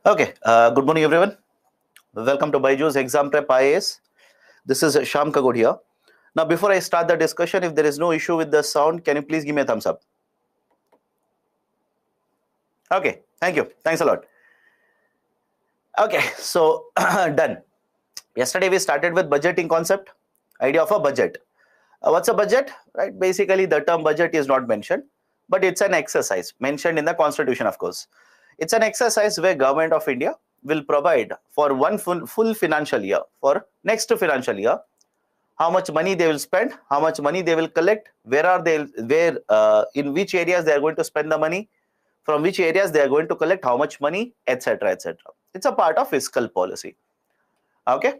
Okay, good morning everyone. Welcome to Byju's Exam Prep IAS. This is Sham Kagod here. Now, before I start the discussion, if there is no issue with the sound, can you please give me a thumbs up? Okay, thank you. Thanks a lot. Okay, so done. Yesterday we started with budgeting concept, idea of a budget. What's a budget? Right, basically the term budget is not mentioned, but it's an exercise mentioned in the constitution, of course. It's an exercise where government of India will provide for one full financial year, for next financial year, how much money they will spend, how much money they will collect, in which areas they are going to spend the money, from which areas they are going to collect how much money, etc., etc. It's a part of fiscal policy. Okay.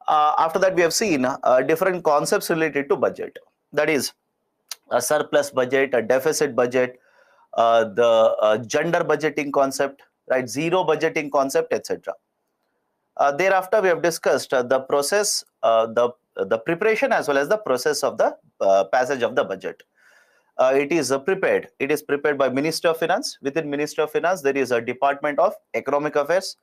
After that, we have seen different concepts related to budget. That is a surplus budget, a deficit budget, the gender budgeting concept, right? Zero budgeting concept, etc. Thereafter, we have discussed the process, the preparation as well as the process of the passage of the budget. It is prepared. It is prepared by Ministry of Finance. Within Ministry of Finance, there is a Department of Economic Affairs.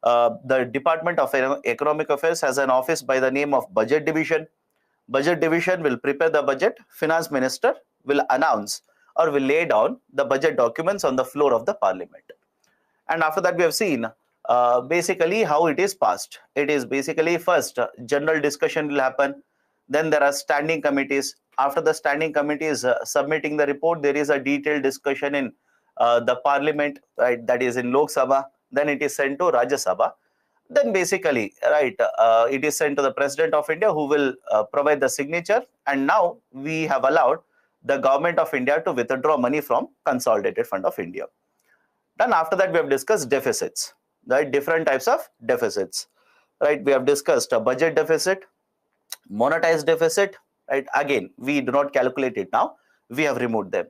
The Department of Economic Affairs has an office by the name of Budget Division. Budget Division will prepare the budget. Finance Minister will announce or will lay down the budget documents on the floor of the Parliament. And after that, we have seen basically how it is passed. It is basically first general discussion will happen. Then there are standing committees. After the standing committees submitting the report, there is a detailed discussion in the Parliament, right? That is in Lok Sabha. Then it is sent to Rajya Sabha. Then basically, right, it is sent to the President of India, who will provide the signature. And now we have allowed the Government of India to withdraw money from Consolidated Fund of India. Then after that, we have discussed deficits, right? Different types of deficits, right? We have discussed a budget deficit, monetized deficit, right? Again, we do not calculate it now. We have removed them.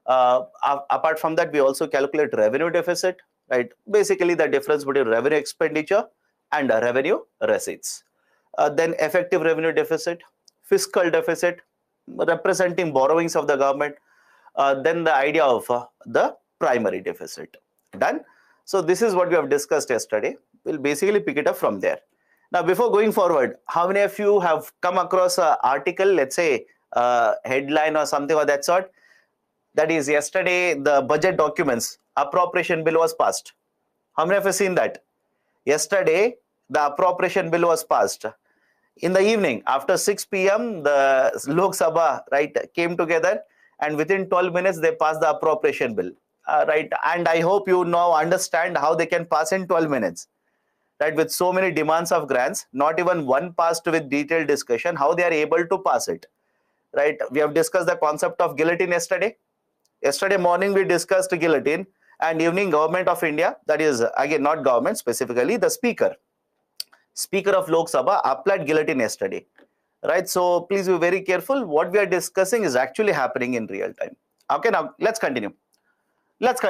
Apart from that, we also calculate revenue deficit, right? Basically, the difference between revenue expenditure and revenue receipts. Then effective revenue deficit, fiscal deficit, representing borrowings of the government. Then the idea of the primary deficit. Done. So this is what we have discussed yesterday. We'll basically pick it up from there. Now, before going forward, how many of you have come across an article, let's say headline or something of that sort? That is, yesterday the budget documents, appropriation bill was passed. How many of you seen that? Yesterday, the appropriation bill was passed. In the evening, after 6 p.m., the Lok Sabha, right, came together, and within 12 minutes, they passed the appropriation bill. Right, and I hope you now understand how they can pass in 12 minutes, right? With so many demands of grants, not even one passed with detailed discussion, how they are able to pass it, right? We have discussed the concept of guillotine yesterday. Yesterday morning, we discussed guillotine, and evening, Government of India, that is, again, not government, specifically the Speaker of Lok Sabha applied guillotine yesterday, right? So please be very careful. What we are discussing is actually happening in real time. Okay, now let's continue. Next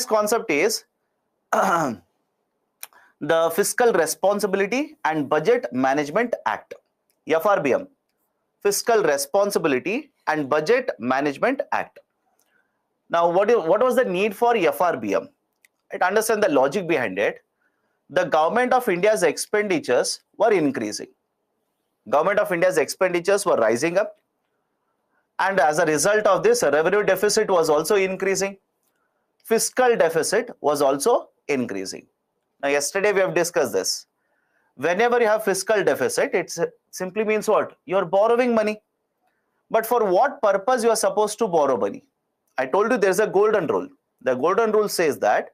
concept is the Fiscal Responsibility and Budget Management Act, FRBM. Fiscal Responsibility and Budget Management Act. Now, what was the need for FRBM? I understand the logic behind it. The Government of India's expenditures were increasing. Government of India's expenditures were rising up. And as a result of this, revenue deficit was also increasing. Fiscal deficit was also increasing. Now, yesterday we have discussed this. Whenever you have fiscal deficit, it simply means what? You are borrowing money. But for what purpose you are supposed to borrow money? I told you there is a golden rule. The golden rule says that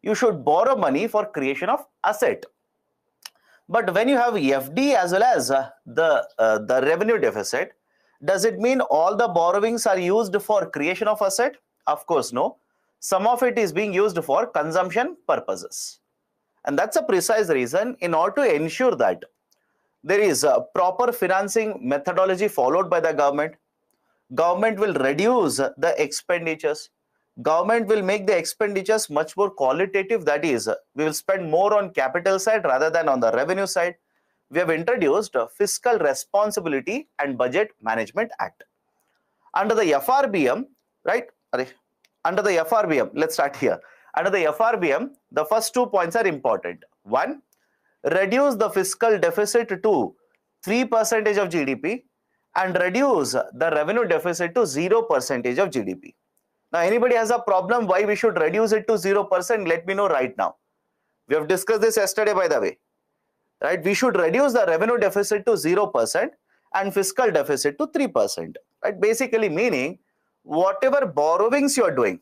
you should borrow money for creation of asset. But when you have FD as well as the revenue deficit, does it mean all the borrowings are used for creation of asset? Of course, no. Some of it is being used for consumption purposes. And that's a precise reason. In order to ensure that there is a proper financing methodology followed by the government, government will reduce the expenditures. Government will make the expenditures much more qualitative. That is, we will spend more on capital side rather than on the revenue side. We have introduced a Fiscal Responsibility and Budget Management Act. Under the FRBM, right? Under the FRBM, let's start here. under the FRBM, the first 2 points are important. One, reduce the fiscal deficit to 3% of GDP and reduce the revenue deficit to 0% of GDP. Now, anybody has a problem why we should reduce it to 0%? Let me know right now. We have discussed this yesterday, by the way. Right? We should reduce the revenue deficit to 0% and fiscal deficit to 3%. Right? Basically meaning, whatever borrowings you are doing,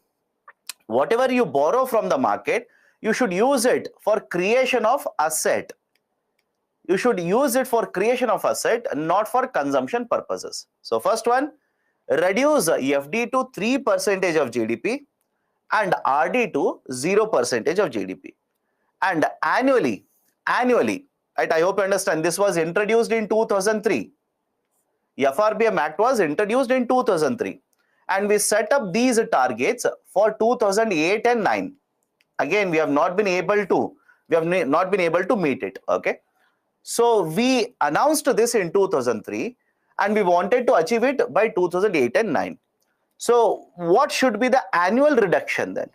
whatever you borrow from the market, you should use it for creation of asset. You should use it for creation of asset, not for consumption purposes. So first one, reduce FD to 3% of GDP and RD to 0% of GDP. And annually, right, I hope you understand, this was introduced in 2003. FRBM Act was introduced in 2003. And we set up these targets for 2008 and 9. Again, we have not been able to meet it. Okay. So we announced this in 2003 and we wanted to achieve it by 2008 and 9. So what should be the annual reduction then?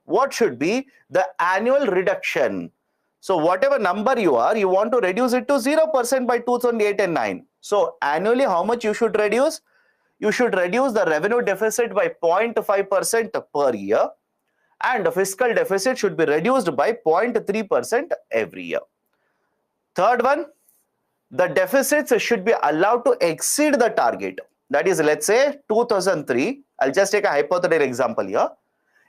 What should be the annual reduction? So whatever number you want to reduce it to 0% by 2008 and 9. So annually, how much you should reduce? You should reduce the revenue deficit by 0.5% per year, and the fiscal deficit should be reduced by 0.3% every year. Third one, the deficits should be allowed to exceed the target. That is, let's say 2003, I'll just take a hypothetical example here.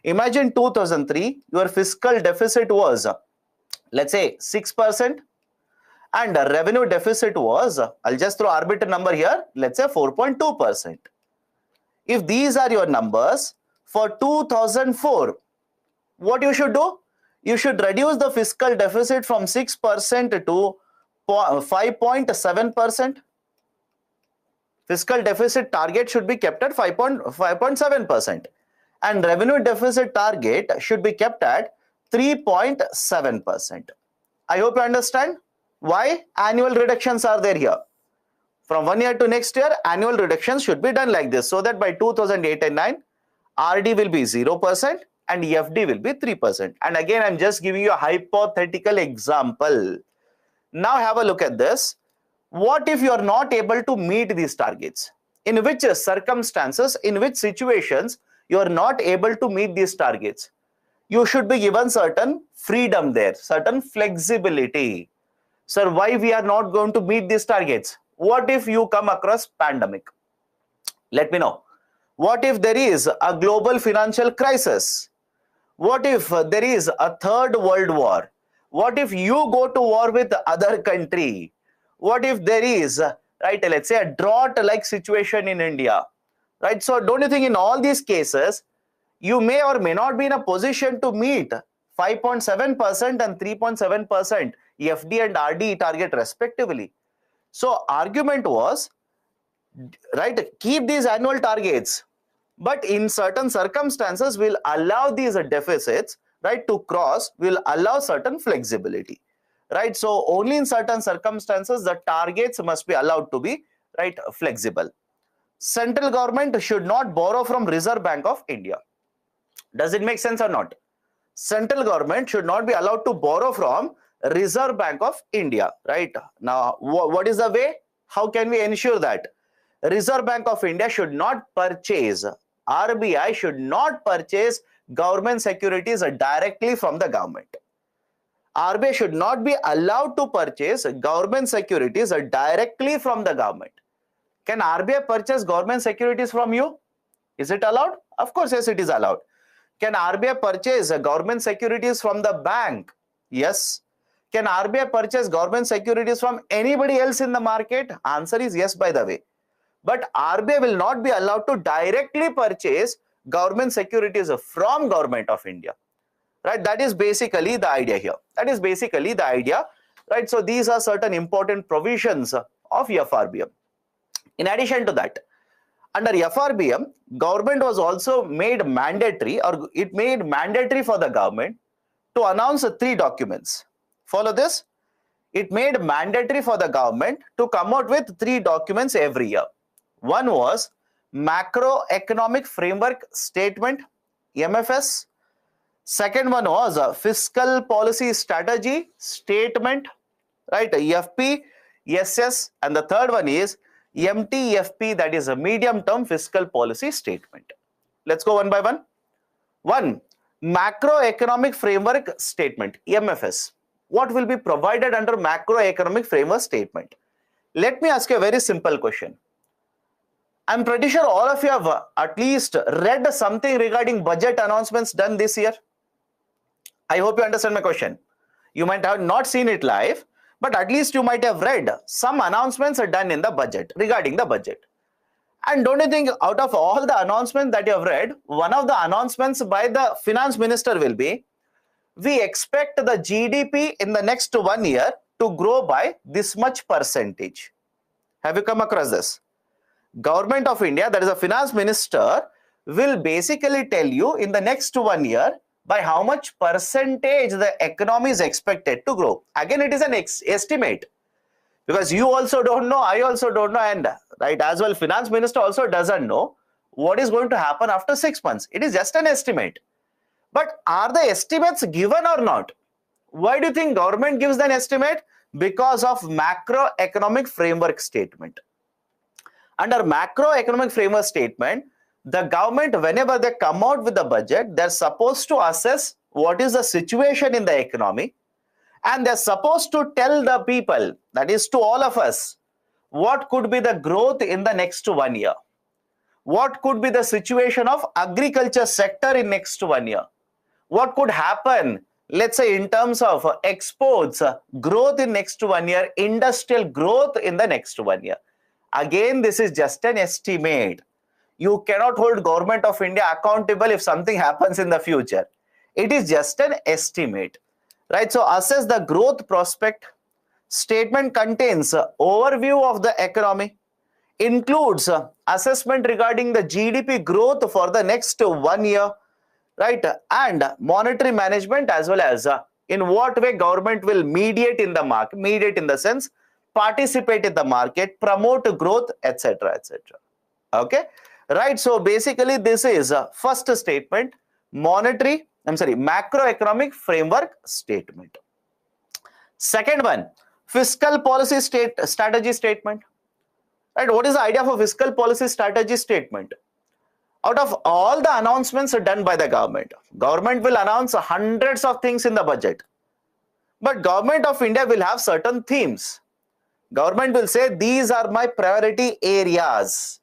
Imagine 2003, your fiscal deficit was, let's say 6%, and the revenue deficit was, I'll just throw arbitrary number here, let's say 4.2%. If these are your numbers for 2004, what you should do? You should reduce the fiscal deficit from 6% to 5.7%. Fiscal deficit target should be kept at 5.7%. And revenue deficit target should be kept at 3.7%. I hope you understand why annual reductions are there here. From 1 year to next year, annual reductions should be done like this, so that by 2008 and 9, RD will be 0% and FD will be 3%. And again, I'm just giving you a hypothetical example. Now have a look at this. What if you are not able to meet these targets? In which circumstances, in which situations you are not able to meet these targets? You should be given certain freedom there, certain flexibility. Sir, why we are not going to meet these targets? What if you come across pandemic? Let me know. What if there is a global financial crisis? What if there is a third world war? What if you go to war with other country? What if there is, right, let's say a drought-like situation in India, right? So don't you think in all these cases, you may or may not be in a position to meet 5.7% and 3.7% FD and RD target respectively. So argument was, right, keep these annual targets, but in certain circumstances will allow these deficits, right, to cross, will allow certain flexibility, right? So only in certain circumstances the targets must be allowed to be, right, flexible. Central government should not borrow from Reserve Bank of India. Does it make sense or not? Central government should not be allowed to borrow from Reserve Bank of India, right? Now, what is the way? How can we ensure that? Reserve Bank of India should not purchase, RBI should not purchase government securities directly from the government. RBI should not be allowed to purchase government securities directly from the government. Can RBI purchase government securities from you? Is it allowed? Of course, yes, it is allowed. Can RBI purchase government securities from the bank? Yes. Can RBI purchase government securities from anybody else in the market? Answer is yes, by the way. But RBI will not be allowed to directly purchase government securities from Government of India. Right? That is basically the idea here. That is basically the idea. Right? So these are certain important provisions of FRBM. In addition to that, under FRBM, government was also made mandatory, or it made mandatory for the government to announce 3 documents. Follow this? It made mandatory for the government to come out with 3 documents every year. One was Macroeconomic Framework Statement, MFS. Second one was fiscal policy strategy statement, right? EFP, SS, and the third one is MTFP, that is a medium term fiscal policy statement. Let's go one by one. One, macroeconomic framework statement, MFS. What will be provided under macroeconomic framework statement? Let me ask you a very simple question. I'm pretty sure all of you have at least read something regarding budget announcements done this year. I hope you understand my question. You might have not seen it live, but at least you might have read some announcements are done in the budget, regarding the budget. And don't you think out of all the announcements that you have read, one of the announcements by the finance minister will be, we expect the GDP in the next 1 year to grow by this much percentage. Have you come across this? Government of India, that is a finance minister, will basically tell you in the next 1 year by how much percentage the economy is expected to grow. Again, it is an estimate, because you also don't know, I also don't know, and right as well, finance minister also doesn't know what is going to happen after 6 months. It is just an estimate. But are the estimates given or not? Why do you think government gives an estimate? Because of macroeconomic framework statement. Under macroeconomic framework statement, the government, whenever they come out with the budget, they're supposed to assess what is the situation in the economy, and they're supposed to tell the people, that is to all of us, what could be the growth in the next 1 year, what could be the situation of agriculture sector in next 1 year, what could happen, let's say in terms of exports, growth in next 1 year, industrial growth in the next 1 year. Again, this is just an estimate. You cannot hold government of India accountable if something happens in the future. It is just an estimate, right? So assess the growth prospect. Statement contains overview of the economy, includes assessment regarding the GDP growth for the next 1 year, right? And monetary management, as well as in what way government will mediate in the market, mediate in the sense participate in the market, promote growth, etc., etc. Okay, right? So basically this is first statement, macroeconomic framework statement. Second one, fiscal policy strategy statement, right? What is the idea of a fiscal policy strategy statement? Out of all the announcements done by the government will announce hundreds of things in the budget, but government of India will have certain themes. Government will say, these are my priority areas.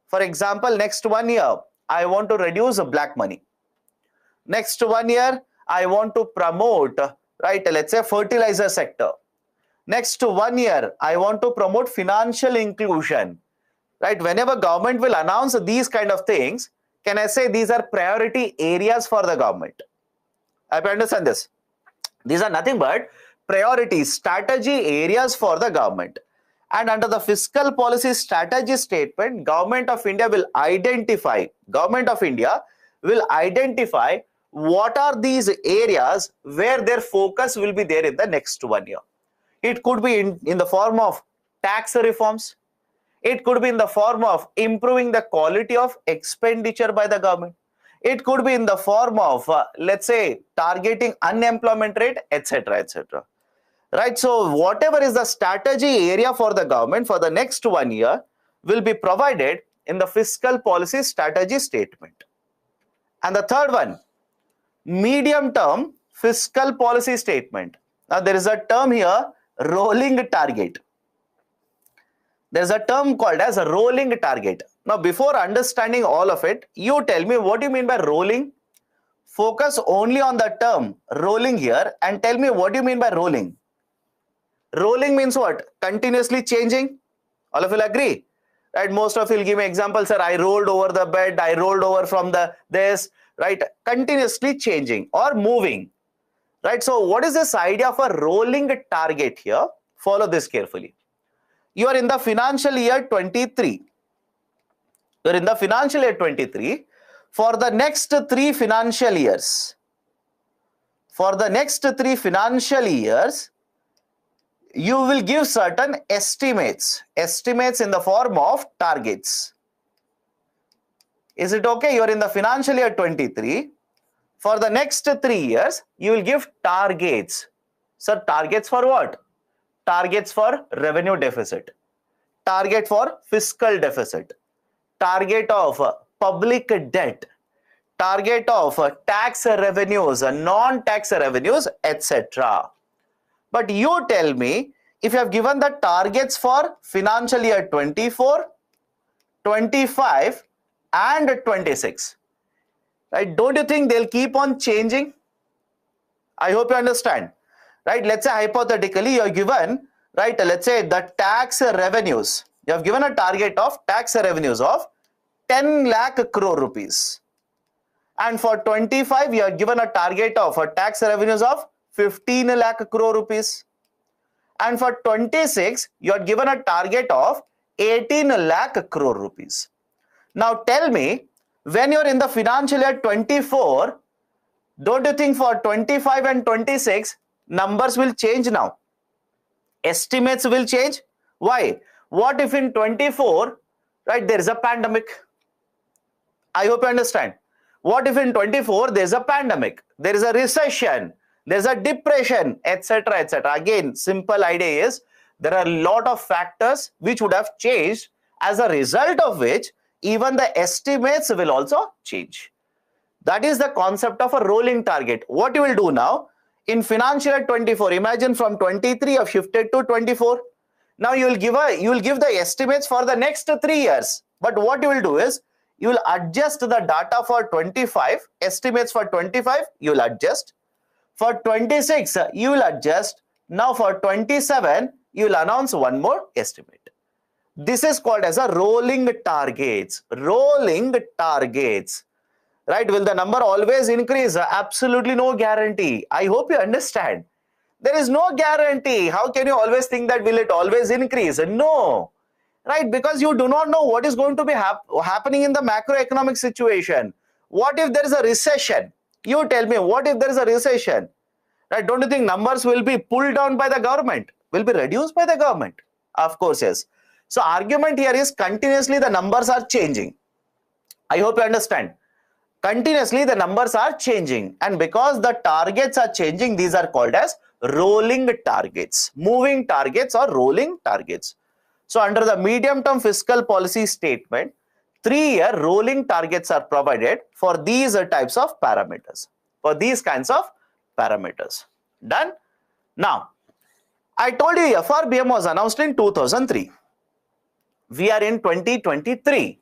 For example, next 1 year, I want to reduce black money. Next 1 year, I want to promote, right, let's say fertilizer sector. Next 1 year, I want to promote financial inclusion, right? Whenever government will announce these kind of things, can I say these are priority areas for the government? I understand this. These are nothing but priority strategy areas for the government. And under the fiscal policy strategy statement, government of India will identify what are these areas where their focus will be there in the next 1 year. It could be in the form of tax reforms. It could be in the form of improving the quality of expenditure by the government. It could be in the form of, let's say, targeting unemployment rate, etc., etc. Right? So whatever is the strategy area for the government for the next 1 year will be provided in the fiscal policy strategy statement. And the third one, medium term fiscal policy statement. Now there is a term here, rolling target. There's a term called as a rolling target. Now before understanding all of it, you tell me what do you mean by rolling? Focus only on the term rolling here and tell me what do you mean by rolling? Rolling means what? Continuously changing. All of you will agree, right? Most of you will give me examples, sir. I rolled over the bed, I rolled over from this, right? Continuously changing or moving, right? So what is this idea of a rolling target here? Follow this carefully. You are in the financial year 23. You are in the financial year 23 for the next 3 financial years. For the next 3 financial years, you will give certain estimates in the form of targets. Is it okay? You are in the financial year 23. For the next 3 years, you will give targets. Sir, targets for what? Targets for revenue deficit, target for fiscal deficit, target of public debt, target of tax revenues, non-tax revenues, etc. But you tell me, if you have given the targets for financial year 24, 25 and 26, right? Don't you think they'll keep on changing? I hope you understand, right? Let's say hypothetically you are given, right? Let's say the tax revenues, you have given a target of tax revenues of 10 lakh crore rupees. And for 25, you are given a target of tax revenues of 15 lakh crore rupees. And for 26, you are given a target of 18 lakh crore rupees. Now tell me, when you're in the financial year 24, don't you think for 25 and 26, numbers will change now? Estimates will change. Why? What if in 24, right, there is a pandemic? I hope you understand. What if in 24, there is a pandemic, there is a recession, there is a depression, etc., etc. Again, simple idea is there are a lot of factors which would have changed, as a result of which even the estimates will also change. That is the concept of a rolling target. What you will do now, in financial year 24, imagine from 23 you have shifted to 24. Now you will give the estimates for the next 3 years. But what you will do is, you will adjust the data for 25, estimates for 25, you will adjust. For 26, you will adjust. Now for 27, you will announce one more estimate. This is called as a rolling targets. Rolling targets. Right? Will the number always increase? Absolutely no guarantee. I hope you understand. There is no guarantee. How can you always think that will it always increase? No. Right? Because you do not know what is going to be happening in the macroeconomic situation. What if there is a recession? You tell me, what if there is a recession? Right? Don't you think numbers will be pulled down by the government? Will be reduced by the government? Of course, yes. So argument here is continuously the numbers are changing. I hope you understand. Continuously the numbers are changing, and because the targets are changing, these are called as rolling targets, moving targets or rolling targets. So under the medium term fiscal policy statement, 3-year rolling targets are provided for these types of parameters, for these kinds of parameters. Done? Now, I told you FRBM was announced in 2003. We are in 2023.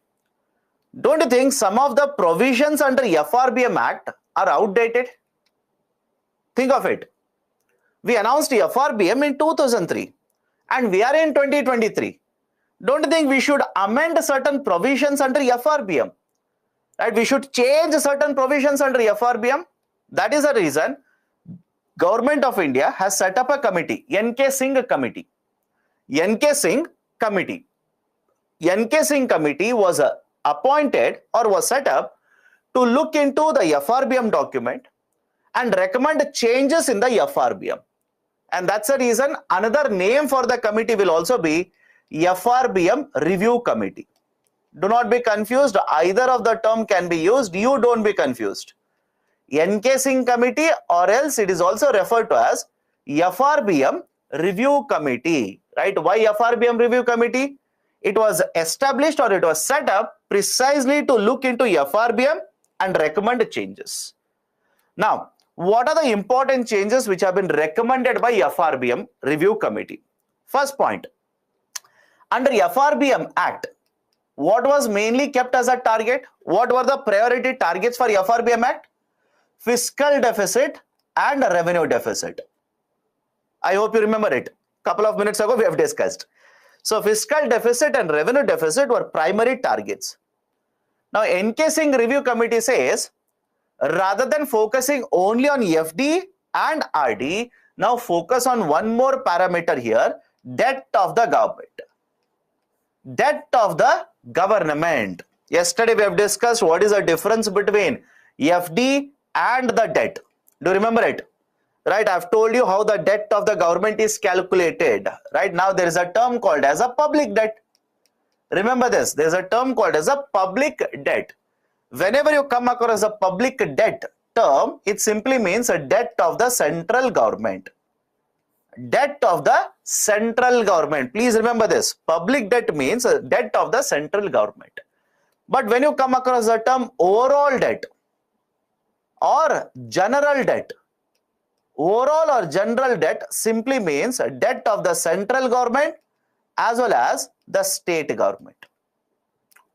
Don't you think some of the provisions under FRBM Act are outdated? Think of it. We announced FRBM in 2003 and we are in 2023. Don't you think we should amend certain provisions under FRBM? Right? We should change certain provisions under FRBM. That is the reason Government of India has set up a committee, N.K. Singh Committee. N.K. Singh Committee. N.K. Singh Committee was appointed or was set up to look into the FRBM document and recommend changes in the FRBM. And that's the reason another name for the committee will also be FRBM Review Committee. Do not be confused. Either of the term can be used. You don't be confused. N.K. Singh Committee, or else it is also referred to as FRBM Review Committee. Right? Why FRBM Review Committee? It was established or it was set up precisely to look into FRBM and recommend changes. Now, what are the important changes which have been recommended by FRBM Review Committee? First point, under FRBM Act, what was mainly kept as a target? What were the priority targets for FRBM Act? Fiscal deficit and revenue deficit. I hope you remember it. Couple of minutes ago we have discussed. So fiscal deficit and revenue deficit were primary targets. Now N.K. Singh Review Committee says, rather than focusing only on FD and RD, now focus on one more parameter here, debt of the government. Debt of the government. Yesterday we have discussed what is the difference between FD and the debt. Do you remember it? Right, I have told you how the debt of the government is calculated. Right now there is a term called as a public debt. Remember this, there is a term called as a public debt. Whenever you come across a public debt term, it simply means a debt of the central government. Debt of the central government. Please remember this. Public debt means a debt of the central government. But when you come across the term overall debt or general debt, overall or general debt simply means a debt of the central government as well as the state government.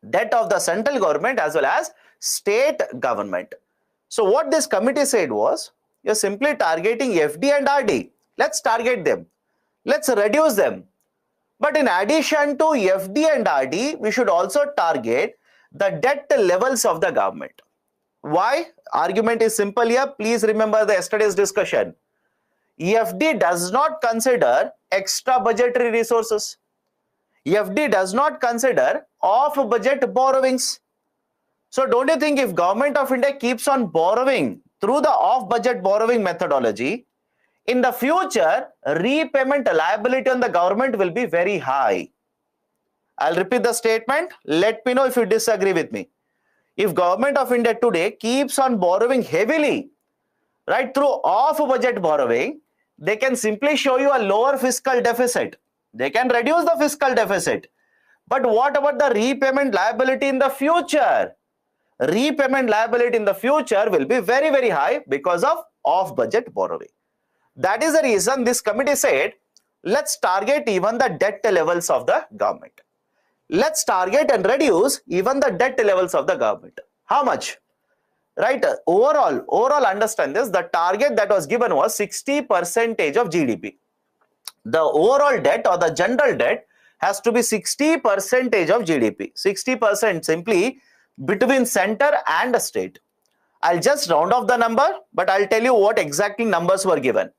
Debt of the central government as well as state government. So what this committee said was, you're simply targeting FD and RD. Let's target them. Let's reduce them. But in addition to FD and RD, we should also target the debt levels of the government. Why? Argument is simple here. Please remember the yesterday's discussion. FD does not consider extra budgetary resources. FD does not consider off-budget borrowings. So don't you think if Government of India keeps on borrowing through the off-budget borrowing methodology, in the future, repayment liability on the government will be very high. I'll repeat the statement. Let me know if you disagree with me. If Government of India today keeps on borrowing heavily, right, through off-budget borrowing, they can simply show you a lower fiscal deficit. They can reduce the fiscal deficit. But what about the repayment liability in the future? Repayment liability in the future will be very, very high because of off-budget borrowing. That is the reason this committee said, let's target even the debt levels of the government. Let's target and reduce even the debt levels of the government. How much? Right? Overall understand this. The target that was given was 60% of GDP. The overall debt or the general debt has to be 60% of GDP. 60% simply between center and state. I'll just round off the number, but I'll tell you what exactly numbers were given.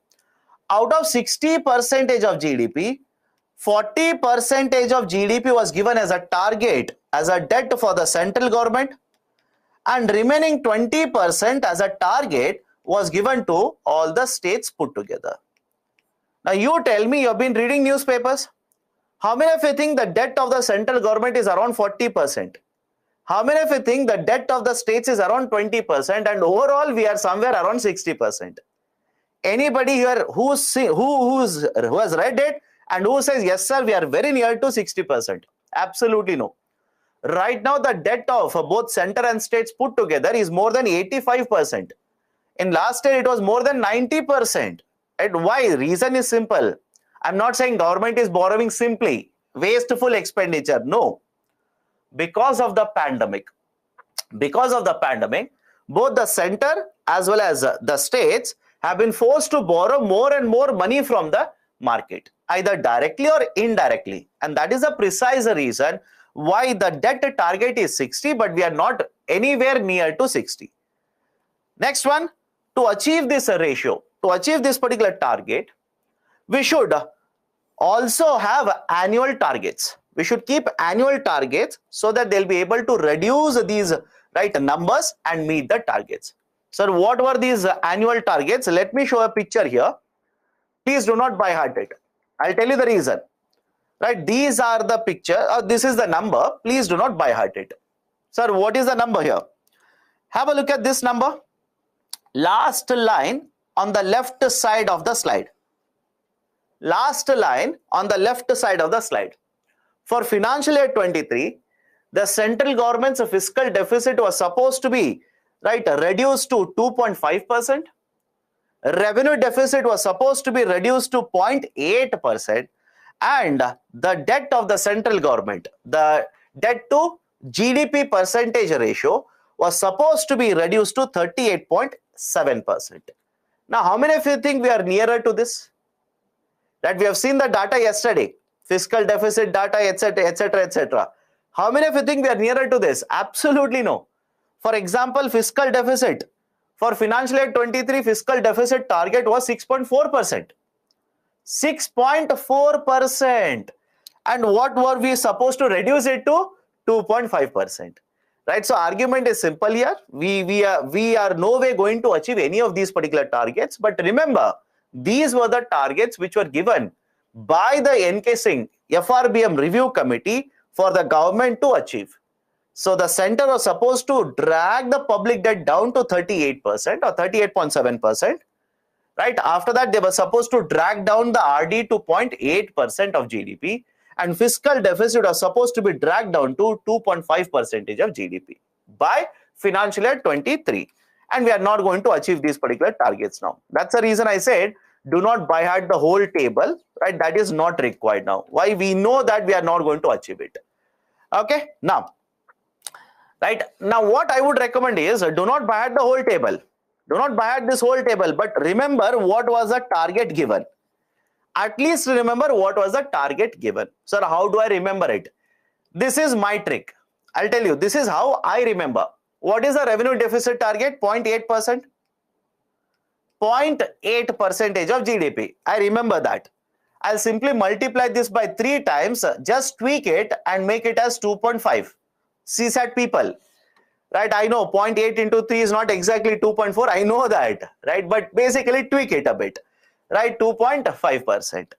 Out of 60% of GDP, 40% of GDP was given as a target, as a debt for the central government, and remaining 20% as a target was given to all the states put together. Now you tell me, you've been reading newspapers. How many of you think the debt of the central government is around 40%? How many of you think the debt of the states is around 20% and overall we are somewhere around 60%? Anybody here who has read it and who says, yes sir, we are very near to 60%? Absolutely no. Right now the debt of both center and states put together is more than 85%. In last year it was more than 90%. And why? Reason is simple. I'm not saying government is borrowing simply, wasteful expenditure. No. Because of the pandemic. Because of the pandemic, both the center as well as the states have been forced to borrow more and more money from the market, either directly or indirectly. And that is the precise reason why the debt target is 60, but we are not anywhere near to 60. Next one, to achieve this ratio, to achieve this particular target, we should also have annual targets. We should keep annual targets so that they'll be able to reduce these numbers and meet the targets. Sir, what were these annual targets? Let me show a picture here. Please do not by heart it. I'll tell you the reason. Right, these are the picture. This is the number. Please do not by heart it. Sir, what is the number here? Have a look at this number. Last line on the left side of the slide. Last line on the left side of the slide. For financial year 23, the central government's fiscal deficit was supposed to be reduced to 2.5%. Revenue deficit was supposed to be reduced to 0.8%. And the debt of the central government, the debt to GDP percentage ratio was supposed to be reduced to 38.7%. Now, how many of you think we are nearer to this? That we have seen the data yesterday, fiscal deficit data, etc., etc., etc. How many of you think we are nearer to this? Absolutely no. For example, fiscal deficit for financial year 23, fiscal deficit target was 6.4%. 6.4%. And what were we supposed to reduce it to? 2.5%. Right? So argument is simple here. We are no way going to achieve any of these particular targets. But remember, these were the targets which were given by the NK Singh FRBM review committee for the government to achieve. So the center was supposed to drag the public debt down to 38% or 38.7%. Right? After that, they were supposed to drag down the RD to 0.8% of GDP, and fiscal deficit was supposed to be dragged down to 2.5% of GDP by financial year 23. And we are not going to achieve these particular targets now. That's the reason I said, do not buy at the whole table, right? That is not required now. Why? We know that we are not going to achieve it. Okay, now, right now, what I would recommend is do not buy at the whole table. Do not buy at this whole table, but remember what was the target given. At least remember what was the target given. Sir, how do I remember it? This is my trick. I'll tell you, this is how I remember. What is the revenue deficit target? 0.8%. 0.8% of GDP. I remember that. I'll simply multiply this by 3 times, just tweak it and make it as 2.5. CSAT people, right? I know 0.8 into 3 is not exactly 2.4. I know that, right? But basically tweak it a bit, right? 2.5%,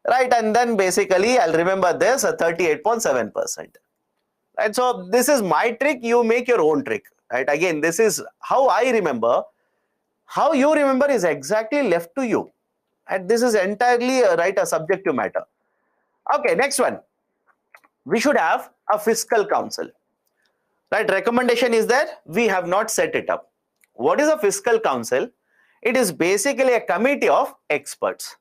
right? And then basically I'll remember this 38.7%, right? So this is my trick. You make your own trick, right? Again, this is how I remember. How you remember is exactly left to you. And this is entirely right, a subjective matter. Okay, next one. We should have a fiscal council. Right, recommendation is that we have not set it up. What is a fiscal council? It is basically a committee of experts.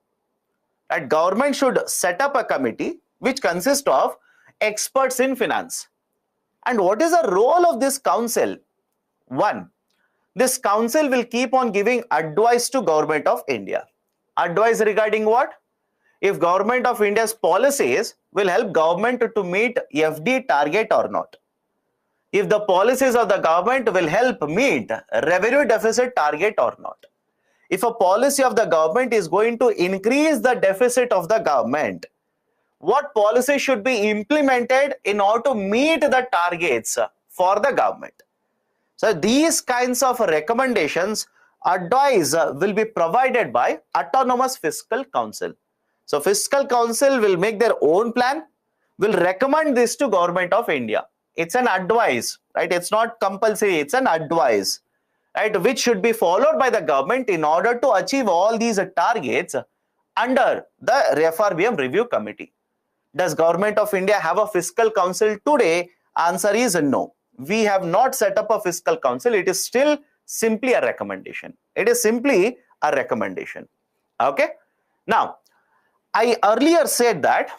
Right, government should set up a committee which consists of experts in finance. And what is the role of this council? One, this council will keep on giving advice to Government of India. Advice regarding what? If Government of India's policies will help government to meet FD target or not. If the policies of the government will help meet revenue deficit target or not. If a policy of the government is going to increase the deficit of the government, what policy should be implemented in order to meet the targets for the government? So these kinds of recommendations, advice will be provided by Autonomous Fiscal Council. So Fiscal Council will make their own plan, will recommend this to Government of India. It's an advice, right? It's not compulsory, it's an advice, right? Which should be followed by the government in order to achieve all these targets under the FRBM review committee. Does Government of India have a fiscal council today? Answer is no. We have not set up a fiscal council. It is still simply a recommendation. It is simply a recommendation. Okay. Now, I earlier said that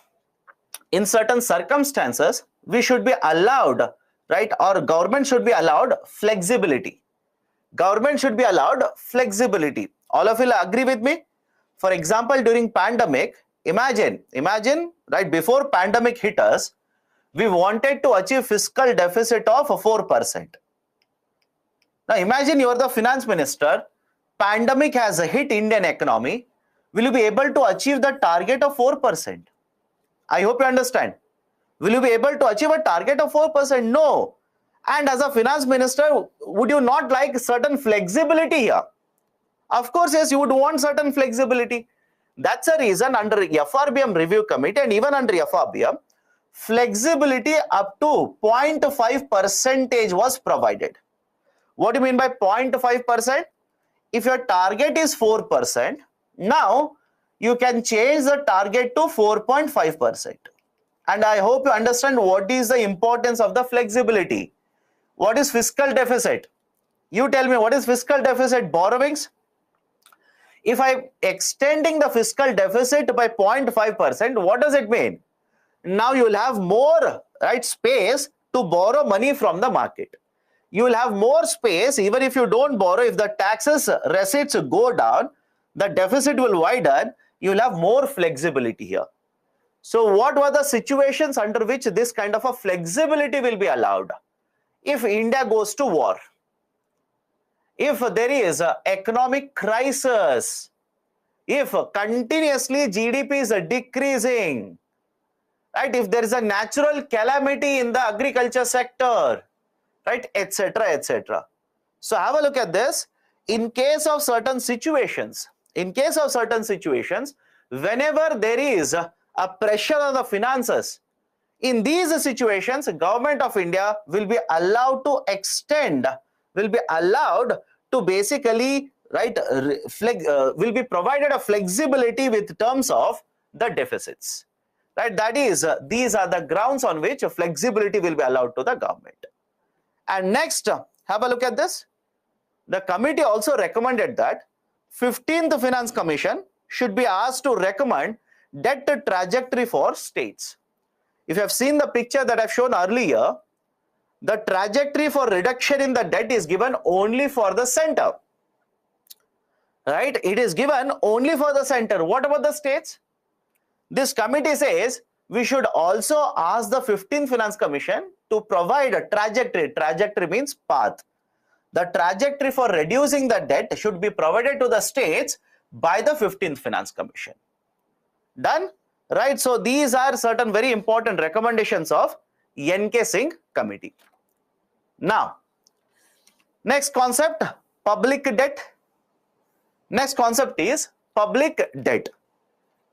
in certain circumstances, we should be allowed, right? Or government should be allowed flexibility. Government should be allowed flexibility. All of you will agree with me? For example, during pandemic, imagine, right, before pandemic hit us, we wanted to achieve fiscal deficit of 4%. Now imagine you are the finance minister, pandemic has hit Indian economy, will you be able to achieve the target of 4%? I hope you understand. Will you be able to achieve a target of 4%? No. And as a finance minister, would you not like certain flexibility here? Of course, yes, you would want certain flexibility. That's a reason under FRBM review committee and even under FRBM, flexibility up to 0.5% was provided. What do you mean by 0.5%? If your target is 4%, now you can change the target to 4.5%. And I hope you understand what is the importance of the flexibility. What is fiscal deficit? You tell me, what is fiscal deficit? Borrowings. If I'm extending the fiscal deficit by 0.5%, what does it mean? Now you will have more, right, space to borrow money from the market. You will have more space even if you don't borrow. If the taxes receipts go down, the deficit will widen. You will have more flexibility here. So what were the situations under which this kind of a flexibility will be allowed? If India goes to war, if there is an economic crisis, if continuously GDP is decreasing, right, if there is a natural calamity in the agriculture sector, right, etc., etc. So have a look at this. In case of certain situations, whenever there is a pressure on the finances, In these situations, government of India will be allowed to extend, will be allowed to basically, right, will be provided a flexibility with terms of the deficits. Right, that is, these are the grounds on which flexibility will be allowed to the government. And next, have a look at this. The committee also recommended that 15th Finance Commission should be asked to recommend debt trajectory for states. If you have seen the picture that I've shown earlier, the trajectory for reduction in the debt is given only for the center. Right? It is given only for the center. What about the states? This committee says we should also ask the 15th Finance Commission to provide a trajectory. Trajectory means path. The trajectory for reducing the debt should be provided to the states by the 15th Finance Commission. Done? Right? So these are certain very important recommendations of N.K. Singh committee. Now, next concept, public debt. Next concept is public debt.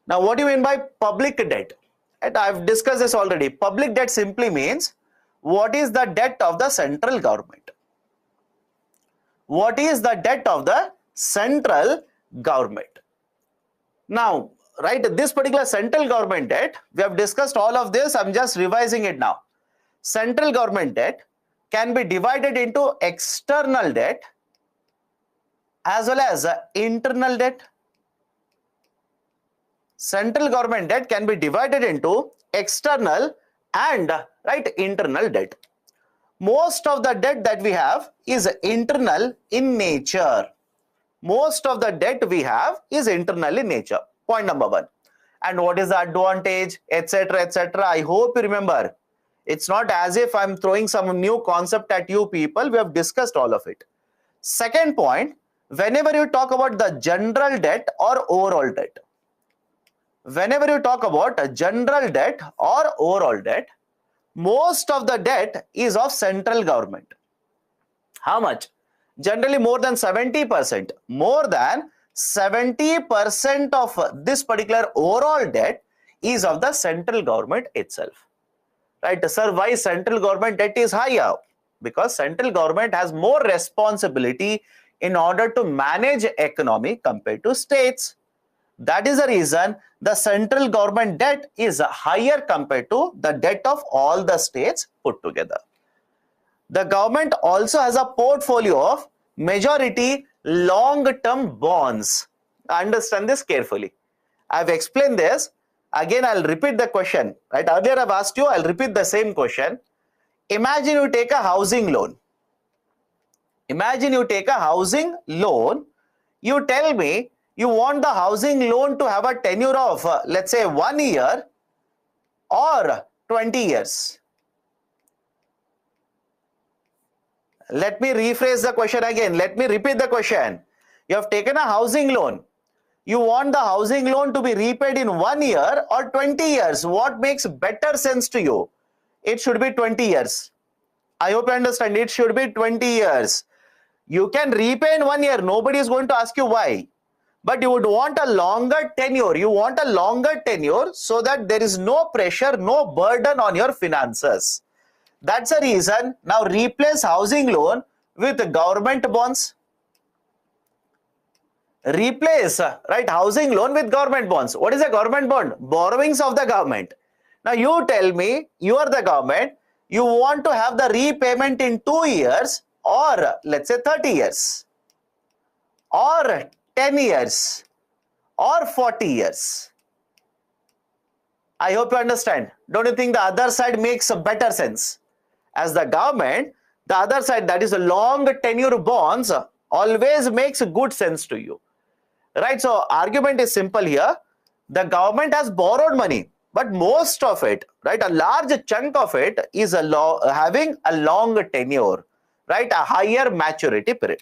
Now, what do you mean by public debt? And I've discussed this already. Public debt simply means what is the debt of the central government. What is the debt of the central government? Now, right, this particular central government debt, we have discussed all of this. I'm just revising it now. Central government debt can be divided into external debt as well as internal debt. Central government debt can be divided into external and, right, internal debt. Most of the debt that we have is internal in nature. Most of the debt we have is internal in nature. Point number one. And what is the advantage, etc., etc.? I hope you remember. It's not as if I'm throwing some new concept at you people. We have discussed all of it. Second point, whenever you talk about the general debt or overall debt, whenever you talk about a general debt or overall debt, most of the debt is of central government. How much? Generally more than 70%. More than 70% of this particular overall debt is of the central government itself. Right, sir, why central government debt is higher? Because central government has more responsibility in order to manage economy compared to states. That is the reason the central government debt is higher compared to the debt of all the states put together. The government also has a portfolio of majority long-term bonds. Understand this carefully. I've explained this. Again, I'll repeat the question. Right? Earlier I've asked you, I'll repeat the same question. Imagine you take a housing loan. Imagine you take a housing loan. You tell me you want the housing loan to have a tenure of, let's say, 1 year or 20 years. Let me rephrase the question again. Let me repeat the question. You have taken a housing loan. You want the housing loan to be repaid in 1 year or 20 years. What makes better sense to you? It should be 20 years. I hope you understand. It should be 20 years. You can repay in 1 year. Nobody is going to ask you why. But you would want a longer tenure. You want a longer tenure so that there is no pressure, no burden on your finances. That's the reason. Now replace housing loan with government bonds. Replace, right, housing loan with government bonds. What is a government bond? Borrowings of the government. Now you tell me, you are the government, you want to have the repayment in 2 years or let's say 30 years or 10 years or 40 years. I hope you understand. Don't you think the other side makes a better sense? As the government, the other side, that is a long tenure bonds, always makes good sense to you. Right? So argument is simple here. The government has borrowed money, but most of it, right, a large chunk of it is having a long tenure, right, a higher maturity period.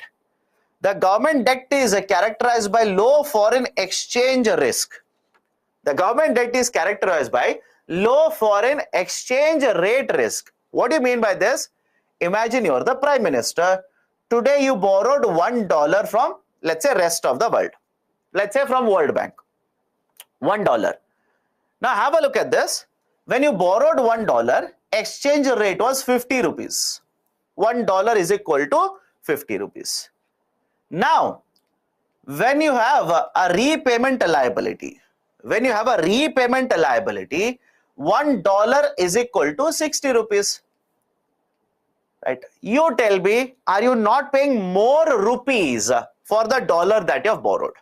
The government debt is characterized by low foreign exchange risk. The government debt is characterized by low foreign exchange rate risk. What do you mean by this? Imagine you're the Prime Minister. Today you borrowed $1 from, let's say, rest of the world. Let's say from World Bank. $1. Now have a look at this. When you borrowed $1, exchange rate was 50 rupees. $1 is equal to 50 rupees. Now, when you have a repayment liability, $1 is equal to 60 rupees. Right? You tell me, are you not paying more rupees for the dollar that you have borrowed?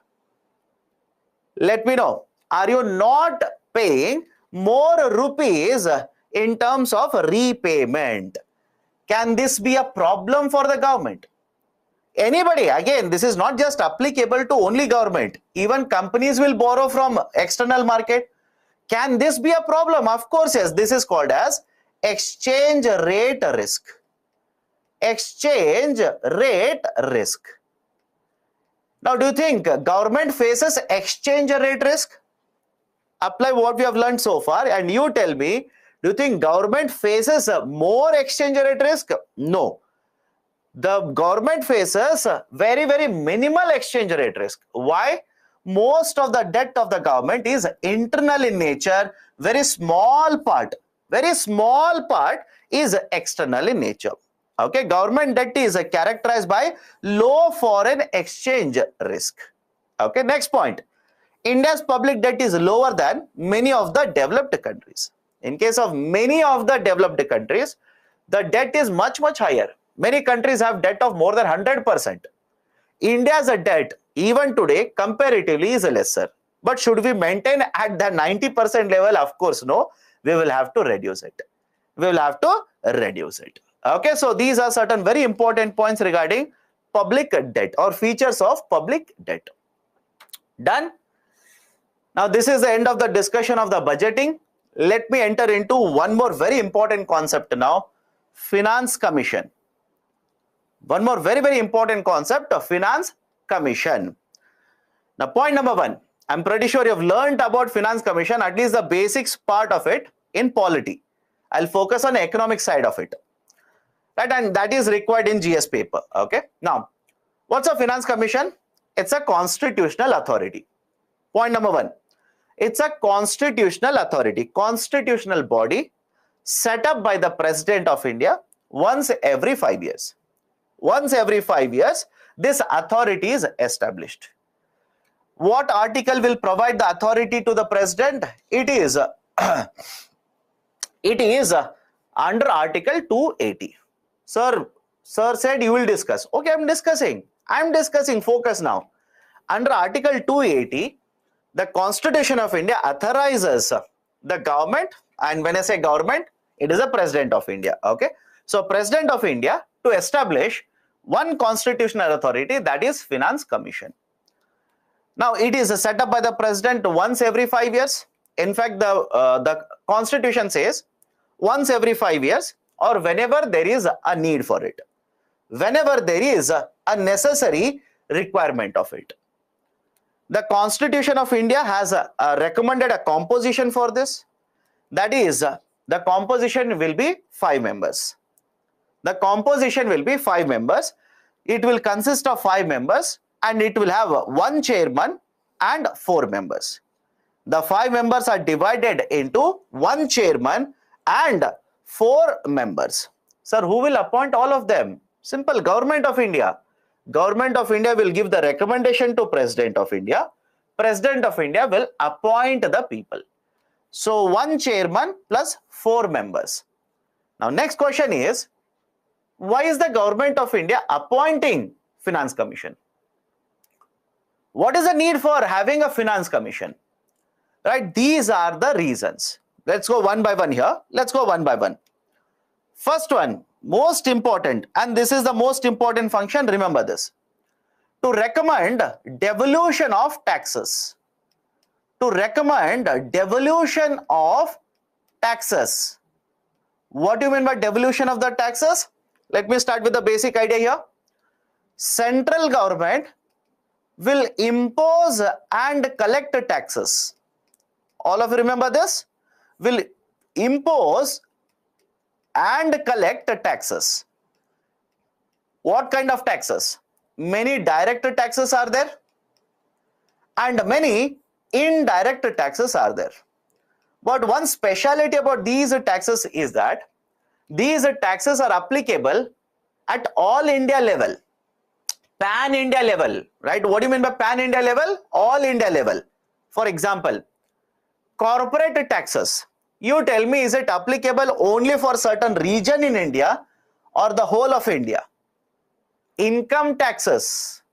Let me know. Are you not paying more rupees in terms of repayment? Can this be a problem for the government? Anybody, again, this is not just applicable to only government. Even companies will borrow from external market. Can this be a problem? Of course, yes. This is called as exchange rate risk. Exchange rate risk. Now, do you think government faces exchange rate risk? Apply what we have learned so far and you tell me, do you think government faces more exchange rate risk? No. The government faces very, very minimal exchange rate risk. Why? Most of the debt of the government is internal in nature. Very small part is external in nature. Okay, government debt is characterized by low foreign exchange risk. Okay, next point. India's public debt is lower than many of the developed countries. In case of many of the developed countries, the debt is much, much higher. Many countries have debt of more than 100%. India's debt, even today, comparatively is lesser. But should we maintain at the 90% level? Of course, no. We will have to reduce it. Okay, so these are certain very important points regarding public debt or features of public debt. Done? Now, this is the end of the discussion of the budgeting. Let me enter into one more very important concept now, Finance Commission. One more very, very important concept of Finance Commission. Now, point number one, I'm pretty sure you've learned about Finance Commission, at least the basics part of it in polity. I'll focus on the economic side of it. Right, and that is required in GS paper. Okay. Now, what's a Finance Commission? It's a constitutional authority. Point number one. It's a constitutional authority, constitutional body set up by the President of India once every 5 years. Once every 5 years, this authority is established. What article will provide the authority to the President? It is under Article 280. Sir said you will discuss. Okay, I'm discussing. Focus now. Under Article 280, the Constitution of India authorizes the government, and when I say government, it is the President of India. Okay, so President of India to establish one constitutional authority, that is Finance Commission. Now, it is set up by the President once every 5 years. In fact, the Constitution says once every 5 years or whenever there is a need for it, whenever there is a necessary requirement of it. The Constitution of India has recommended a composition for this. That is, the composition will be 5 members. The composition will be 5 members. It will consist of 5 members and it will have 1 chairman and 4 members. The 5 members are divided into 1 chairman and 4 members. Sir, who will appoint all of them? Simple, Government of India. Government of India will give the recommendation to President of India. President of India will appoint the people. So 1 chairman plus 4 members. Now next question is, why is the Government of India appointing Finance Commission? What is the need for having a Finance Commission? Right, these are the reasons. Let's go one by one here. First one, most important, and this is the most important function, remember this. To recommend devolution of taxes. To recommend devolution of taxes. What do you mean by devolution of the taxes? Let me start with the basic idea here. Central government will impose and collect taxes. All of you remember this? Will impose and collect taxes. What kind of taxes? Many direct taxes are there and many indirect taxes are there. But one speciality about these taxes is that these taxes are applicable at all India level, pan India level, right? What do you mean by pan India level? All India level. For example, corporate taxes. You tell me, is it applicable only for certain region in India or the whole of India? Income taxes,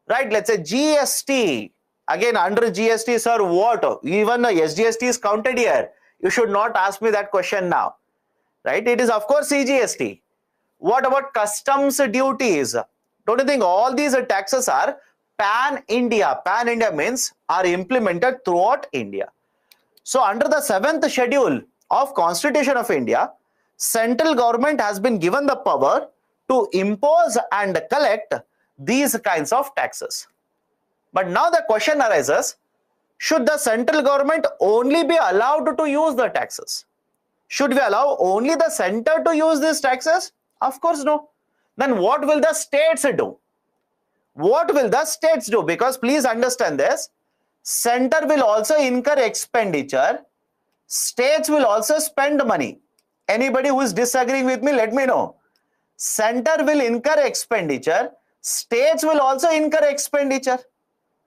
right? Let's say GST. Again, under GST, sir, what? Even the SGST is counted here. You should not ask me that question now, right? It is, of course, CGST. What about customs duties? Don't you think all these taxes are pan-India? Pan-India means are implemented throughout India. So under the 7th schedule of Constitution of India, central government has been given the power to impose and collect these kinds of taxes. But now the question arises, should the central government only be allowed to use the taxes? Should we allow only the center to use these taxes? Of course no. Then what will the states do? What will the states do? Because please understand this, center will also incur expenditure, states will also spend money. Anybody who is disagreeing with me, let me know. Center will incur expenditure, states will also incur expenditure.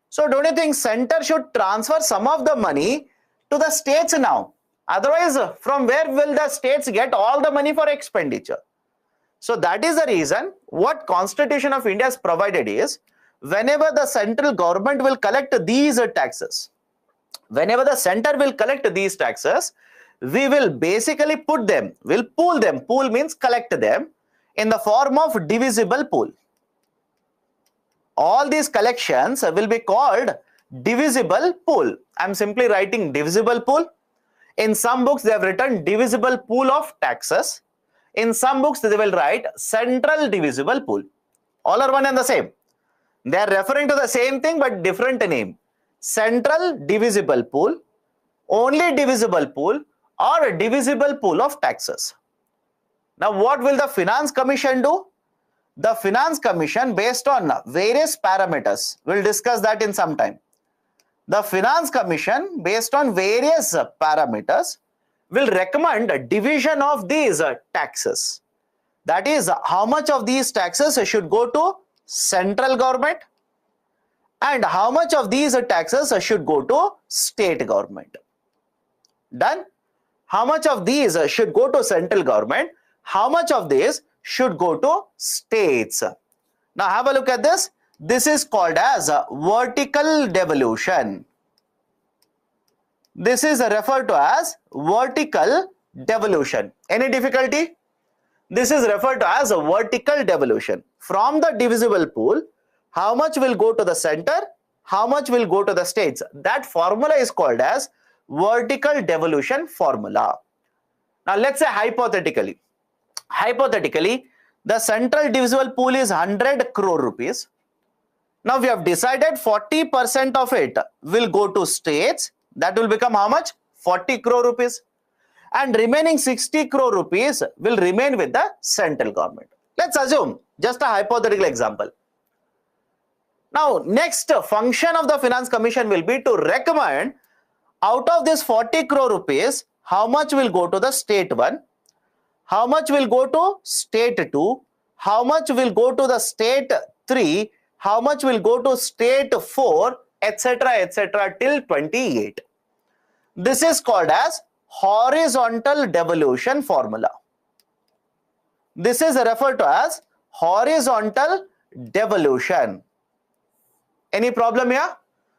So don't you think center should transfer some of the money to the states now? Otherwise, from where will the states get all the money for expenditure? So that is the reason what Constitution of India has provided is, whenever the central government will collect these taxes, whenever the center will collect these taxes, we will basically put them, will pool them, pool means collect them in the form of divisible pool. All these collections will be called divisible pool. I'm simply writing divisible pool. In some books they have written divisible pool of taxes. In some books they will write central divisible pool. All are one and the same. They are referring to the same thing but different name. Central divisible pool, only divisible pool, or a divisible pool of taxes. Now what will the Finance Commission do? The Finance Commission, based on various parameters, we'll discuss that in some time. The Finance Commission, based on various parameters, will recommend a division of these taxes. That is, how much of these taxes should go to central government and how much of these taxes should go to state government. Done? How much of these should go to central government? How much of these should go to states? Now have a look at this. This is called as vertical devolution. This is referred to as vertical devolution. Any difficulty? This is referred to as a vertical devolution. From the divisible pool, how much will go to the center? How much will go to the states? That formula is called as vertical devolution formula. Now let's say hypothetically, the central divisible pool is 100 crore rupees. Now we have decided 40% of it will go to states. That will become how much? 40 crore rupees. And remaining 60 crore rupees will remain with the central government. Let's assume just a hypothetical example. Now next function of the Finance Commission will be to recommend out of this 40 crore rupees, how much will go to the state 1, how much will go to state 2, how much will go to the state 3, how much will go to state 4, etc. till 28. This is called as horizontal devolution formula. This is referred to as horizontal devolution. Any problem here?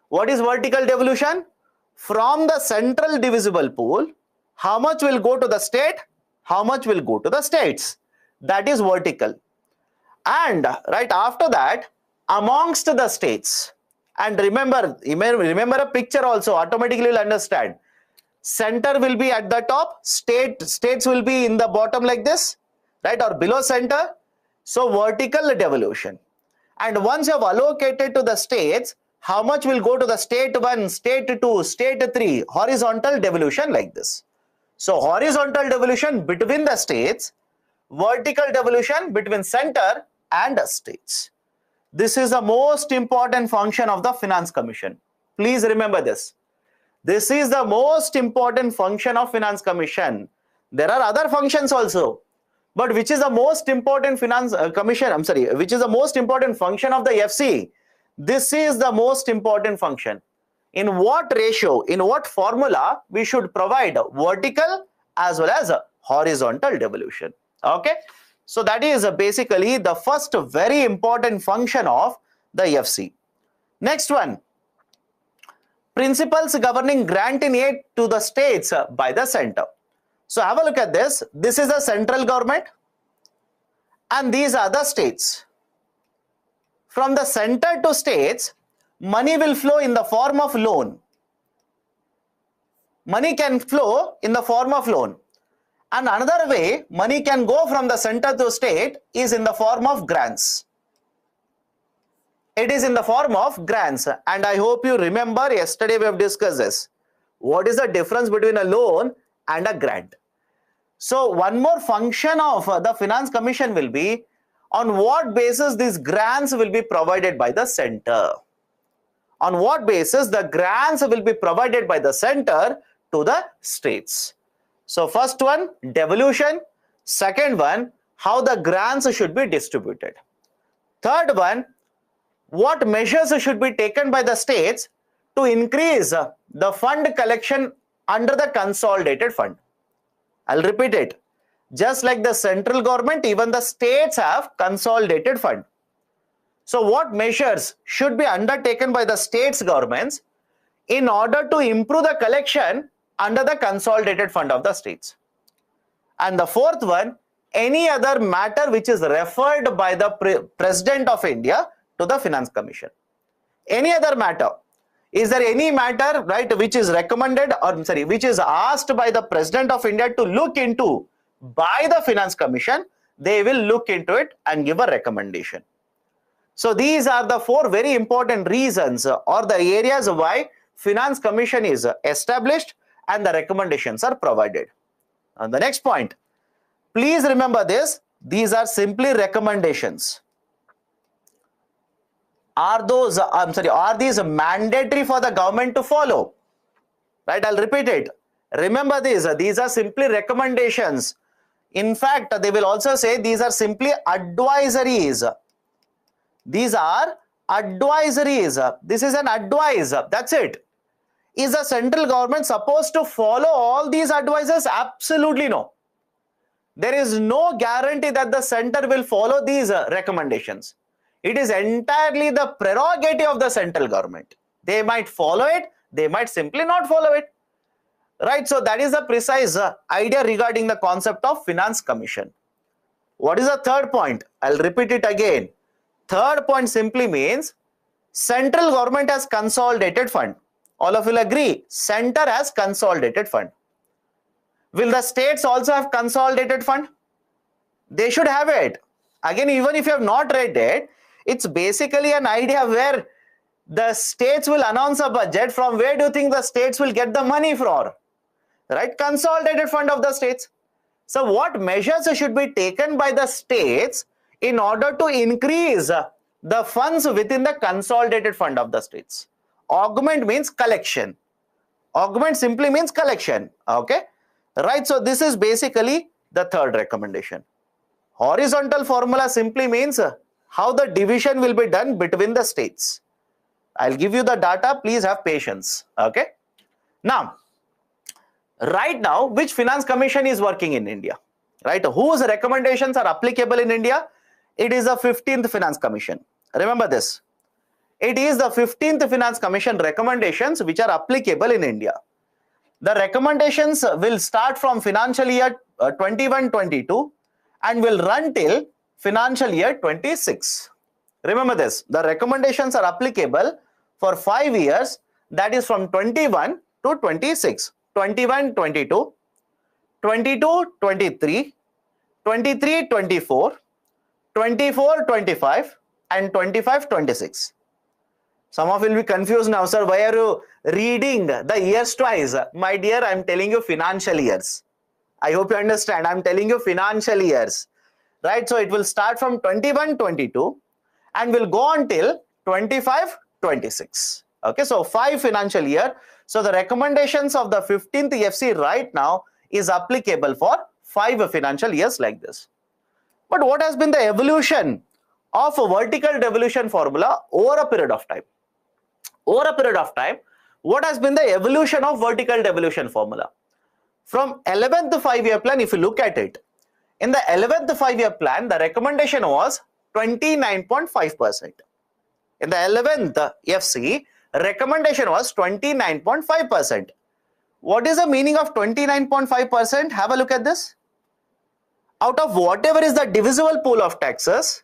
What is vertical devolution? From the central divisible pool, how much will go to the state? How much will go to the states? That is vertical. And right after that, amongst the states, and remember a picture also, automatically you will understand. Center will be at the top, states will be in the bottom like this, right, or below center. So vertical devolution. And once you have allocated to the states, how much will go to the state 1, state 2, state 3, horizontal devolution like this. So horizontal devolution between the states, vertical devolution between center and states. This is the most important function of the Finance Commission. Please remember this. This is the most important function of Finance Commission. There are other functions also, but which is the most important which is the most important function of the FC? This is the most important function. In what ratio, in what formula we should provide vertical as well as horizontal devolution. Okay, so that is basically the first very important function of the FC. Next one, principles governing grant in aid to the states by the center. So have a look at this. This is the central government and these are the states. From the center to states, money will flow in the form of loan. Money can flow in the form of loan. And another way money can go from the center to state is in the form of grants. It is in the form of grants, and I hope you remember yesterday we have discussed this. What is the difference between a loan and a grant? So one more function of the Finance Commission will be on what basis these grants will be provided by the center. On what basis the grants will be provided by the center to the states. So first one, devolution. Second one, how the grants should be distributed. Third one, what measures should be taken by the states to increase the fund collection under the consolidated fund. I'll repeat it. Just like the central government, even the states have consolidated fund. So what measures should be undertaken by the states governments in order to improve the collection under the consolidated fund of the states? And the fourth one, any other matter which is referred by the President of India to the Finance Commission. Any other matter. Is there any matter, right, which is recommended which is asked by the President of India to look into by the Finance Commission? They will look into it and give a recommendation. So these are the four very important reasons or the areas why Finance Commission is established and the recommendations are provided. And the next point, please remember this, these are simply recommendations. Are these mandatory for the government to follow? Right, I'll repeat it. Remember this, these are simply recommendations. In fact, they will also say these are simply advisories. These are advisories. This is an advice. That's it. Is the central government supposed to follow all these advices? Absolutely no. There is no guarantee that the center will follow these recommendations. It is entirely the prerogative of the central government. They might follow it, they might simply not follow it. Right, so that is the precise idea regarding the concept of Finance Commission. What is the third point? I'll repeat it again. Third point simply means central government has consolidated fund. All of you will agree, center has consolidated fund. Will the states also have consolidated fund? They should have it. Again, even if you have not read it, it's basically an idea where the states will announce a budget. From where do you think the states will get the money from? Right? Consolidated fund of the states. So what measures should be taken by the states in order to increase the funds within the consolidated fund of the states? Augment means collection. Augment simply means collection. Okay? Right? So this is basically the third recommendation. Horizontal formula simply means how the division will be done between the states. I'll give you the data. Please have patience. Okay? Now, right now, which Finance Commission is working in India? Right? Whose recommendations are applicable in India? It is the 15th Finance Commission. Remember this. It is the 15th Finance Commission recommendations which are applicable in India. The recommendations will start from financial year 21-22 and will run till financial year 26. Remember this. The recommendations are applicable for 5 years, that is from 21 to 26. 21-22, 22-23, 23-24, 24-25 and 25-26. Some of you will be confused now, sir. Why are you reading the years twice? My dear, I am telling you financial years. I hope you understand. I am telling you financial years. Right? So it will start from 21-22 and will go on till 25-26. Okay, so 5 financial year So the recommendations of the 15th EFC right now is applicable for 5 financial years like this. But what has been the evolution of a vertical devolution formula over a period of time? Over a period of time, what has been the evolution of vertical devolution formula? From 11th 5-year plan, if you look at it, in the 11th 5-year plan, the recommendation was 29.5%. In the 11th FC, recommendation was 29.5%. What is the meaning of 29.5%? Have a look at this. Out of whatever is the divisible pool of taxes,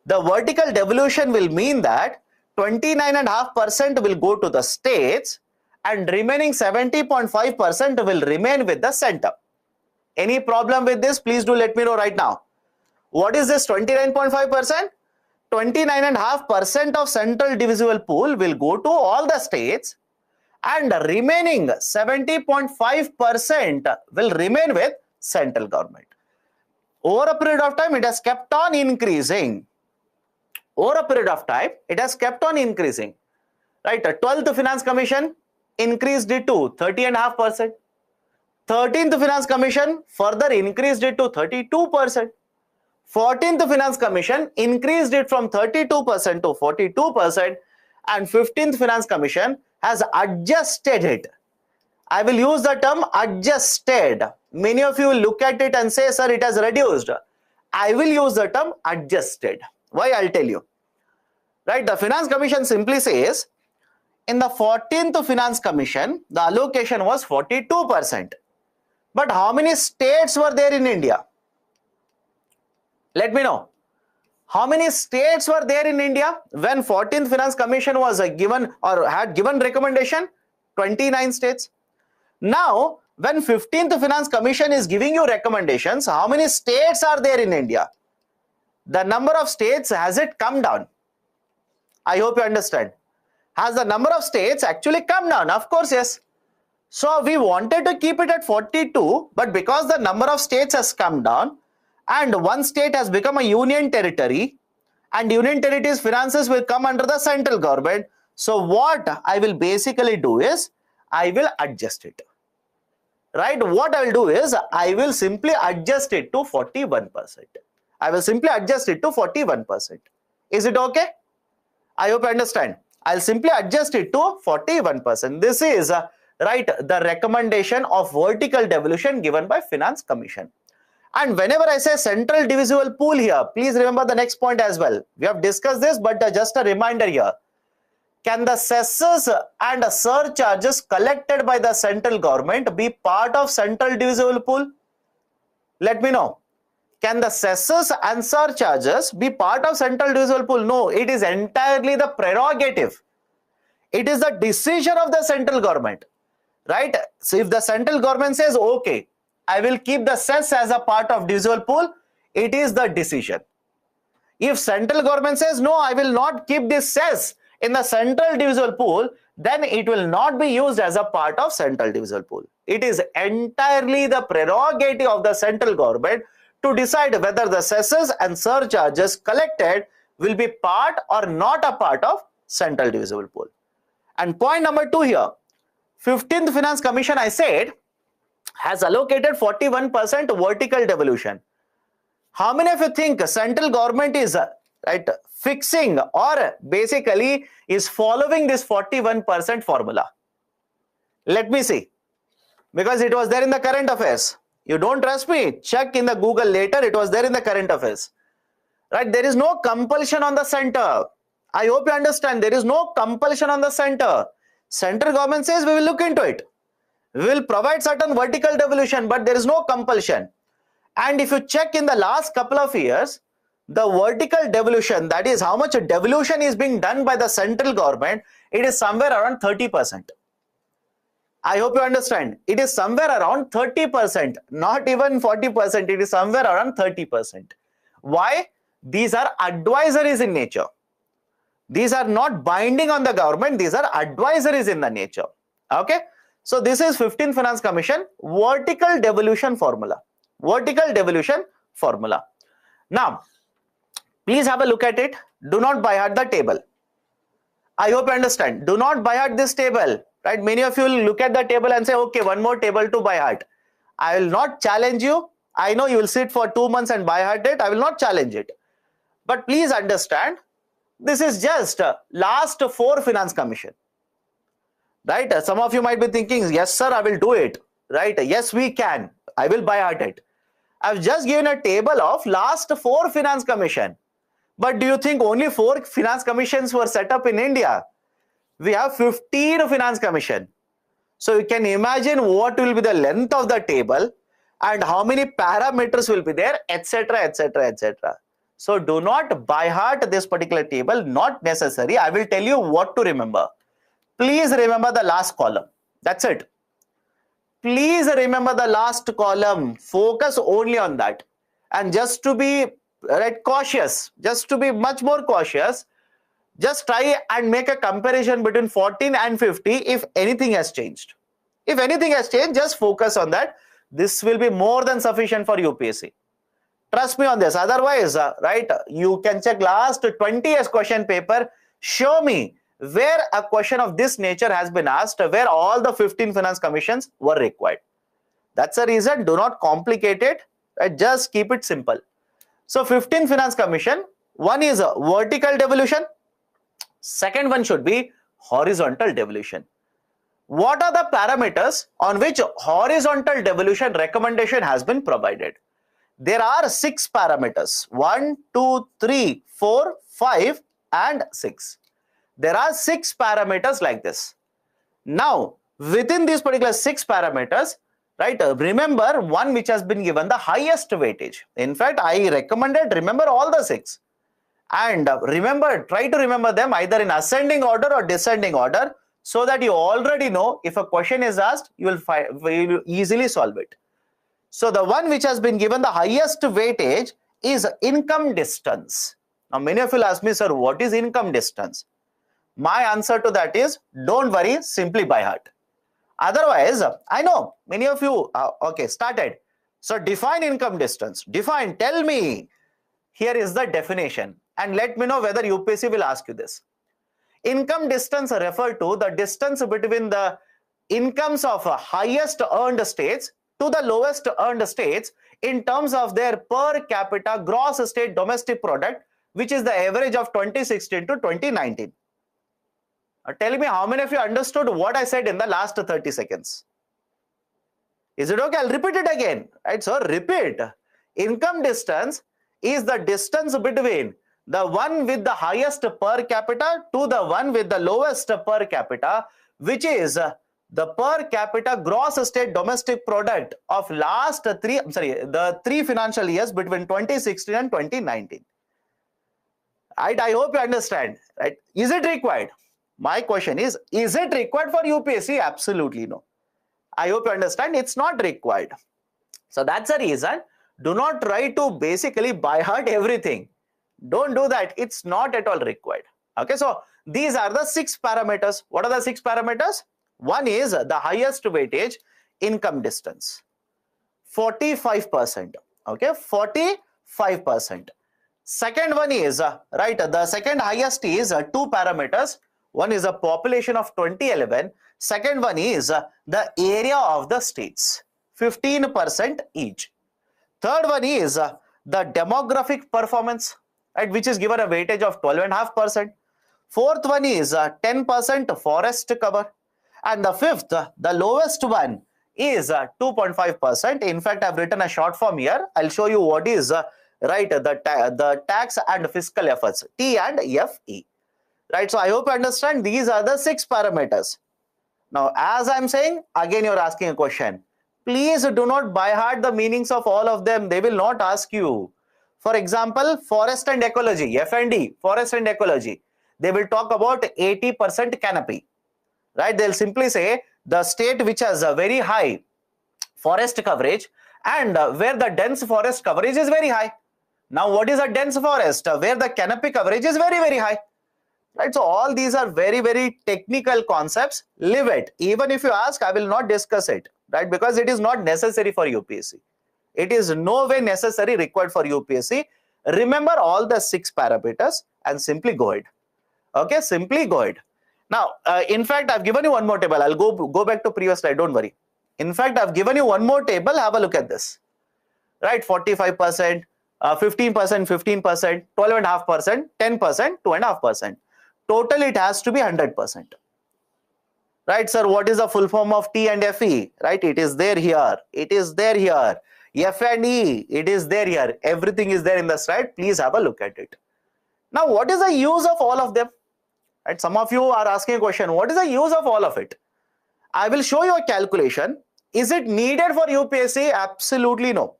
the vertical devolution will mean that 29.5% will go to the states and remaining 70.5% will remain with the center. Any problem with this? Please do let me know right now. What is this 29.5%? 29.5% of central divisible pool will go to all the states and remaining 70.5% will remain with central government. Over a period of time, it has kept on increasing. Over a period of time, it has kept on increasing. Right? 12th Finance Commission increased it to 30.5%. 13th Finance Commission further increased it to 32%. 14th Finance Commission increased it from 32% to 42%. And 15th Finance Commission has adjusted it. I will use the term adjusted. Many of you will look at it and say, sir, it has reduced. I will use the term adjusted. Why? I'll tell you. Right? The Finance Commission simply says, in the 14th Finance Commission, the allocation was 42%. But how many states were there in India? Let me know. How many states were there in India when 14th Finance Commission was given or had given recommendation? 29 states. Now, when 15th Finance Commission is giving you recommendations, how many states are there in India? The number of states, has it come down? I hope you understand. Has the number of states actually come down? Of course, yes. So we wanted to keep it at 42, but because the number of states has come down and one state has become a union territory and union territories finances will come under the central government. So what I will basically do is I will adjust it. Right? What I will do is I will simply adjust it to 41%. I will simply adjust it to 41%. Is it okay? I hope you understand. I'll simply adjust it to 41%. This is right, the recommendation of vertical devolution given by Finance Commission. And whenever I say central divisible pool here, please remember the next point as well. We have discussed this, but just a reminder here. Can the cesses and surcharges collected by the central government be part of central divisible pool? Let me know. Can the cesses and surcharges be part of central divisible pool? No, it is entirely the prerogative. It is the decision of the central government. Right? So if the central government says, okay, I will keep the cess as a part of divisible pool, it is the decision. If central government says, no, I will not keep this cess in the central divisible pool, then it will not be used as a part of central divisible pool. It is entirely the prerogative of the central government to decide whether the cesses and surcharges collected will be part or not a part of central divisible pool. And point number 2 here, 15th Finance Commission, I said, has allocated 41% vertical devolution. How many of you think central government is right fixing or basically is following this 41% formula? Let me see, because it was there in the current affairs. You don't trust me? Check in the Google later. It was there in the current affairs. Right? There is no compulsion on the center. I hope you understand. There is no compulsion on the center. Central government says we will look into it. We will provide certain vertical devolution, but there is no compulsion. And if you check in the last couple of years, the vertical devolution, that is how much devolution is being done by the central government, it is somewhere around 30%. I hope you understand. It is somewhere around 30%, not even 40%. It is somewhere around 30%. Why? These are advisories in nature. These are not binding on the government. These are advisories in the nature. Okay. So this is 15th Finance Commission vertical devolution formula. Vertical devolution formula. Now, please have a look at it. Do not by heart the table. I hope you understand. Do not by heart this table. right? Many of you will look at the table and say, okay, one more table to by heart. I will not challenge you. I know you will sit for 2 months and by heart it. I will not challenge it. But please understand, this is just last 4 finance commission, right? Some of you might be thinking, yes, sir, I will do it, right? Yes, we can. I will by heart it. I've just given a table of last 4 finance commission. But do you think only 4 finance commissions were set up in India? We have 15 finance commission. So you can imagine what will be the length of the table and how many parameters will be there, etc., etc., etc. So do not by heart this particular table, not necessary. I will tell you what to remember. Please remember the last column. That's it. Please remember the last column. Focus only on that. And just to be cautious, just to be much more cautious, just try and make a comparison between 14 and 50 if anything has changed. If anything has changed, just focus on that. This will be more than sufficient for UPSC. Trust me on this. Otherwise, right, you can check last 20 years question paper. Show me where a question of this nature has been asked, where all the 15 finance commissions were required. That's the reason. Do not complicate it. Right? Just keep it simple. So 15 finance commission. One is a vertical devolution. Second one should be horizontal devolution. What are the parameters on which horizontal devolution recommendation has been provided? There are 6 parameters. 1, 2, 3, 4, 5 and 6. There are 6 parameters like this. Now, within these particular 6 parameters, right, remember one which has been given the highest weightage. In fact, I recommended remember all the 6. And remember, try to remember them either in ascending order or descending order so that you already know if a question is asked, you will easily solve it. So the one which has been given the highest weightage is income distance. Now many of you will ask me, sir, what is income distance? My answer to that is, don't worry, simply by heart. Otherwise, I know many of you, okay, started. So define income distance. Define, tell me. Here is the definition. And let me know whether UPSC will ask you this. Income distance refer to the distance between the incomes of highest earned states to the lowest earned states in terms of their per capita gross state domestic product, which is the average of 2016 to 2019. Tell me how many of you understood what I said in the last 30 seconds. Is it okay? I'll repeat it again. Right? So repeat. Income distance is the distance between the one with the highest per capita to the one with the lowest per capita, which is the per capita gross state domestic product of the 3 financial years between 2016 and 2019. Right? I hope you understand. Right? Is it required? My question is it required for UPSC? Absolutely no. I hope you understand it's not required. So that's the reason. Do not try to basically by heart everything. Don't do that. It's not at all required. Okay, so these are the 6 parameters. What are the 6 parameters? One is the highest weightage income distance. 45%. Okay, 45%. Second one is, right, the second highest is 2 parameters. One is a population of 2011. Second one is the area of the states. 15% each. Third one is the demographic performance, right, which is given a weightage of 12.5%. Fourth one is 10% forest cover. And the fifth, the lowest one is 2.5%. In fact, I've written a short form here. I'll show you what is right the tax and fiscal efforts, T and FE. Right, so I hope you understand these are the 6 parameters. Now, as I'm saying, again you're asking a question. Please do not by heart the meanings of all of them. They will not ask you. For example, forest and ecology, F&D, forest and ecology. They will talk about 80% canopy. Right? They'll simply say the state which has a very high forest coverage and where the dense forest coverage is very high. Now, what is a dense forest? Where the canopy coverage is very, very high. Right, so all these are very, very technical concepts. Leave it. Even if you ask, I will not discuss it, right? Because it is not necessary for UPSC. It is no way necessary required for UPSC. Remember all the 6 parameters and simply go ahead. Okay, simply go ahead. Now, in fact, I've given you one more table. I'll go back to previous slide. Don't worry. In fact, I've given you one more table. Have a look at this. Right, 45%, 15%, 15%, 12.5%, 10%, 2.5%. Total, it has to be 100%. Right, sir, what is the full form of T and FE? Right, it is there here. It is there here. F and E, it is there here. Everything is there in the slide. Please have a look at it. Now, what is the use of all of them? Right, some of you are asking a question, what is the use of all of it? I will show you a calculation. Is it needed for UPSC? Absolutely no.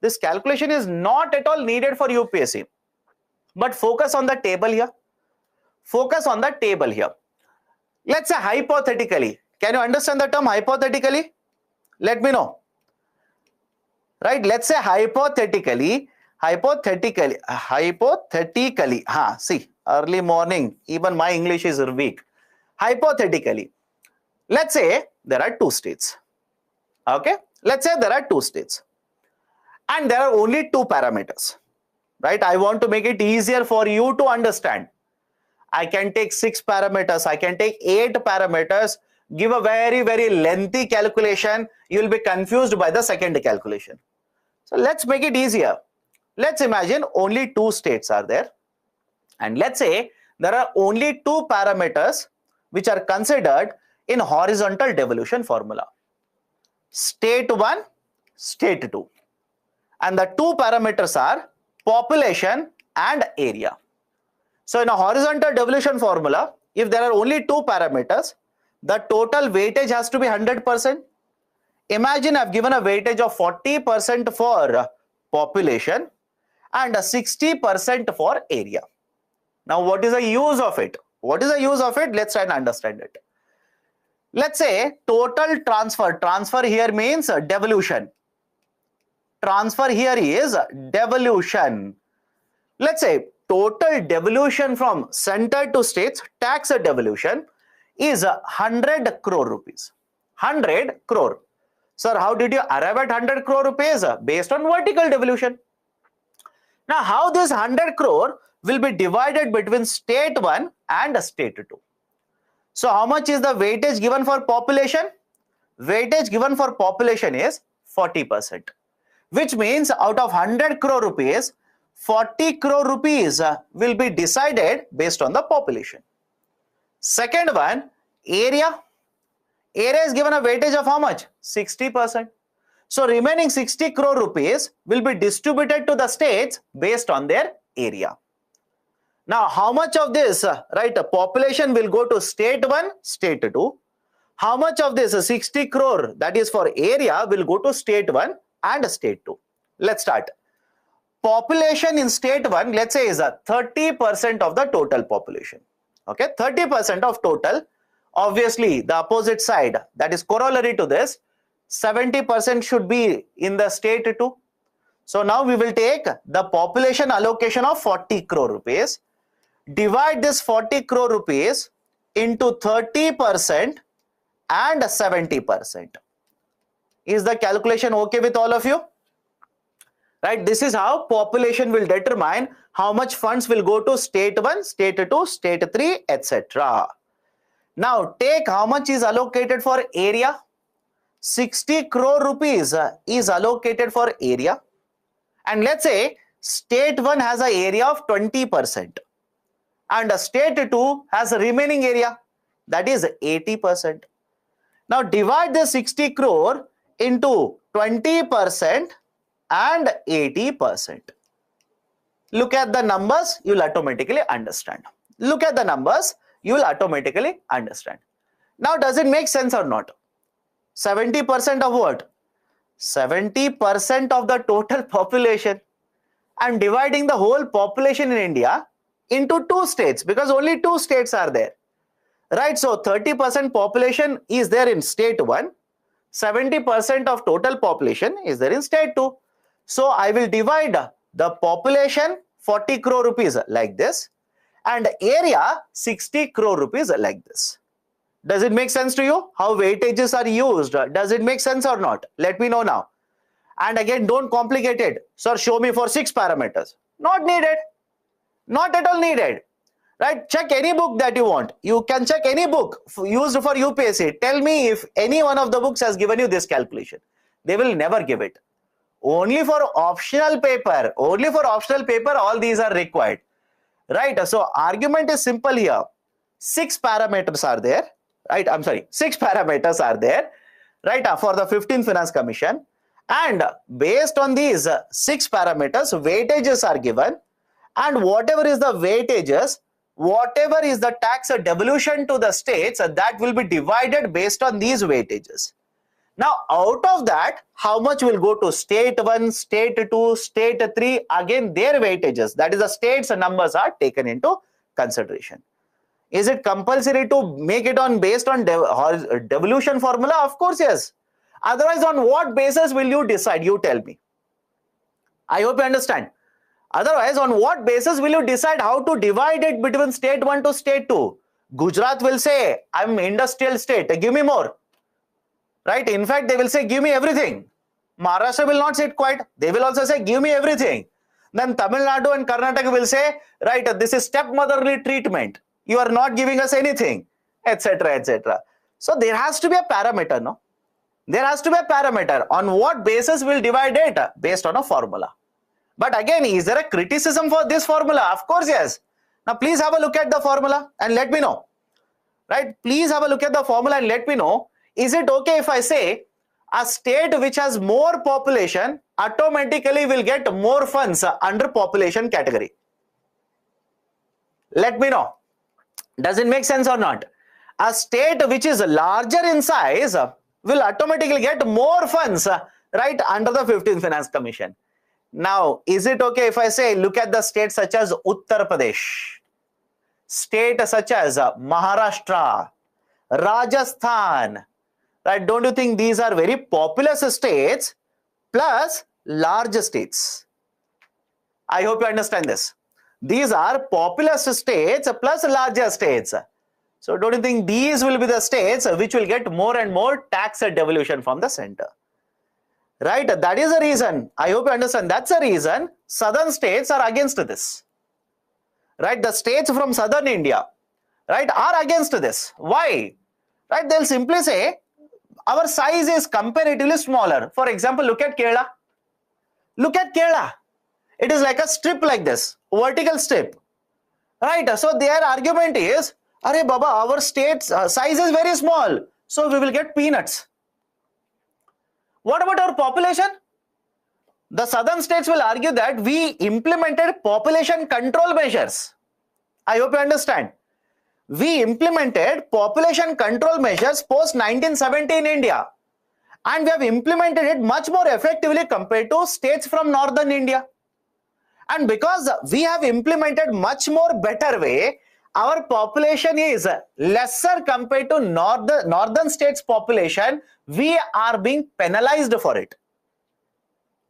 This calculation is not at all needed for UPSC. But focus on the table here. Focus on the table here. Let's say hypothetically. Can you understand the term hypothetically? Let me know. Right? Let's say hypothetically. See, early morning, even my English is weak. Hypothetically, let's say there are two states. Okay? Let's say there are two states. And there are only two parameters. Right? I want to make it easier for you to understand. I can take 6 parameters. I can take 8 parameters. Give a very, very lengthy calculation. You will be confused by the second calculation. So let's make it easier. Let's imagine only two states are there. And let's say there are only 2 parameters which are considered in horizontal devolution formula. State 1, state 2. And the 2 parameters are population and area. So in a horizontal devolution formula, if there are only 2 parameters, the total weightage has to be 100%. Imagine I've given a weightage of 40% for population and 60% for area. Now, what is the use of it? What is the use of it? Let's try and understand it. Let's say total transfer. Transfer here means devolution. Transfer here is devolution. Let's say total devolution from center to states, tax devolution is 100 crore rupees. 100 crore. Sir, how did you arrive at 100 crore rupees? Based on vertical devolution. Now, how this 100 crore will be divided between state 1 and state 2? So, how much is the weightage given for population? Weightage given for population is 40%. Which means out of 100 crore rupees, 40 crore rupees will be decided based on the population. Second one, area. Area is given a weightage of how much? 60%. So remaining 60 crore rupees will be distributed to the states based on their area. Now, how much of this, right, population will go to state 1, state 2? How much of this 60 crore that is for area will go to state 1 and state 2? Let's start. Population in state 1, let's say, is 30% of the total population. Okay, 30% of total. Obviously, the opposite side, that is corollary to this, 70% should be in the state 2. So now we will take the population allocation of 40 crore rupees, divide this 40 crore rupees into 30% and 70%. Is the calculation okay with all of you? Right, this is how population will determine how much funds will go to state 1, state 2, state 3, etc. Now take how much is allocated for area. 60 crore rupees is allocated for area. And let's say state 1 has an area of 20% and state 2 has a remaining area, that is 80%. Now divide the 60 crore into 20% and 80%. Look at the numbers, you will automatically understand. Look at the numbers, you will automatically understand. Now, does it make sense or not? 70% of what? 70% of the total population. I'm dividing the whole population in India into 2 states because only 2 states are there. Right, so 30% population is there in state 1, 70% of total population is there in state 2. So I will divide the population 40 crore rupees like this and area 60 crore rupees like this. Does it make sense to you? How weightages are used? Does it make sense or not? Let me know now. And again, don't complicate it. Sir, show me for 6 parameters. Not needed. Not at all needed. Right? Check any book that you want. You can check any book used for UPSC. Tell me if any one of the books has given you this calculation. They will never give it. Only for optional paper, all these are required. Right? So argument is simple here. 6 parameters are there. Right? 6 parameters are there. Right? For the 15th Finance Commission. And based on these 6 parameters, weightages are given. And whatever is the weightages, whatever is the tax devolution to the states, that will be divided based on these weightages. Now, out of that, how much will go to state 1, state 2, state 3? Again, their weightages, that is the states' numbers are taken into consideration. Is it compulsory to make it on based on devolution formula? Of course, yes. Otherwise, on what basis will you decide? You tell me. I hope you understand. Otherwise, on what basis will you decide how to divide it between state 1 to state 2? Gujarat will say, I'm industrial state, give me more. Right? In fact, they will say, give me everything. Maharashtra will not say it quite. They will also say, give me everything. Then Tamil Nadu and Karnataka will say, right, this is stepmotherly treatment. You are not giving us anything, etc., etc. So there has to be a parameter, no? There has to be a parameter. On what basis we'll divide it? Based on a formula. But again, is there a criticism for this formula? Of course, yes. Now, please have a look at the formula and let me know. Right? Please have a look at the formula and let me know. Is it okay if I say a state which has more population automatically will get more funds under population category? Let me know. Does it make sense or not? A state which is larger in size will automatically get more funds, right, under the 15th Finance Commission. Now, is it okay if I say, look at the states such as Uttar Pradesh, state such as Maharashtra, Rajasthan, right? Don't you think these are very populous states plus large states? I hope you understand this. These are populous states plus larger states. So don't you think these will be the states which will get more and more tax devolution from the center? Right? That is the reason. I hope you understand. That's the reason southern states are against this. Right? The states from southern India, right, are against this. Why? Right? They'll simply say, our size is comparatively smaller. For example, look at Kerala. Look at Kerala. It is like a strip like this, vertical strip. Right? So their argument is, Arey Baba, our state's size is very small, so we will get peanuts. What about our population? The southern states will argue that we implemented population control measures. I hope you understand. We implemented population control measures post 1970 in India. And we have implemented it much more effectively compared to states from northern India. And because we have implemented much more better way, our population is lesser compared to northern states population. We are being penalized for it.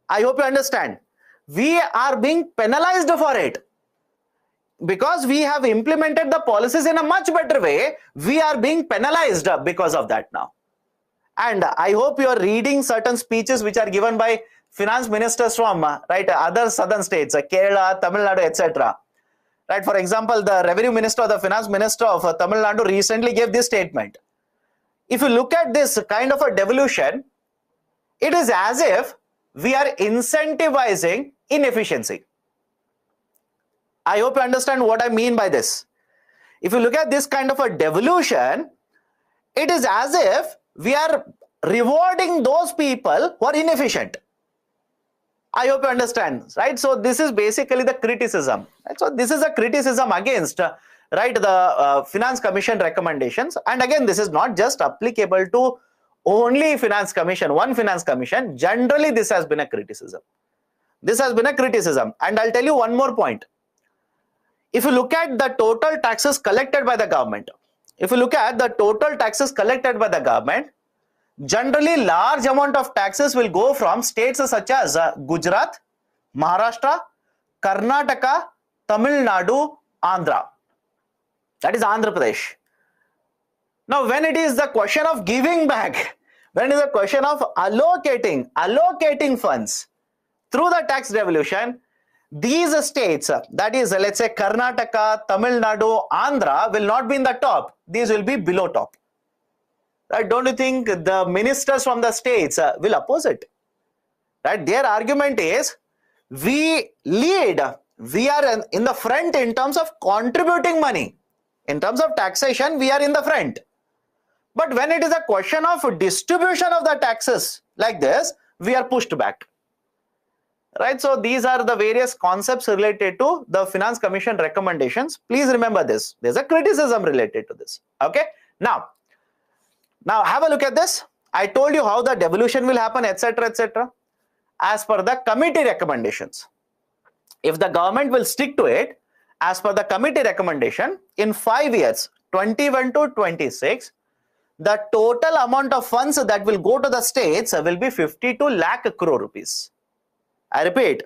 I hope you understand. We are being penalized for it. Because we have implemented the policies in a much better way, we are being penalized because of that now. And I hope you are reading certain speeches which are given by finance ministers from right, other southern states, Kerala, Tamil Nadu, etc. Right? For example, the revenue minister or the finance minister of Tamil Nadu recently gave this statement. If you look at this kind of a devolution, it is as if we are incentivizing inefficiency. I hope you understand what I mean by this. If you look at this kind of a devolution, it is as if we are rewarding those people who are inefficient. I hope you understand, right? So this is basically the criticism. Right? So this is a criticism against, right, the Finance Commission recommendations. And again, this is not just applicable to only Finance Commission, one Finance Commission. Generally, this has been a criticism. This has been a criticism. And I'll tell you one more point. If you look at the total taxes collected by the government, generally large amount of taxes will go from states such as Gujarat, Maharashtra, Karnataka, Tamil Nadu, Andhra. That is Andhra Pradesh. Now, when it is the question of giving back, when it is a question of allocating funds through the tax devolution, These states, that is, let's say Karnataka, Tamil Nadu, Andhra, will not be in the top. These will be below top. Right? Don't you think the ministers from the states will oppose it? Right? Their argument is, we lead, we are in the front in terms of contributing money. In terms of taxation, we are in the front. But when it is a question of distribution of the taxes like this, we are pushed back. Right? So these are the various concepts related to the Finance Commission recommendations. Please remember this. There's a criticism related to this. Okay. Now have a look at this. I told you how the devolution will happen, etc., etc. As per the committee recommendations. If the government will stick to it, as per the committee recommendation, in 5 years, 21 to 26, the total amount of funds that will go to the states will be 52 lakh crore rupees. I repeat,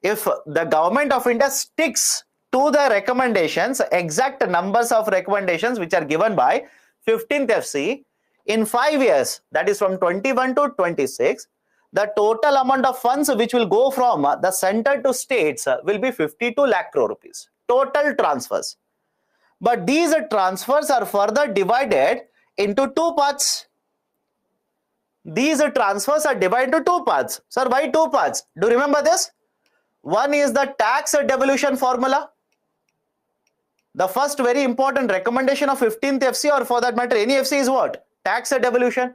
if the government of India sticks to the recommendations, exact numbers of recommendations which are given by 15th FC, in 5 years, that is from 21 to 26, the total amount of funds which will go from the center to states will be 52 lakh crore rupees. Total transfers. But these transfers are further divided into two parts. These transfers are divided into two parts. Sir, why two parts? Do you remember this? One is the tax devolution formula. The first very important recommendation of 15th FC, or for that matter any FC, is what? Tax devolution.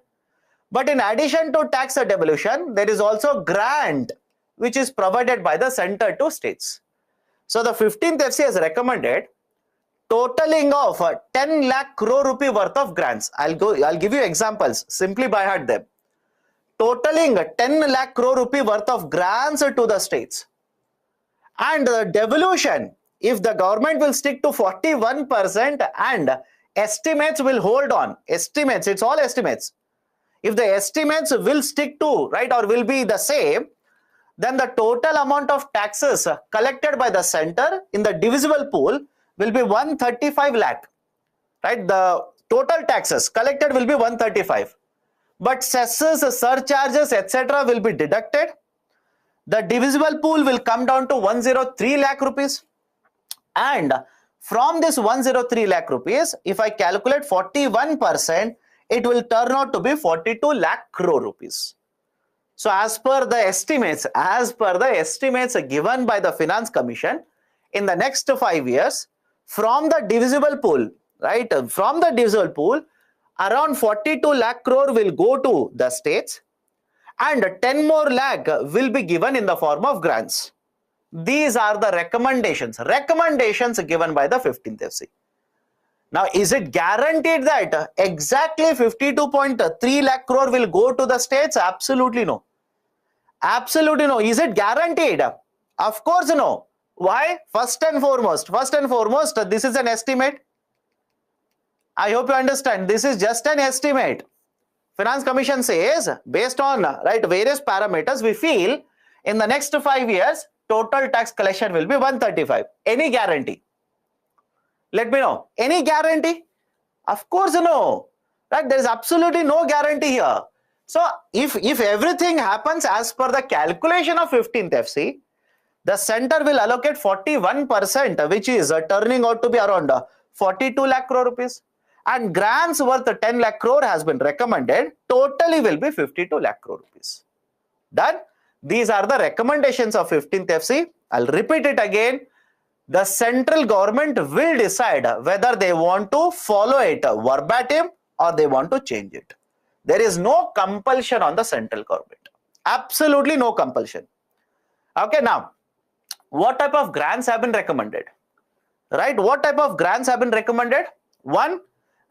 But in addition to tax devolution, there is also grant which is provided by the center to states. So the 15th FC has recommended totaling of 10 lakh crore rupee worth of grants. I'll give you examples, simply by heart them. Totaling 10 lakh crore rupee worth of grants to the states. And the devolution, if the government will stick to 41% and estimates will hold on, estimates, it's all estimates. If the estimates will stick to, right, or will be the same, then the total amount of taxes collected by the center in the divisible pool will be 135 lakh. Right? The total taxes collected will be 135. But cesses, surcharges, etc. will be deducted. The divisible pool will come down to 103 lakh rupees. And from this 103 lakh rupees, if I calculate 41%, it will turn out to be 42 lakh crore rupees. So as per the estimates given by the Finance Commission, in the next 5 years, from the divisible pool, right, from the divisible pool, around 42 lakh crore will go to the states and 10 more lakh will be given in the form of grants. These are the recommendations given by the 15th FC. Now, is it guaranteed that exactly 52.3 lakh crore will go to the states? Absolutely no. Absolutely no. Is it guaranteed? Of course no. Why? First and foremost, this is an estimate. I hope you understand. This is just an estimate. Finance Commission says, based on various parameters, we feel in the next 5 years, total tax collection will be 135. Any guarantee? Let me know. Any guarantee? Of course no. Right? There is absolutely no guarantee here. So if everything happens as per the calculation of 15th FC, the center will allocate 41%, which is turning out to be around 42 lakh crore rupees. And grants worth 10 lakh crore has been recommended. Totally will be 52 lakh crore rupees. Done? These are the recommendations of 15th FC. I'll repeat it again. The central government will decide whether they want to follow it verbatim or they want to change it. There is no compulsion on the central government. Absolutely no compulsion. Okay, now, what type of grants have been recommended? Right? What type of grants have been recommended? One,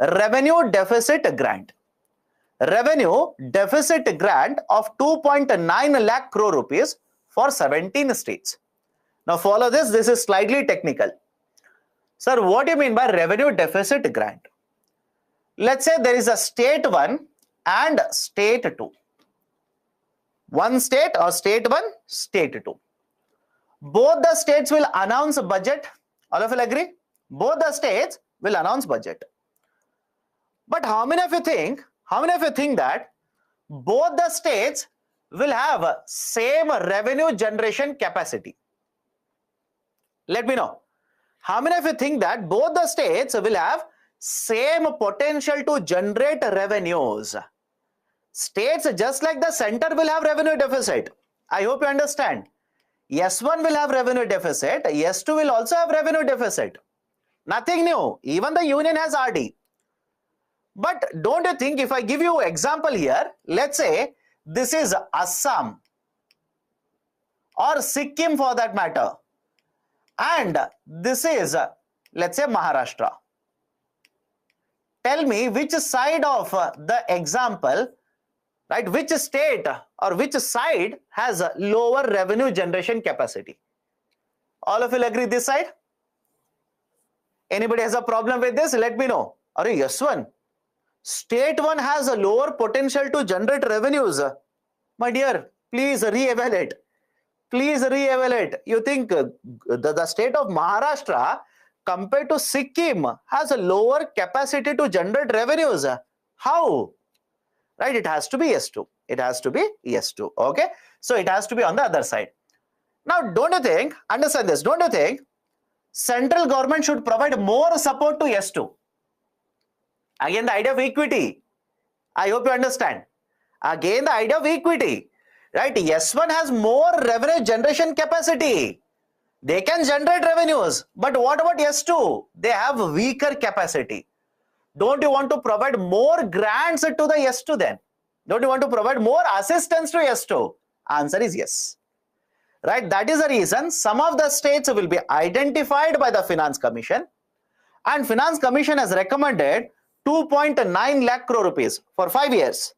revenue deficit grant. Revenue deficit grant of 2.9 lakh crore rupees for 17 states. Now follow this. This is slightly technical. Sir, what do you mean by revenue deficit grant? Let's say there is a state 1 and state 2. One state or state 1, state 2. Both the states will announce a budget. All of you agree? Both the states will announce budget. But how many of you think that both the states will have same revenue generation capacity? Let me know. How many of you think that both the states will have same potential to generate revenues? States just like the center will have revenue deficit. I hope you understand. S1 will have revenue deficit. S2 will also have revenue deficit. Nothing new. Even the union has RD. But don't you think, if I give you example here, let's say this is Assam or Sikkim for that matter, and this is, let's say, Maharashtra. Tell me which side of the example, right, which state or which side has a lower revenue generation capacity? All of you will agree this side? Anybody has a problem with this? Let me know. Are you S1? State 1 has a lower potential to generate revenues. My dear, please re-evaluate. Please re-evaluate. You think the state of Maharashtra compared to Sikkim has a lower capacity to generate revenues? How? Right? It has to be S2. It has to be S2. Okay? So it has to be on the other side. Now, don't you think, understand this, don't you think central government should provide more support to S2? Again, the idea of equity. I hope you understand. Again, the idea of equity. Right? S1 has more revenue generation capacity. They can generate revenues. But what about S2? They have weaker capacity. Don't you want to provide more grants to the S2 then? Don't you want to provide more assistance to S2? Answer is yes. Right? That is the reason some of the states will be identified by the Finance Commission, and Finance Commission has recommended 2.9 lakh crore rupees for 5 years.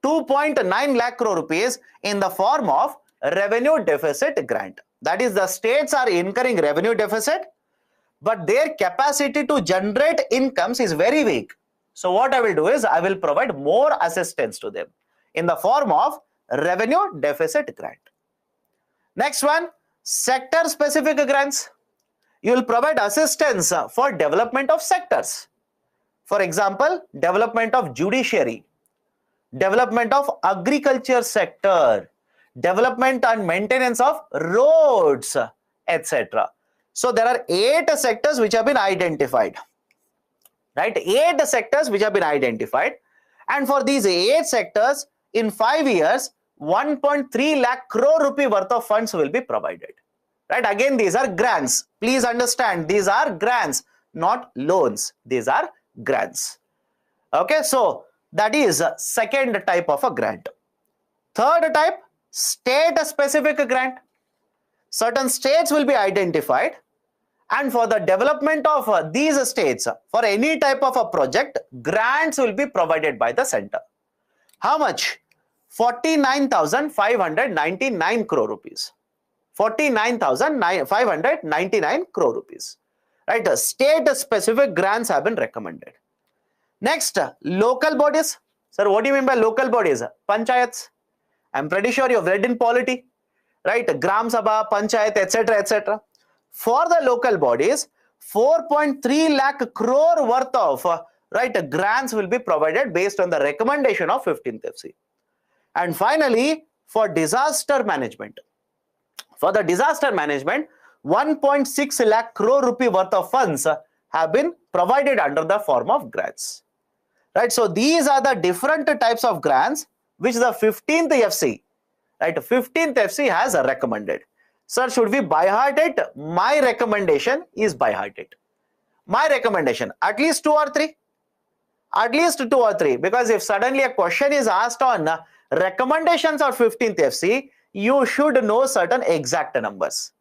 2.9 lakh crore rupees in the form of revenue deficit grant. That is, the states are incurring revenue deficit, but their capacity to generate incomes is very weak. So what I will do is I will provide more assistance to them in the form of revenue deficit grant. Next one, sector specific grants. You will provide assistance for development of sectors. For example, development of judiciary, development of agriculture sector, development and maintenance of roads, etc. So there are 8 sectors which have been identified. Right? 8 sectors which have been identified. And for these 8 sectors, in 5 years, 1.3 lakh crore rupee worth of funds will be provided. Right? Again, these are grants. Please understand, these are grants, not loans. These are grants. Okay, so that is a second type of a grant. Third type, state-specific grant. Certain states will be identified, and for the development of these states, for any type of a project, grants will be provided by the center. How much? 49,599 crore rupees. 49,599 crore rupees. Right? State-specific grants have been recommended. Next, local bodies. Sir, what do you mean by local bodies? Panchayats. I'm pretty sure you've read in polity, right? Gram Sabha, Panchayat, etc., etc. For the local bodies, 4.3 lakh crore worth of grants will be provided based on the recommendation of 15th FC. And finally, for disaster management. For the disaster management, 1.6 lakh crore rupee worth of funds have been provided under the form of grants. Right? So these are the different types of grants which the 15th FC, right, 15th FC has recommended. Sir, should we by heart it? My recommendation is by heart it. My recommendation, at least 2 or 3. At least 2 or 3, because if suddenly a question is asked on recommendations of 15th FC, you should know certain exact numbers.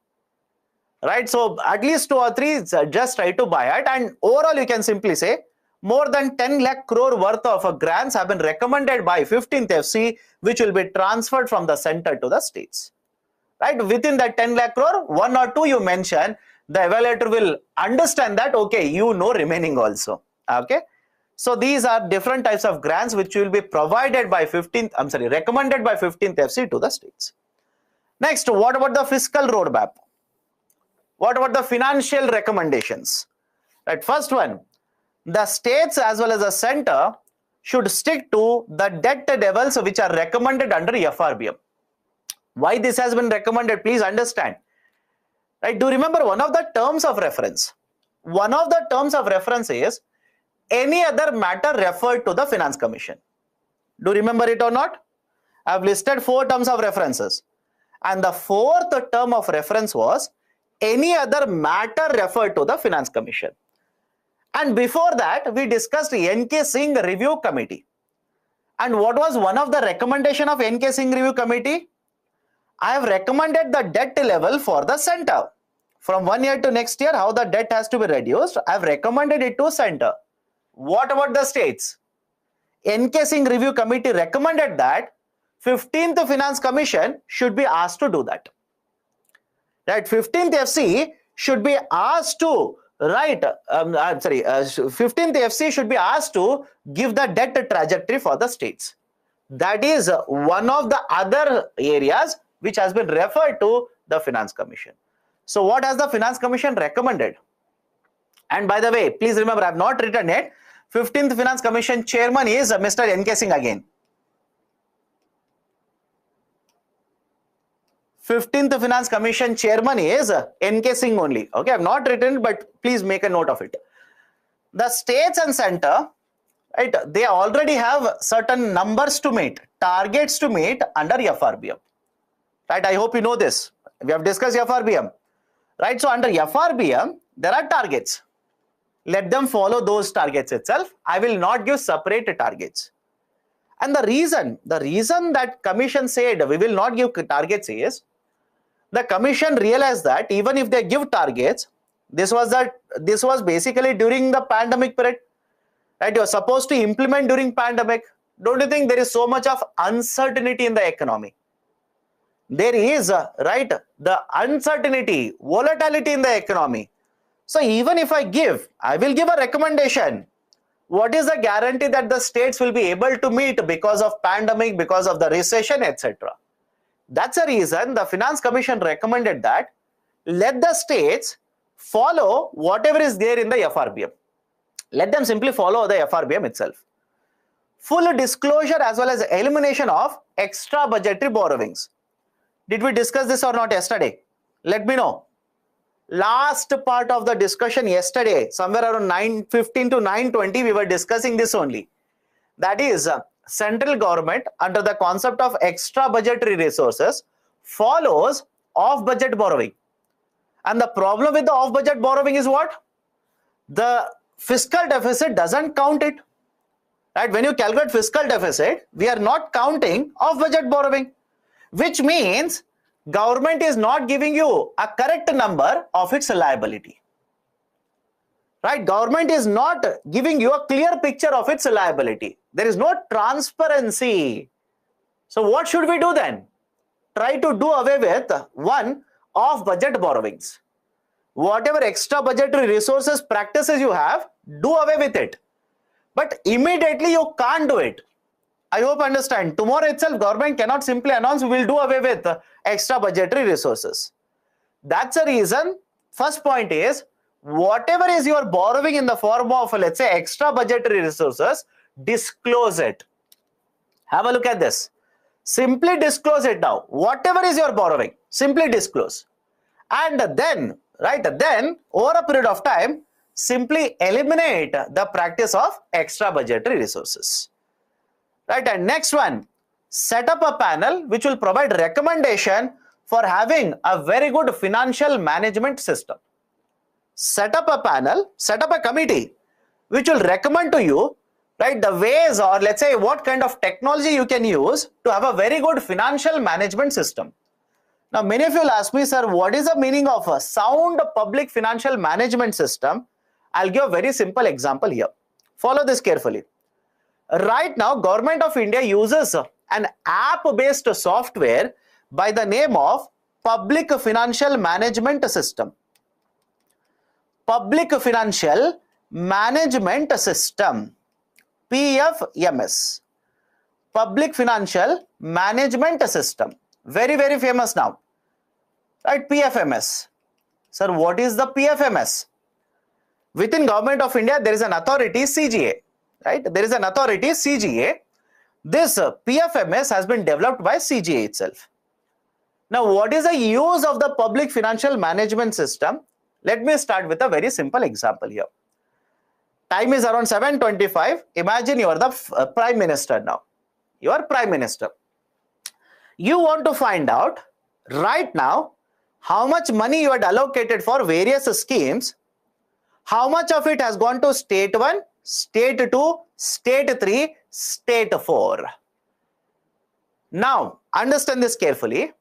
Right? So at least 2 or 3, just try to by heart, and overall you can simply say more than 10 lakh crore worth of grants have been recommended by 15th FC, which will be transferred from the center to the states. Right? Within that 10 lakh crore, 1 or 2 you mention, the evaluator will understand that, okay, you know remaining also. Okay. So these are different types of grants which will be provided by recommended by 15th FC to the states. Next, what about the fiscal roadmap? What about the financial recommendations? Right. First one, the states as well as the center should stick to the debt levels which are recommended under FRBM. Why this has been recommended? Please understand. Right? Do you remember one of the terms of reference? One of the terms of reference is any other matter referred to the Finance Commission. Do you remember it or not? I have listed 4 terms of references. And the 4th term of reference was any other matter referred to the Finance Commission. And before that, we discussed N.K. Singh Review Committee. And what was one of the recommendation of N.K. Singh Review Committee? I have recommended the debt level for the center. From 1 year to next year, how the debt has to be reduced, I have recommended it to center. What about the states? N.K. Singh Review Committee recommended that 15th Finance Commission should be asked to do that. Right? 15th FC should be asked to 15th FC should be asked to give the debt trajectory for the states. That is one of the other areas which has been referred to the Finance Commission. So what has the Finance Commission recommended? And by the way, please remember, I have not written it. 15th Finance Commission chairman is Mr. N.K. Singh again. 15th Finance Commission chairman is N.K. Singh only. Okay, I have not written it, but please make a note of it. The states and center, right, they already have certain numbers to meet, targets to meet under FRBM. Right, I hope you know this. We have discussed FRBM. Right, so under FRBM, there are targets. Let them follow those targets itself. I will not give separate targets. And the reason that commission said we will not give targets is, the commission realized that even if they give targets, this was basically during the pandemic period, right? You are supposed to implement during pandemic. Don't you think there is so much of uncertainty in the economy? There is, right, the uncertainty, volatility in the economy. So even if I will give a recommendation. What is the guarantee that the states will be able to meet because of pandemic, because of the recession, etc.? That's the reason the Finance Commission recommended that let the states follow whatever is there in the FRBM. Let them simply follow the FRBM itself. Full disclosure as well as elimination of extra budgetary borrowings. Did we discuss this or not yesterday? Let me know. Last part of the discussion yesterday, somewhere around 9:15 to 9:20, we were discussing this only. That is, central government under the concept of extra budgetary resources follows off-budget borrowing. And the problem with the off-budget borrowing is what? The fiscal deficit doesn't count it. Right? When you calculate fiscal deficit, we are not counting off-budget borrowing, which means government is not giving you a correct number of its liability. Right? Government is not giving you a clear picture of its liability. There is no transparency. So what should we do then? Try to do away with one off-budget borrowings. Whatever extra budgetary resources practices you have, do away with it. But immediately you can't do it. I hope you understand. Tomorrow itself, government cannot simply announce we will do away with extra budgetary resources. That's the reason. First point is, whatever is your borrowing in the form of, let's say, extra budgetary resources, disclose it. Have a look at this. Simply disclose it now. Whatever is your borrowing, simply disclose. And then, over a period of time, simply eliminate the practice of extra budgetary resources. Right, and next one, set up a panel which will provide recommendation for having a very good financial management system. Set up a panel, set up a committee which will recommend to you, right, the ways or let's say what kind of technology you can use to have a very good financial management system. Now, many of you will ask me, sir, what is the meaning of a sound public financial management system? I'll give a very simple example here. Follow this carefully. Right now, Government of India uses an app-based software by the name of Public Financial Management System. Public Financial Management System, PFMS. Public Financial Management System. Very, very famous now. Right, PFMS. Sir, what is the PFMS? Within Government of India, there is an authority, CGA. Right? There is an authority, CGA. This PFMS has been developed by CGA itself. Now, what is the use of the public financial management system? Let me start with a very simple example here. Time is around 7:25. Imagine you are the Prime Minister now. You are Prime Minister. You want to find out right now how much money you had allocated for various schemes, how much of it has gone to state 1, state 2, state 3, state 4. Now, understand this carefully.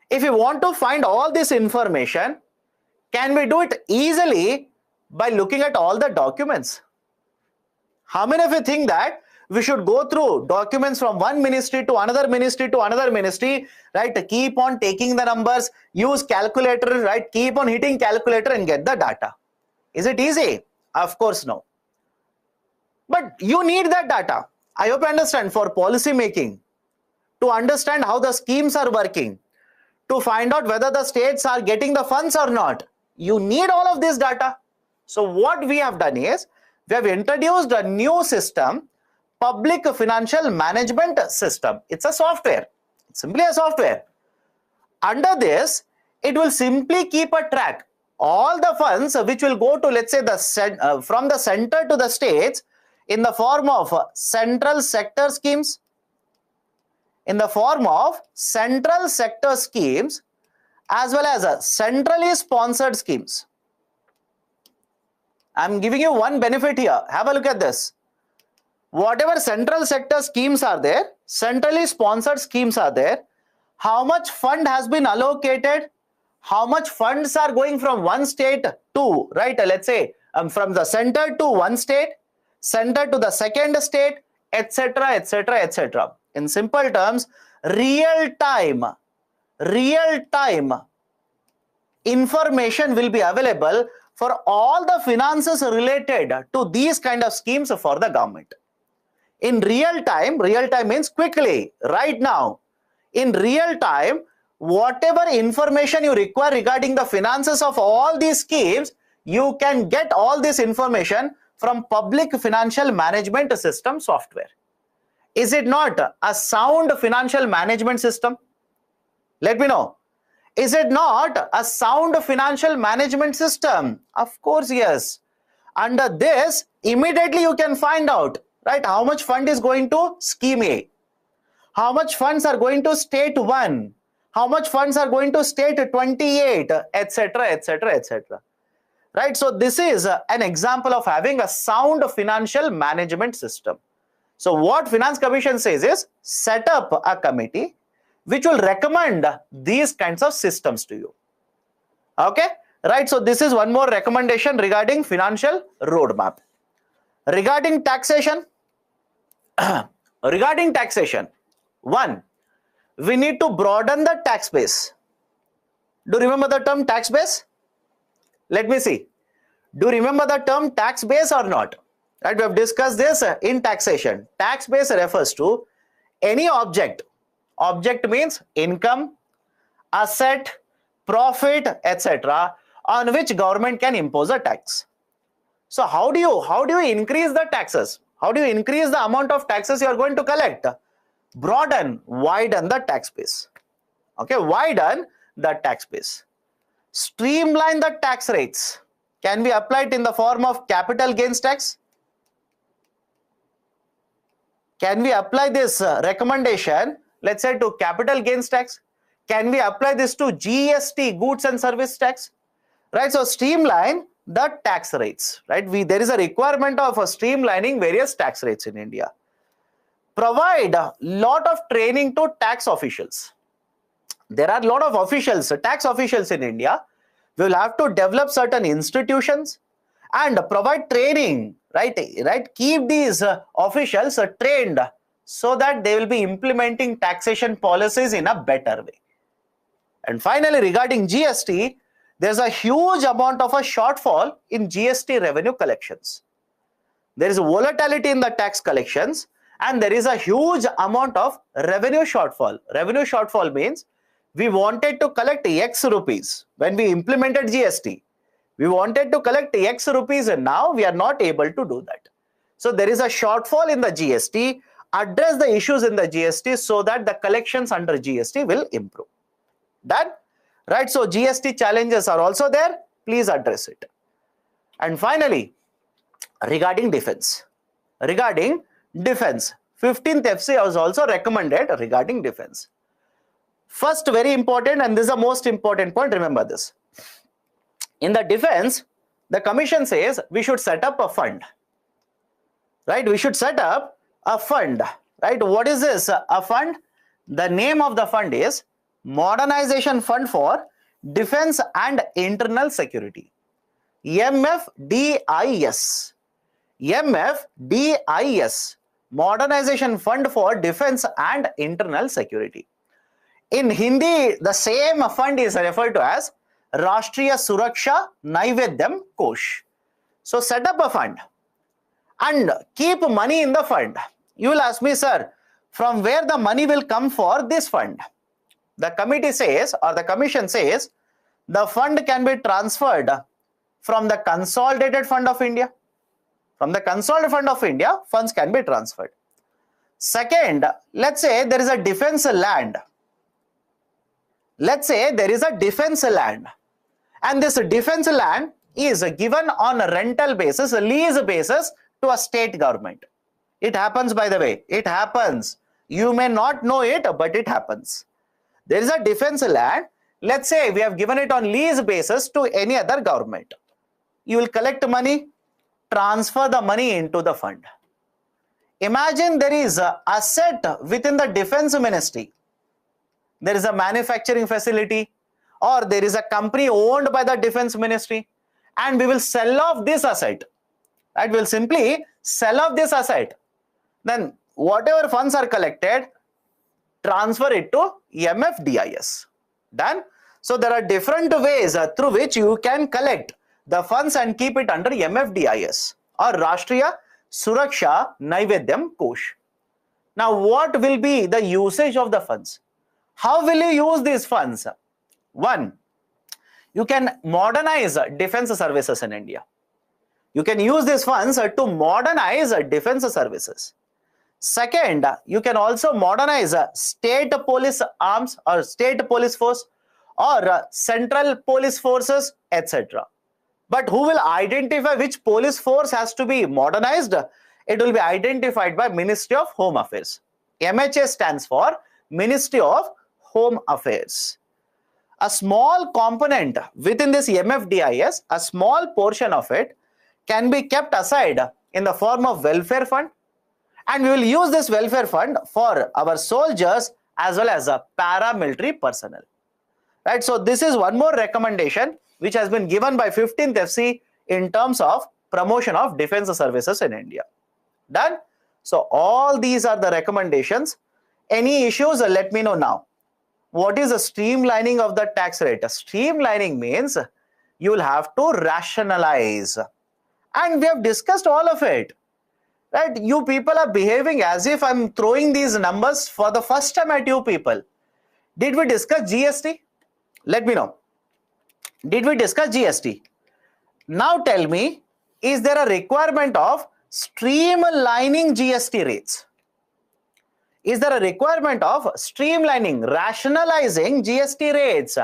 If you want to find all this information, can we do it easily by looking at all the documents? How many of you think that we should go through documents from one ministry to another ministry to another ministry, right? Keep on taking the numbers, use calculator, right? Keep on hitting calculator and get the data. Is it easy? Of course no. But you need that data. I hope you understand, for policy making, to understand how the schemes are working, to find out whether the states are getting the funds or not. You need all of this data. So what we have done is, we have introduced a new system, public financial management system. It's a software. It's simply a software. Under this, it will simply keep a track. All the funds which will go to, let's say, from the center to the states in the form of central sector schemes, as well as centrally sponsored schemes. I'm giving you one benefit here. Have a look at this. Whatever central sector schemes are there, centrally sponsored schemes are there, how much fund has been allocated, how much funds are going from one state to, right, let's say from the center to one state, center to the second state, etc., etc., etc. In simple terms, real time information will be available for all the finances related to these kind of schemes for the government. In real time means quickly, right now. In real time, whatever information you require regarding the finances of all these schemes, you can get all this information from public financial management system software. Is it not a sound financial management system? Let me know. Is it not a sound financial management system? Of course, yes. Under this, immediately you can find out, right, how much fund is going to scheme A, how much funds are going to state 1, how much funds are going to state 28, etc., etc., etc. Right? So this is an example of having a sound financial management system. So what Finance Commission says is, set up a committee which will recommend these kinds of systems to you. Okay? Right? So this is one more recommendation regarding financial roadmap. Regarding taxation, one, we need to broaden the tax base. Do you remember the term tax base? Let me see. Do you remember the term tax base or not? Right, we have discussed this in taxation. Tax base refers to any object. Object means income, asset, profit, etc., on which government can impose a tax. So how do you increase the taxes? How do you increase the amount of taxes you are going to collect? Broaden, widen the tax base. Okay, widen the tax base. Streamline the tax rates. Can we apply it in the form of capital gains tax? Can we apply this recommendation, let's say, to capital gains tax? Can we apply this to GST, goods and service tax? Right, so streamline the tax rates, right? There is a requirement of streamlining various tax rates in India. Provide a lot of training to tax officials. There are a lot of officials, tax officials in India. We will have to develop certain institutions and provide training, right? Keep these officials trained so that they will be implementing taxation policies in a better way. And finally, regarding GST, there's a huge amount of a shortfall in GST revenue collections. There is a volatility in the tax collections and there is a huge amount of revenue shortfall. Revenue shortfall means we wanted to collect X rupees when we implemented GST. We wanted to collect X rupees and now we are not able to do that. So there is a shortfall in the GST. Address the issues in the GST so that the collections under GST will improve. Done? Right, so GST challenges are also there. Please address it. And finally, regarding defense. 15th FC was also recommended regarding defense. First, very important, and this is the most important point, remember this. In the defense, the commission says we should set up a fund. Right, we should set up a fund. Right, what is this? A fund? The name of the fund is Modernization Fund for Defense and Internal Security. MFDIS. MFDIS. Modernization Fund for Defense and Internal Security. In Hindi, the same fund is referred to as Rashtriya Suraksha Naivedyam Kosh. So set up a fund and keep money in the fund. You will ask me, sir, from where the money will come for this fund? The committee says, or the commission says, the fund can be transferred from the Consolidated Fund of India. From the Consolidated Fund of India, funds can be transferred. Second, let's say there is a defense land. Let's say there is a defense land, and this defense land is given on a rental basis, a lease basis to a state government. It happens, by the way. It happens. You may not know it, but it happens. There is a defense land. Let's say we have given it on lease basis to any other government. You will collect money, transfer the money into the fund. Imagine there is an asset within the defense ministry. There is a manufacturing facility, or there is a company owned by the defense ministry, and we will sell off this asset. Right? We will simply sell off this asset. Then whatever funds are collected, transfer it to MFDIS. Done? So there are different ways through which you can collect the funds and keep it under MFDIS or Rashtriya Suraksha Naivedyam Kosh. Now what will be the usage of the funds? How will you use these funds? One, you can modernize defense services in India. You can use these funds to modernize defense services. Second, you can also modernize state police arms or state police force or central police forces, etc. But who will identify which police force has to be modernized? It will be identified by Ministry of Home Affairs. MHA stands for Ministry of Home Affairs. A small component within this MFDIS, a small portion of it can be kept aside in the form of welfare fund, and we will use this welfare fund for our soldiers as well as paramilitary personnel. Right, so this is one more recommendation which has been given by 15th FC in terms of promotion of defense services in India. Done? So all these are the recommendations. Any issues, let me know now. What is the streamlining of the tax rate? Streamlining means you will have to rationalize. And we have discussed all of it. Right? You people are behaving as if I'm throwing these numbers for the first time at you people. Did we discuss GST? Let me know. Did we discuss GST? Now tell me, is there a requirement of streamlining GST rates? Is there a requirement of streamlining, rationalizing GST rates?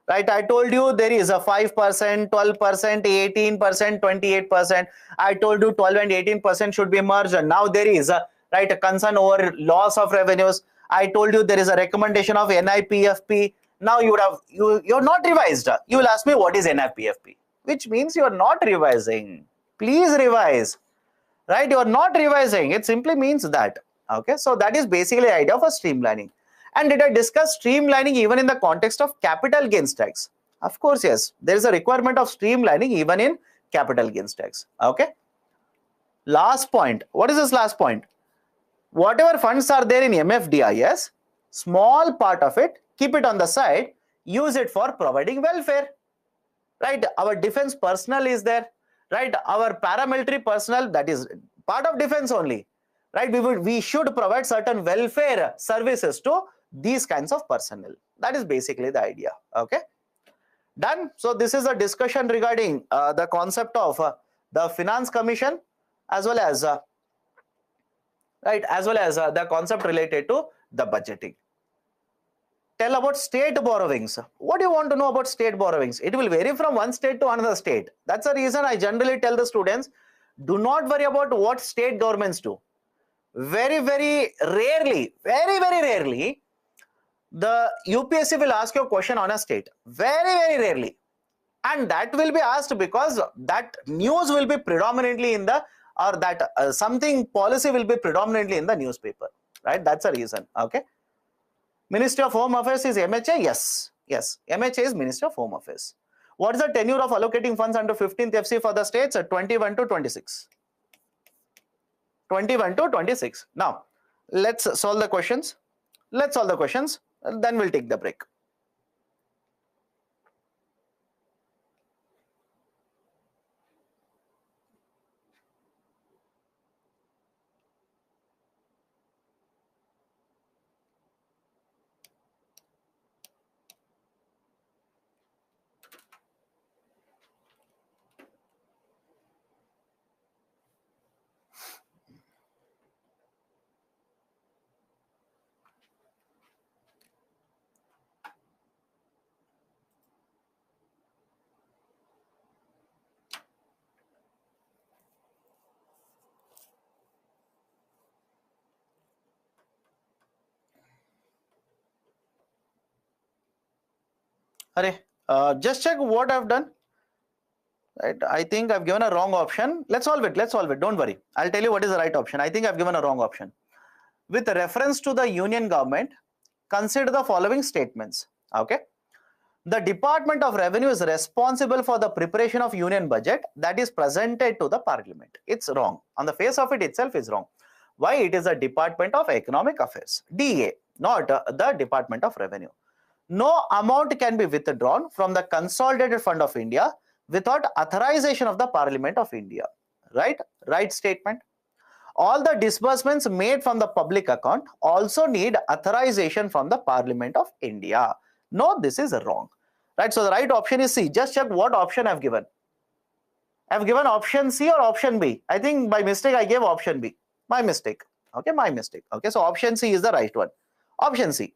Right, I told you there is a 5%, 12%, 18%, 28%. I told you 12 and 18% should be merged. Now there is a concern over loss of revenues. I told you there is a recommendation of NIPFP. Now you're not revised. You will ask me what is NIPFP, which means you are not revising. Please revise. Right, you are not revising. It simply means that. Okay, so that is basically the idea of a streamlining. And did I discuss streamlining even in the context of capital gains tax? Of course, yes. There is a requirement of streamlining even in capital gains tax. Okay. Last point. What is this last point? Whatever funds are there in MFDIS, small part of it, keep it on the side, use it for providing welfare. Right. Our defense personnel is there. Right. Our paramilitary personnel, that is part of defense only. Right. We should provide certain welfare services to these kinds of personnel. That is basically the idea. Okay. Done. So this is a discussion regarding the concept of the Finance Commission as well as the concept related to the budgeting. tell about state borrowings. What do you want to know about state borrowings? It will vary from one state to another state. That's the reason I generally tell the students, do not worry about what state governments do. Very rarely, very rarely, the UPSC will ask you a question on a state. Very rarely. And that will be asked because that news will be predominantly in the, or that something policy will be predominantly in the newspaper, right? That's the reason. Okay. Ministry of Home Affairs is MHA? Yes. Yes. MHA is Ministry of Home Affairs. What is the tenure of allocating funds under 15th FC for the states? 21 to 26. 21 to 26. Now, let's solve the questions. Let's solve the questions, and then we'll take the break. Just check what I've done. Right, I think I've given a wrong option. Let's solve it. Let's solve it. Don't worry. I'll tell you what is the right option. I think I've given a wrong option. With reference to the union government, consider the following statements. Okay. The Department of Revenue is responsible for the preparation of union budget that is presented to the parliament. It's wrong. On the face of it itself is wrong. Why? It is a Department of Economic Affairs, DA, not the Department of Revenue. No amount can be withdrawn from the Consolidated Fund of India without authorization of the Parliament of India. Right? Right statement. All the disbursements made from the public account also need authorization from the Parliament of India. No, this is wrong. Right? So the right option is C. Just check what option I've given. I've given option C or option B. I think by mistake I gave option B. My mistake. Okay, my mistake. Okay, so option C is the right one. Option C.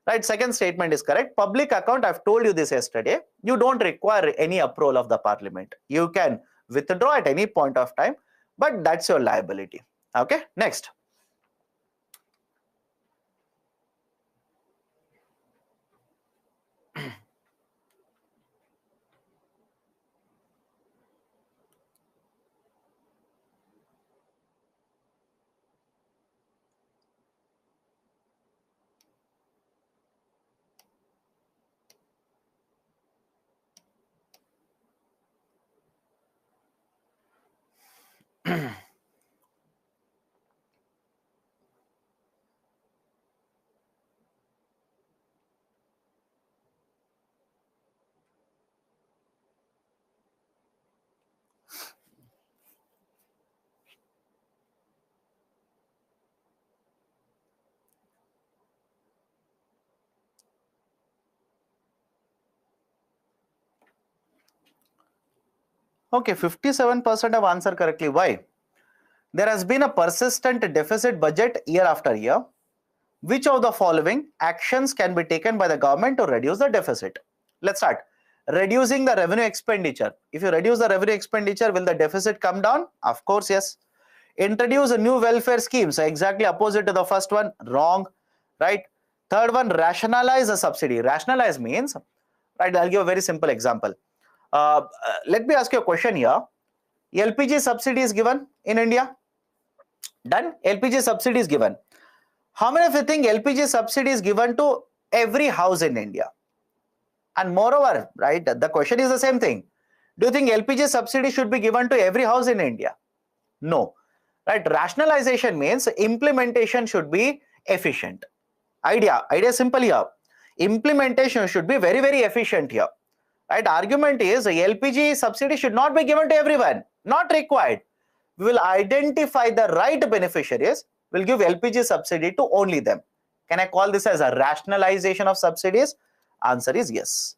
Right, second statement is correct. Public account, I've told you this yesterday. You don't require any approval of the parliament. You can withdraw at any point of time, but that's your liability. Okay, next. Okay, 57% have answered correctly. Why? There has been a persistent deficit budget year after year. Which of the following actions can be taken by the government to reduce the deficit? Let's start. Reducing the revenue expenditure. If you reduce the revenue expenditure, will the deficit come down? Of course, yes. Introduce a new welfare schemes. So exactly opposite to the first one. Wrong. Right. Third one, rationalize a subsidy. Rationalize means, right, I'll give a very simple example. Let me ask you a question here. LPG subsidy is given in India. Done. LPG subsidy is given. How many of you think LPG subsidy is given to every house in India? And moreover, right, the question is the same thing. Do you think LPG subsidy should be given to every house in India? No. Right, rationalization means implementation should be efficient. Idea simple here. Implementation should be very efficient here. Right, argument is LPG subsidy should not be given to everyone. Not required. We will identify the right beneficiaries. We'll give LPG subsidy to only them. Can I call this as a rationalization of subsidies? Answer is yes.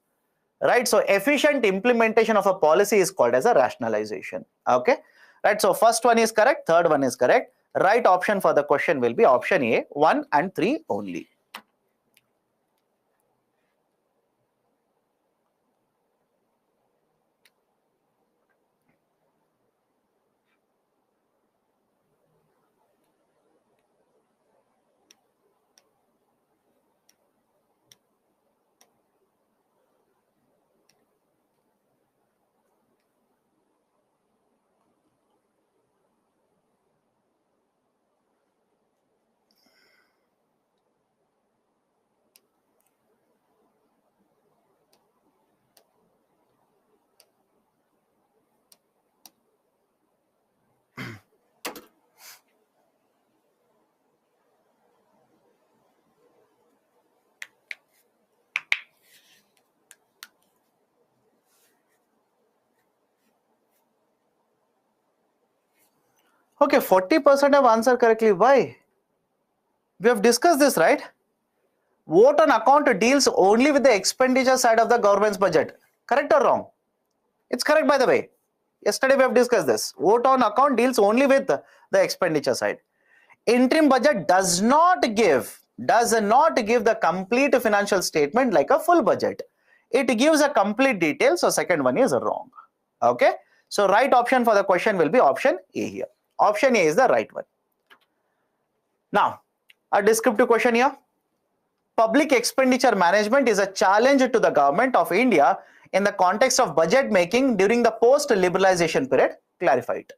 Right, so efficient implementation of a policy is called as a rationalization. Okay, right, so first one is correct, third one is correct. Right option for the question will be option A, 1 and 3 only. Okay, 40% have answered correctly. Why? We have discussed this, right? Vote on account deals only with the expenditure side of the government's budget. Correct or wrong? It's correct, by the way. Yesterday we have discussed this. Vote on account deals only with the expenditure side. Interim budget does not give the complete financial statement like a full budget. It gives a complete detail. So second one is wrong. Okay. So right option for the question will be option A here. Option A is the right one. Now, a descriptive question here. Public expenditure management is a challenge to the government of India in the context of budget making during the post-liberalization period. Clarify it.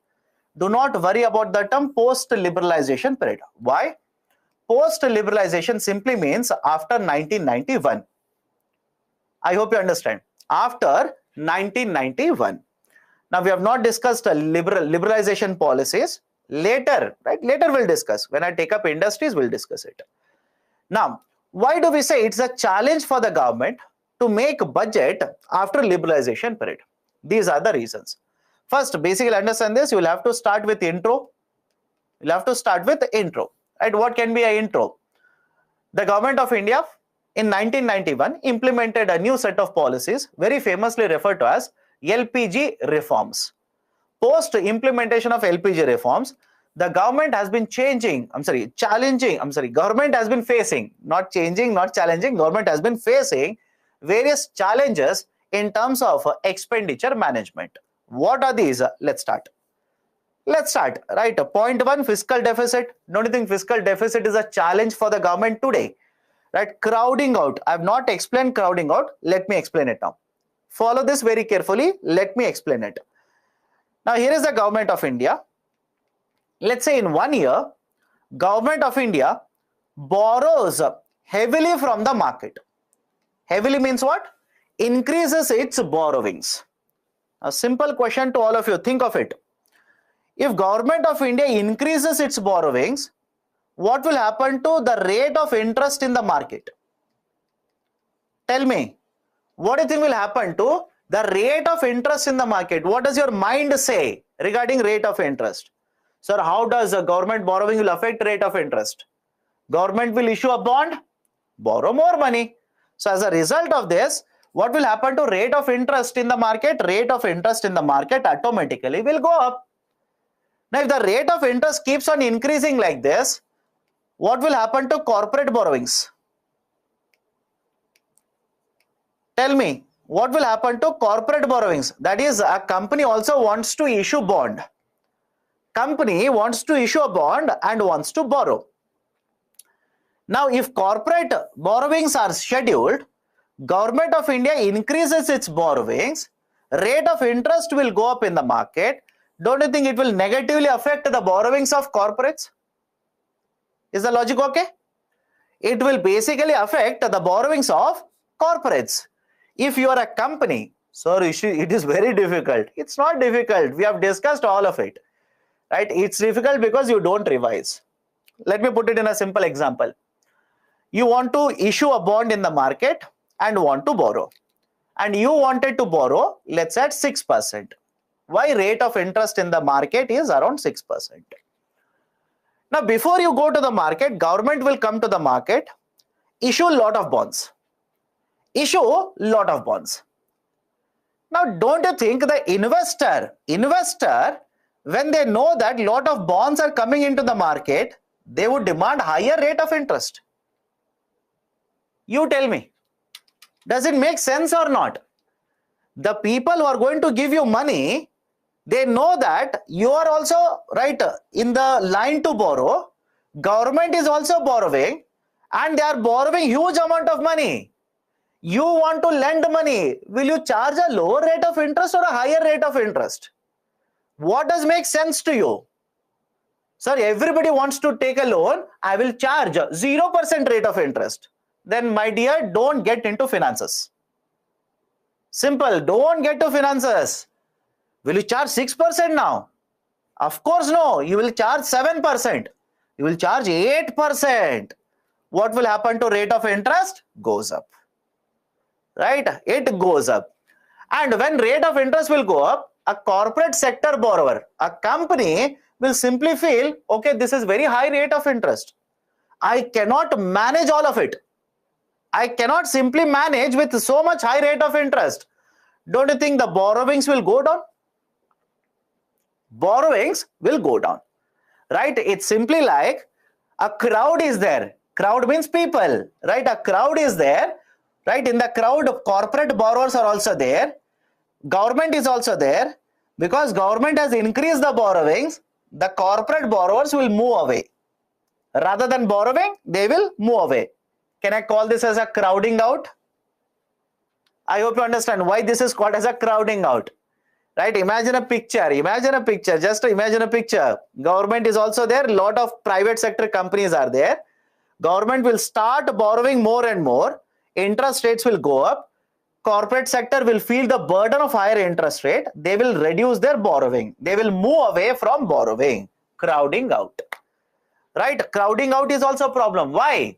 Do not worry about the term post-liberalization period. Why? Post-liberalization simply means after 1991. I hope you understand. After 1991. Now, we have not discussed liberalization policies. Later, right? Later we'll discuss. When I take up industries, we'll discuss it. Now, why do we say it's a challenge for the government to make budget after liberalization period? These are the reasons. First, basically understand this. You will have to start with intro. You'll have to start with intro. Right? What can be an intro? The government of India in 1991 implemented a new set of policies, very famously referred to as LPG reforms. Post implementation of LPG reforms, the government has been government has been facing, not changing, not challenging, government has been facing various challenges in terms of expenditure management. What are these? Let's start. Right. Point one, fiscal deficit. Don't you think fiscal deficit is a challenge for the government today? Right. Crowding out. I have not explained crowding out. Let me explain it now. Follow this very carefully. Let me explain it. Now, here is the government of India. Let's say in 1 year, government of India borrows heavily from the market. Heavily means what? Increases its borrowings. A simple question to all of you. Think of it. If government of India increases its borrowings, what will happen to the rate of interest in the market? Tell me, what do you think will happen to the rate of interest in the market? What does your mind say regarding rate of interest? Sir, how does a government borrowing will affect rate of interest? Government will issue a bond, borrow more money. So as a result of this, what will happen to rate of interest in the market? Rate of interest in the market automatically will go up. Now, if the rate of interest keeps on increasing like this, what will happen to corporate borrowings? Tell me, what will happen to corporate borrowings? That is, a company also wants to issue bond. Company wants to issue a bond and wants to borrow. Now, if corporate borrowings are scheduled, government of India increases its borrowings, rate of interest will go up in the market. Don't you think it will negatively affect the borrowings of corporates? Is the logic okay? It will basically affect the borrowings of corporates. If you are a company, sorry, it is very difficult. It's not difficult. We have discussed all of it. Right? It's difficult because you don't revise. Let me put it in a simple example. You want to issue a bond in the market and want to borrow. And you wanted to borrow, let's say at 6%. Why? Rate of interest in the market is around 6%. Now, before you go to the market, government will come to the market, issue a lot of bonds. Now, don't you think the investor, when they know that lot of bonds are coming into the market, they would demand higher rate of interest? You tell me, does it make sense or not? The people who are going to give you money, they know that you are also right in the line to borrow. Government is also borrowing and they are borrowing huge amount of money. You want to lend money. Will you charge a lower rate of interest or a higher rate of interest? What does make sense to you? Sir, everybody wants to take a loan. I will charge 0% rate of interest. Then, my dear, don't get into finances. Simple, don't get to finances. Will you charge 6% now? Of course no. You will charge 7%. You will charge 8%. What will happen to rate of interest? Goes up. Right? It goes up. And when rate of interest will go up, a corporate sector borrower, a company will simply feel, okay, this is very high rate of interest. I cannot manage all of it. I cannot simply manage with so much high rate of interest. Don't you think the borrowings will go down? Borrowings will go down, right? It's simply like a crowd is there. Crowd means people, right? A crowd is there, right? In the crowd, corporate borrowers are also there. Government is also there. Because government has increased the borrowings, the corporate borrowers will move away. Rather than borrowing, they will move away. Can I call this as a crowding out? I hope you understand why this is called as a crowding out. Right? Imagine a picture. Just imagine a picture. Government is also there. A lot of private sector companies are there. Government will start borrowing more and more. Interest rates will go up. Corporate sector will feel the burden of higher interest rate. They will reduce their borrowing. They will move away from borrowing. Crowding out. Right? Crowding out is also a problem. Why?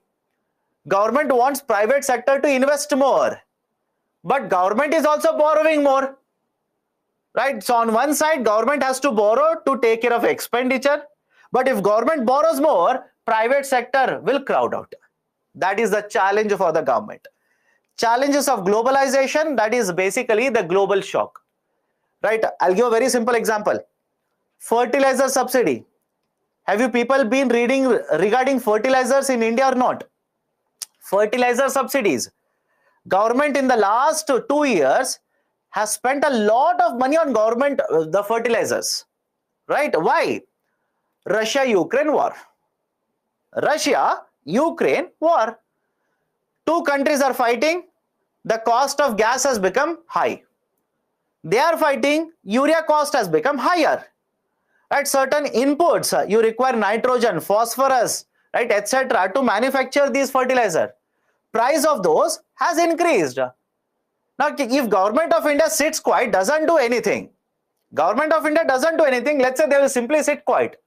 Government wants private sector to invest more. But government is also borrowing more. Right? So on one side, government has to borrow to take care of expenditure. But if government borrows more, private sector will crowd out. That is the challenge for the government. Challenges of globalization, that is basically the global shock. Right? I'll give a very simple example. Fertilizer subsidy. Have you people been reading regarding fertilizers in India or not? Fertilizer subsidies. Government in the last 2 years has spent a lot of money on government, the fertilizers. Right? Why? Russia-Ukraine war. Russia-Ukraine war. Two countries are fighting. The cost of gas has become high. They are fighting. Urea cost has become higher. Right? Certain inputs, you require nitrogen, phosphorus, right, etc. to manufacture these fertilizer. Price of those has increased. Now, if government of India sits quiet, doesn't do anything. Government of India doesn't do anything. Let's say they will simply sit quiet.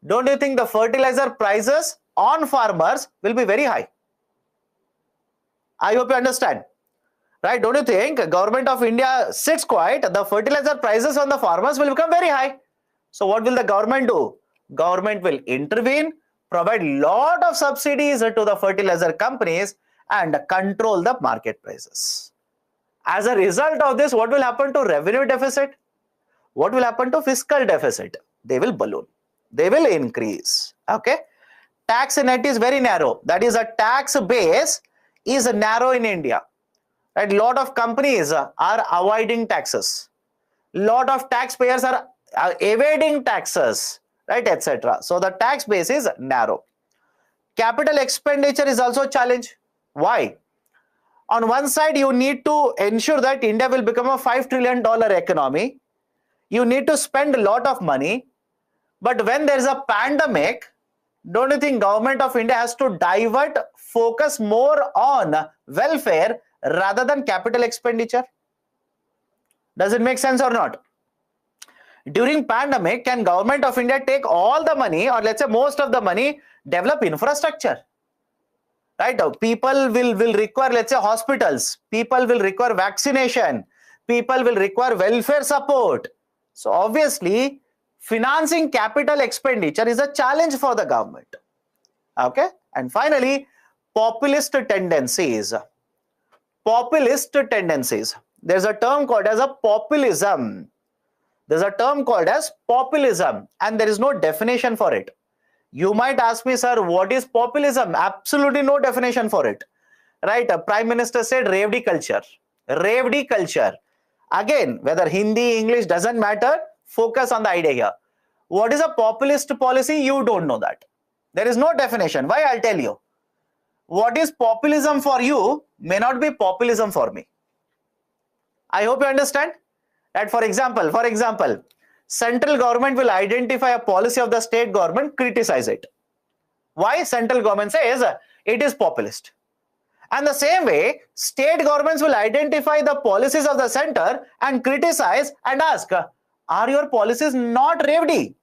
Don't you think the fertilizer prices on farmers will be very high? I hope you understand. Right? Don't you think government of India sits quiet, the fertilizer prices on the farmers will become very high. So what will the government do? Government will intervene, provide lot of subsidies to the fertilizer companies and control the market prices. As a result of this, what will happen to revenue deficit? What will happen to fiscal deficit? They will balloon. They will increase. Okay? Tax net is very narrow. That is, a tax base is narrow in India. Right? Lot of companies are avoiding taxes. Lot of taxpayers are evading taxes, right, etc. So the tax base is narrow. Capital expenditure is also a challenge. Why? On one side, you need to ensure that India will become a $5 trillion economy. You need to spend a lot of money. But when there is a pandemic, don't you think government of India has to divert, focus more on welfare rather than capital expenditure? Does it make sense or not? During pandemic, can government of India take all the money, or let's say most of the money, develop infrastructure? Right? People will require, let's say, hospitals. People will require vaccination. People will require welfare support. So obviously, financing capital expenditure is a challenge for the government. Okay? And finally, populist tendencies. Populist tendencies. There's a term called as a populism. There's a term called as populism, and there is no definition for it. You might ask me, sir, what is populism? Absolutely no definition for it. Right? A Prime Minister said Revdi culture. Revdi culture. Again, whether Hindi, English, doesn't matter. Focus on the idea here. What is a populist policy? You don't know that. There is no definition. Why? I'll tell you. What is populism for you may not be populism for me. I hope you understand. That for example, central government will identify a policy of the state government, criticize it. Why? Central government says it is populist. And the same way, state governments will identify the policies of the center and criticize and ask, are your policies not Revdi?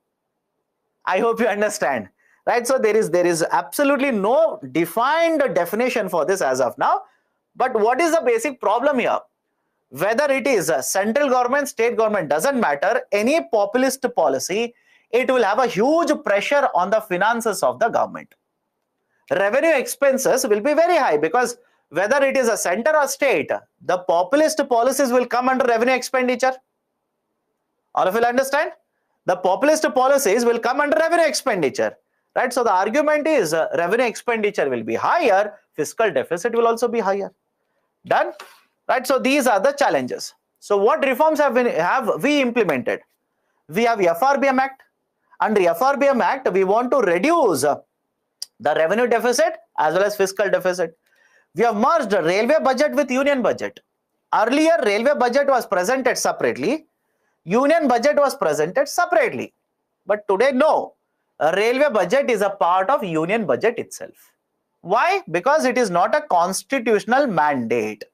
I hope you understand. Right? So there is absolutely no defined definition for this as of now. But what is the basic problem here? Whether it is central government, state government, doesn't matter. Any populist policy, it will have a huge pressure on the finances of the government. Revenue expenses will be very high because whether it is a center or state, the populist policies will come under revenue expenditure. All of you understand? The populist policies will come under revenue expenditure, right? So the argument is revenue expenditure will be higher, fiscal deficit will also be higher. Done? Right? So these are the challenges. So what reforms have we implemented? We have FRBM Act. Under FRBM Act, we want to reduce the revenue deficit as well as fiscal deficit. We have merged railway budget with union budget. Earlier, railway budget was presented separately. Union budget was presented separately. But today, no. A railway budget is a part of union budget itself. Why? Because it is not a constitutional mandate.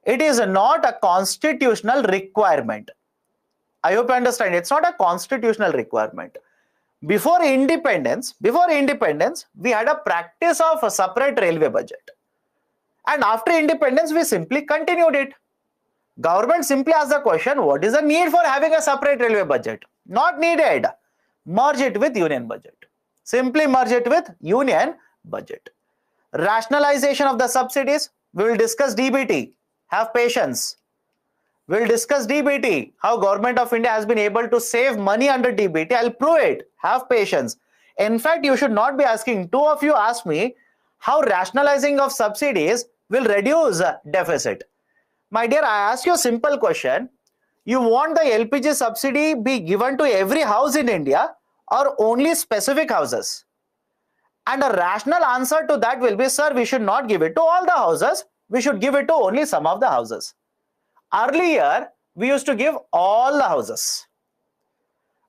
It is not a constitutional requirement. I hope you understand. It's not a constitutional requirement. Before independence, we had a practice of a separate railway budget. And after independence, we simply continued it. Government simply asked the question, what is the need for having a separate railway budget? Not needed. Merge it with union budget. Simply merge it with union budget. Rationalization of the subsidies. We will discuss DBT. Have patience. We will discuss DBT. How Government of India has been able to save money under DBT. I'll prove it. Have patience. In fact, you should not be asking. Two of you asked me how rationalizing of subsidies will reduce deficit. My dear, I ask you a simple question. You want the LPG subsidy be given to every house in India or only specific houses? And a rational answer to that will be, sir, we should not give it to all the houses. We should give it to only some of the houses. Earlier, we used to give all the houses.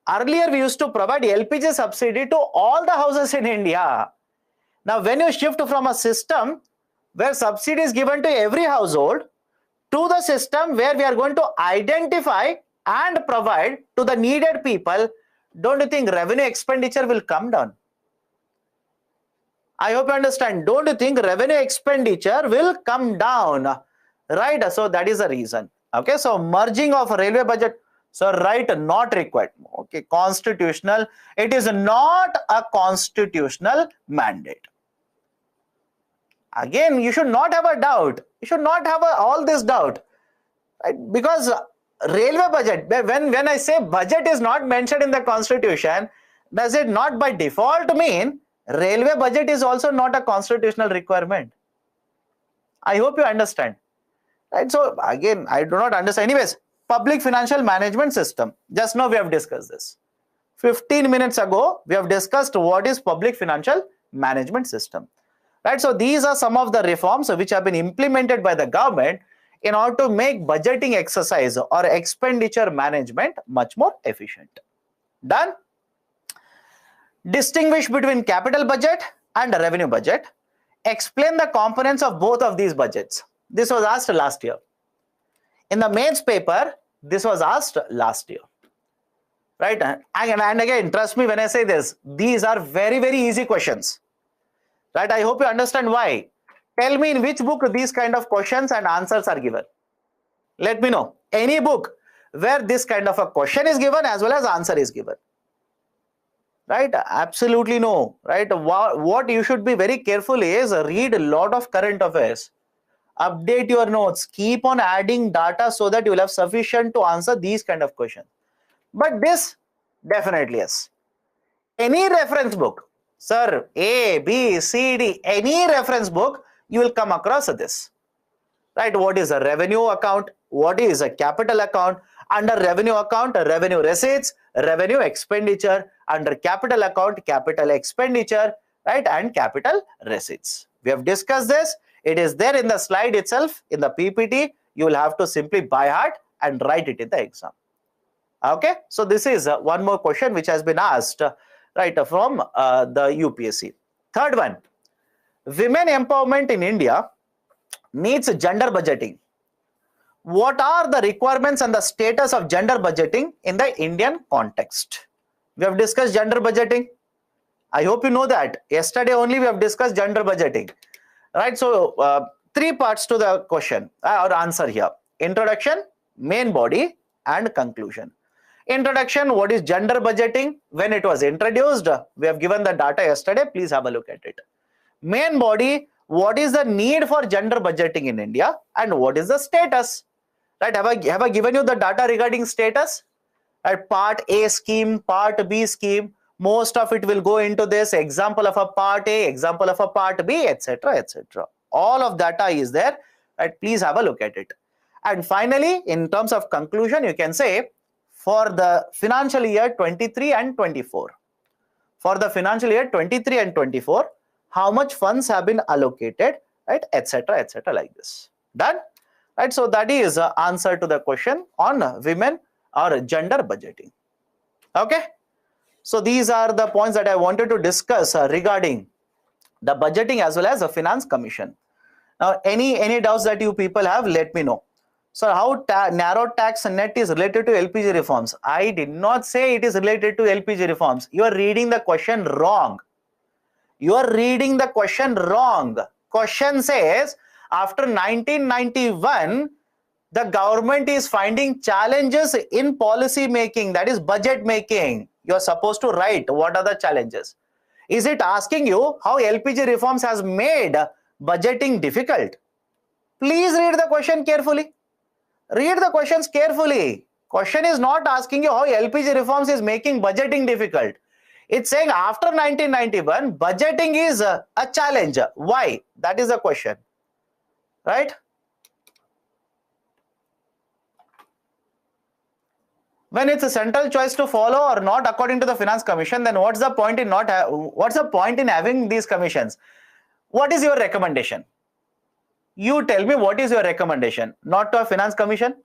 Earlier, we used to provide LPG subsidy to all the houses in India. Now, when you shift from a system where subsidy is given to every household to the system where we are going to identify and provide to the needed people, don't you think revenue expenditure will come down? I hope you understand. Don't you think revenue expenditure will come down? Right? So that is the reason. Okay. So merging of railway budget. So right, not required. Okay. Constitutional. It is not a constitutional mandate. Again, you should not have a doubt. You should not have all this doubt. Right? Because railway budget, when I say budget is not mentioned in the constitution, does it not by default mean railway budget is also not a constitutional requirement? I hope you understand. Right? So again, I do not understand. Anyways, public financial management system. Just now we have discussed this. 15 minutes ago, we have discussed what is public financial management system. Right? So these are some of the reforms which have been implemented by the government in order to make budgeting exercise or expenditure management much more efficient. Done? Distinguish between capital budget and revenue budget. Explain the components of both of these budgets. This was asked last year. In the mains paper, this was asked last year. Right? And again, trust me when I say this, these are very, very easy questions. Right? I hope you understand why. Tell me in which book these kind of questions and answers are given. Let me know. Any book where this kind of a question is given as well as answer is given. Right? Absolutely no. Right? What you should be very careful is read a lot of current affairs. Update your notes. Keep on adding data so that you will have sufficient to answer these kind of questions. But this, definitely yes. Any reference book, sir, A, B, C, D, any reference book, you will come across this. Right? What is a revenue account? What is a capital account? Under revenue account, revenue receipts, revenue expenditure. Under capital account, capital expenditure, right? And capital receipts. We have discussed this. It is there in the slide itself, in the PPT. You will have to simply by heart and write it in the exam. Okay. So this is one more question which has been asked, right, from the UPSC. Third one, women empowerment in India needs gender budgeting. What are the requirements and the status of gender budgeting in the Indian context? We have discussed gender budgeting. I hope you know that. Yesterday only we have discussed gender budgeting. Right? So, three parts to the question or answer here. Introduction, main body and conclusion. Introduction, what is gender budgeting? When it was introduced, we have given the data yesterday. Please have a look at it. Main body, what is the need for gender budgeting in India and what is the status? Right? Have I given you the data regarding status? Right? Part A scheme, Part B scheme. Most of it will go into this example of a Part A, example of a Part B, etc., etc. All of data is there. Right? Please have a look at it. And finally, in terms of conclusion, you can say for the financial year 23 and 24. For the financial year 23 and 24, how much funds have been allocated, right, etc., etc., like this. Done? Right? So that is the answer to the question on women or gender budgeting. Okay? So these are the points that I wanted to discuss regarding the budgeting as well as the finance commission. Now, any doubts that you people have, let me know. So how narrow tax net is related to LPG reforms? I did not say it is related to LPG reforms. You are reading the question wrong. You are reading the question wrong. Question says, after 1991, the government is finding challenges in policy making, that is budget making. You are supposed to write what are the challenges. Is it asking you how LPG reforms has made budgeting difficult? Please read the question carefully. Read the questions carefully. Question is not asking you how LPG reforms is making budgeting difficult. It's saying after 1991, budgeting is a challenge. Why? That is the question. Right? When it's a central choice to follow or not according to the Finance Commission, then what's the point in having these commissions? What is your recommendation? You tell me what is your recommendation? Not to a Finance Commission?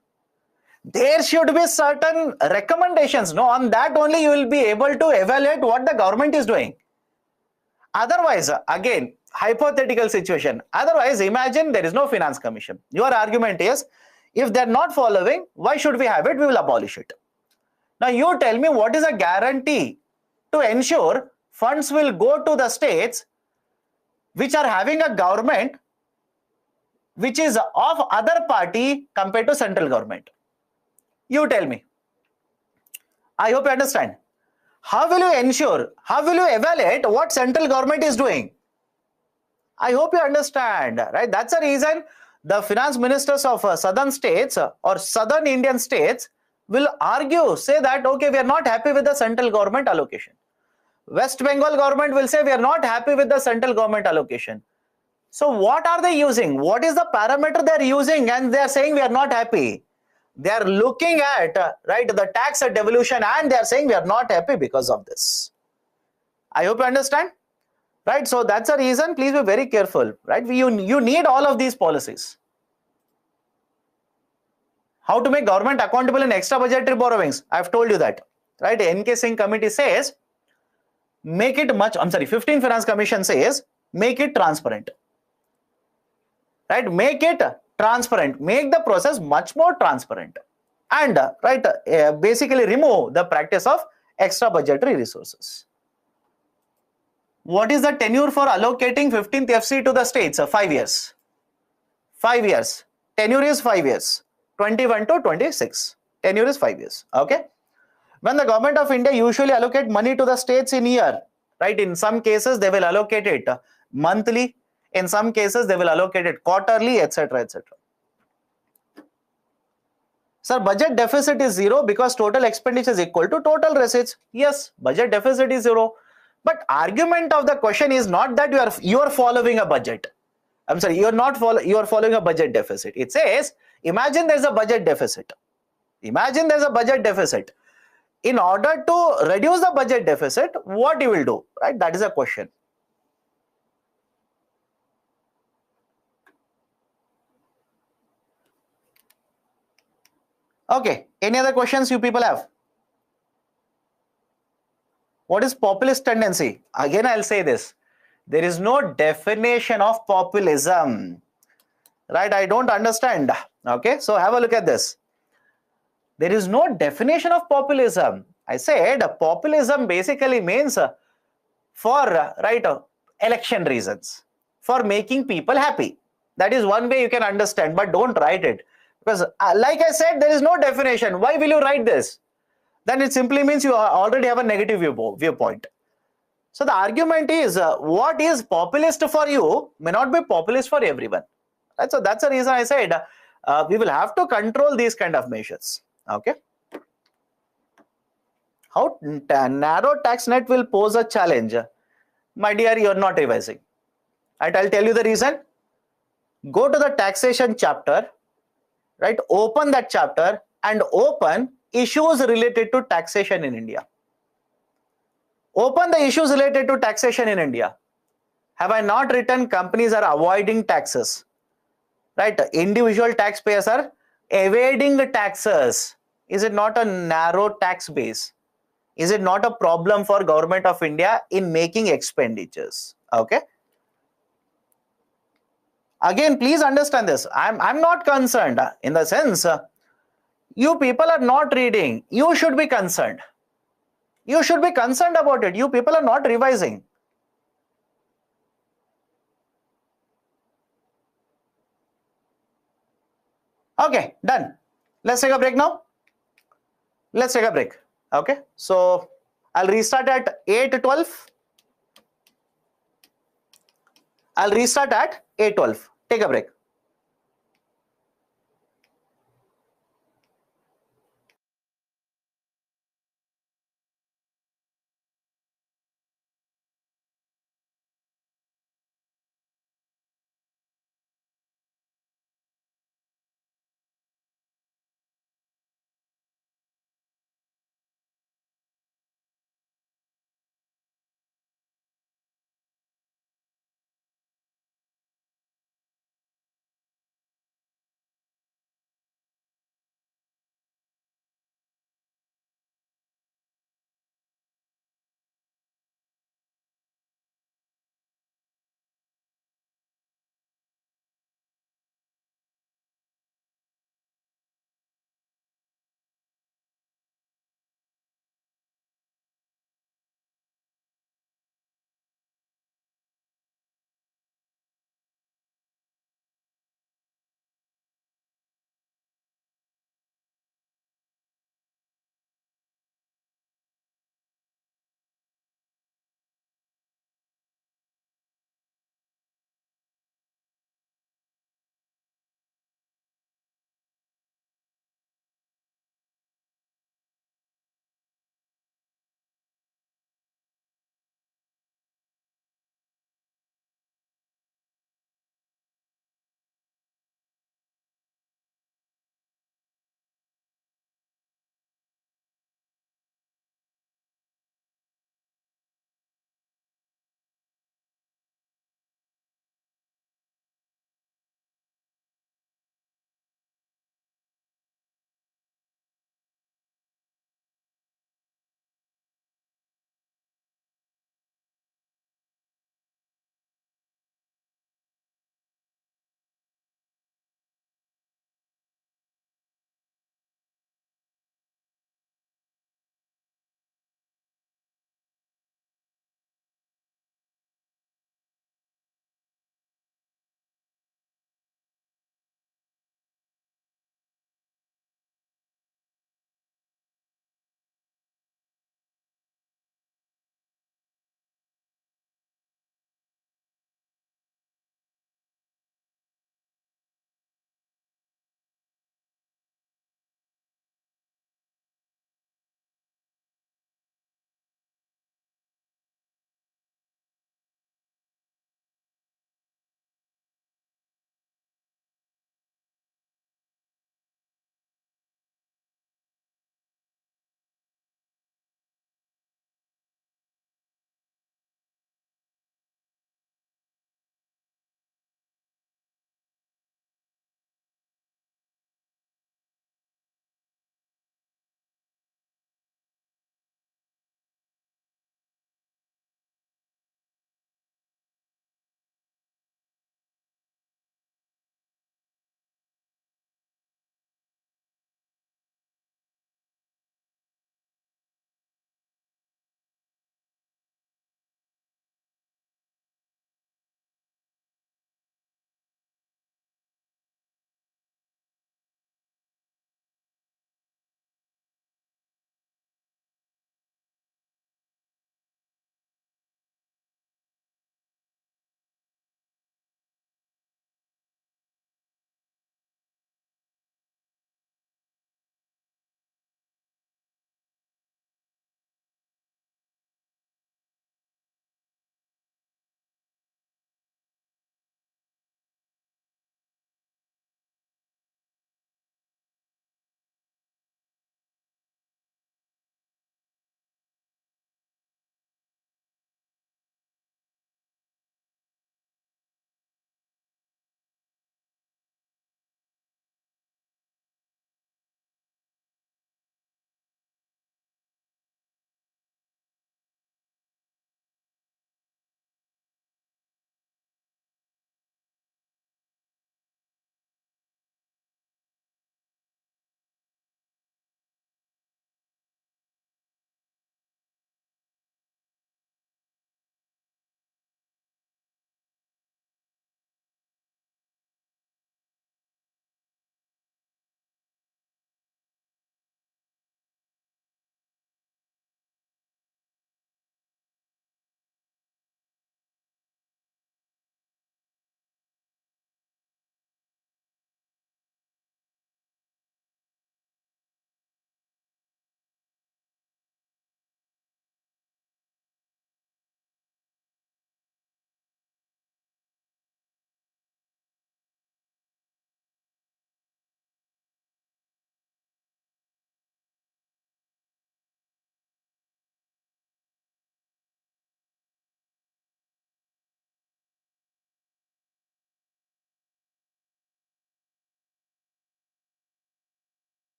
There should be certain recommendations. No, on that only you will be able to evaluate what the government is doing. Otherwise, again, hypothetical situation. Otherwise, imagine there is no Finance Commission. Your argument is, if they're not following, why should we have it? We will abolish it. Now, you tell me what is a guarantee to ensure funds will go to the states which are having a government which is of other party compared to central government. You tell me. I hope you understand. How will you ensure? How will you evaluate what central government is doing? I hope you understand, right? That's the reason the finance ministers of southern states or southern Indian states will argue, say that, okay, we are not happy with the central government allocation. West Bengal government will say we are not happy with the central government allocation. So what are they using? What is the parameter they are using? And they are saying we are not happy. They are looking at right the tax devolution and they are saying we are not happy because of this. I hope you understand. Right? So that's the reason. Please be very careful. Right? You need all of these policies. How to make government accountable in extra budgetary borrowings? I have told you that. Right? NK Singh committee says make it 15 Finance Commission says make it transparent. Right? Make it transparent. Make the process much more transparent. And basically remove the practice of extra budgetary resources. What is the tenure for allocating 15th FC to the states? 5 years. 5 years. Tenure is 5 years. 21 to 26. Tenure is 5 years. Okay. When the government of India usually allocate money to the states in year, right? In some cases they will allocate it monthly. In some cases they will allocate it quarterly, etc., etc. Sir, budget deficit is 0 because total expenditure is equal to total receipts. Yes, budget deficit is 0. But argument of the question is not that you are following a budget. I'm sorry, you are following a budget deficit. It says, imagine there's a budget deficit. Imagine there's a budget deficit. In order to reduce the budget deficit, what you will do? Right? That is a question. Okay. Any other questions you people have? What is populist tendency? Again, I'll say this. There is no definition of populism. Right? I don't understand. Okay. So have a look at this. There is no definition of populism. I said populism basically means for election reasons, for making people happy. That is one way you can understand, but don't write it. Because like I said, there is no definition. Why will you write this? then it simply means you already have a negative viewpoint. So the argument is what is populist for you may not be populist for everyone. Right? So that's the reason I said we will have to control these kind of measures. Okay. How narrow tax net will pose a challenge? My dear, you are not revising. Right? I'll tell you the reason. Go to the taxation chapter, right? Open that chapter and open issues related to taxation in India. Open the issues related to taxation in India. Have I not written companies are avoiding taxes? Right? Individual taxpayers are evading taxes. Is it not a narrow tax base? Is it not a problem for government of India in making expenditures? Okay. Again, please understand this. I'm not concerned in the sense you people are not reading. You should be concerned. You should be concerned about it. You people are not revising. Okay, done. Let's take a break now. Let's take a break. Okay, so I'll restart at 8:12. I'll restart at 8:12. Take a break.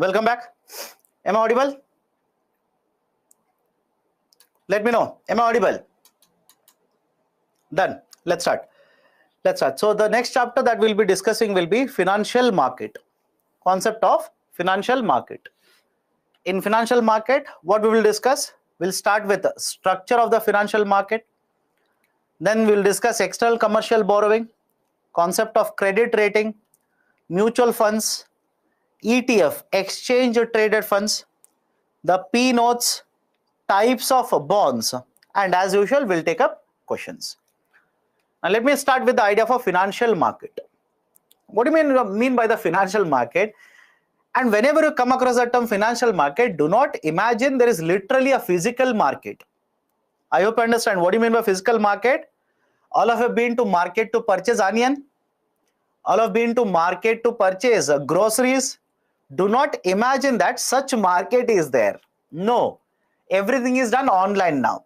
Welcome back. Am I audible? Let me know. Am I audible? Done. Let's start. So the next chapter that we'll be discussing will be financial market. Concept of financial market. In financial market, what we will discuss? We'll start with the structure of the financial market. Then we'll discuss external commercial borrowing, concept of credit rating, mutual funds, ETF, exchange traded funds, the P notes, types of bonds, and as usual, we'll take up questions. Now let me start with the idea of a financial market. What do you mean by the financial market? And whenever you come across the term financial market, do not imagine there is literally a physical market. I hope you understand what do you mean by physical market. All of you have been to market to purchase onion. All have been to market to purchase groceries. Do not imagine that such market is there. No, everything is done online now.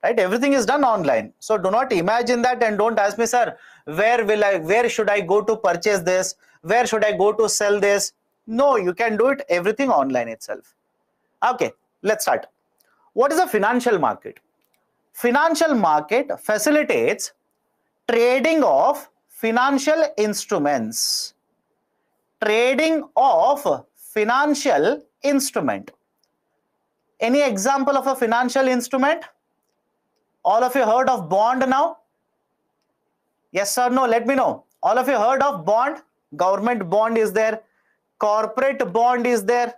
Right? Everything is done online. So do not imagine that and don't ask me, sir, where should I go to purchase this? Where should I go to sell this? No, you can do it everything online itself. Okay, let's start. What is a financial market? Financial market facilitates trading of financial instruments. Trading of financial instrument. Any example of a financial instrument? All of you heard of bond now? Yes or no? Let me know. All of you heard of bond? Government bond is there. Corporate bond is there.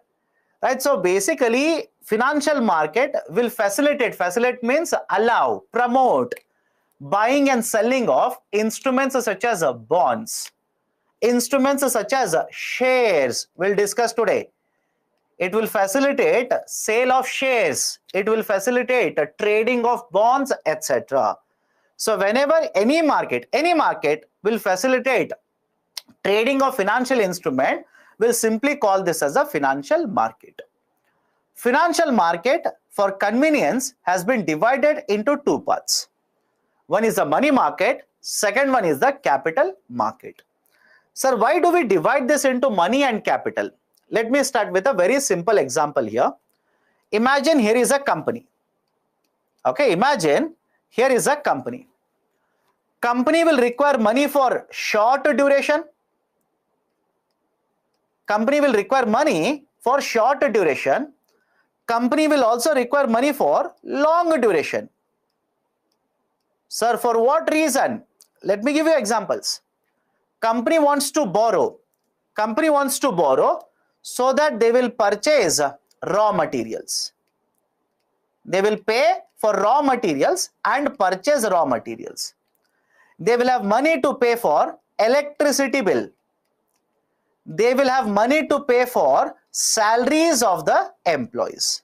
Right? So basically, financial market will facilitate. Facilitate means allow, promote, buying and selling of instruments such as bonds. Instruments such as shares. We'll discuss today. It will facilitate sale of shares. It will facilitate trading of bonds, etc. So whenever any market will facilitate trading of financial instrument, we'll simply call this as a financial market. Financial market, for convenience, has been divided into two parts. One is the money market, second one is the capital market. Sir, why do we divide this into money and capital? Let me start with a very simple example here. Imagine here is a company. Okay, imagine here is a company. Company will require money for short duration. Company will require money for short duration. Company will also require money for long duration. Sir, for what reason? Let me give you examples. Company wants to borrow. Company wants to borrow so that they will purchase raw materials. They will pay for raw materials and purchase raw materials. They will have money to pay for electricity bill. They will have money to pay for salaries of the employees.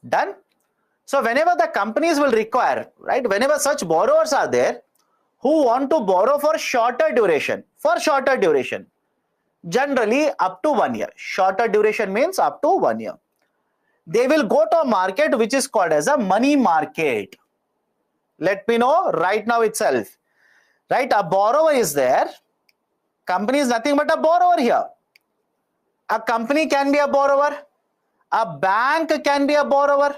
Done? So whenever the companies will require, right, whenever such borrowers are there who want to borrow for shorter duration, generally up to 1 year. Shorter duration means up to 1 year. They will go to a market which is called as a money market. Let me know right now itself. Right? A borrower is there. Company is nothing but a borrower here. A company can be a borrower. A bank can be a borrower.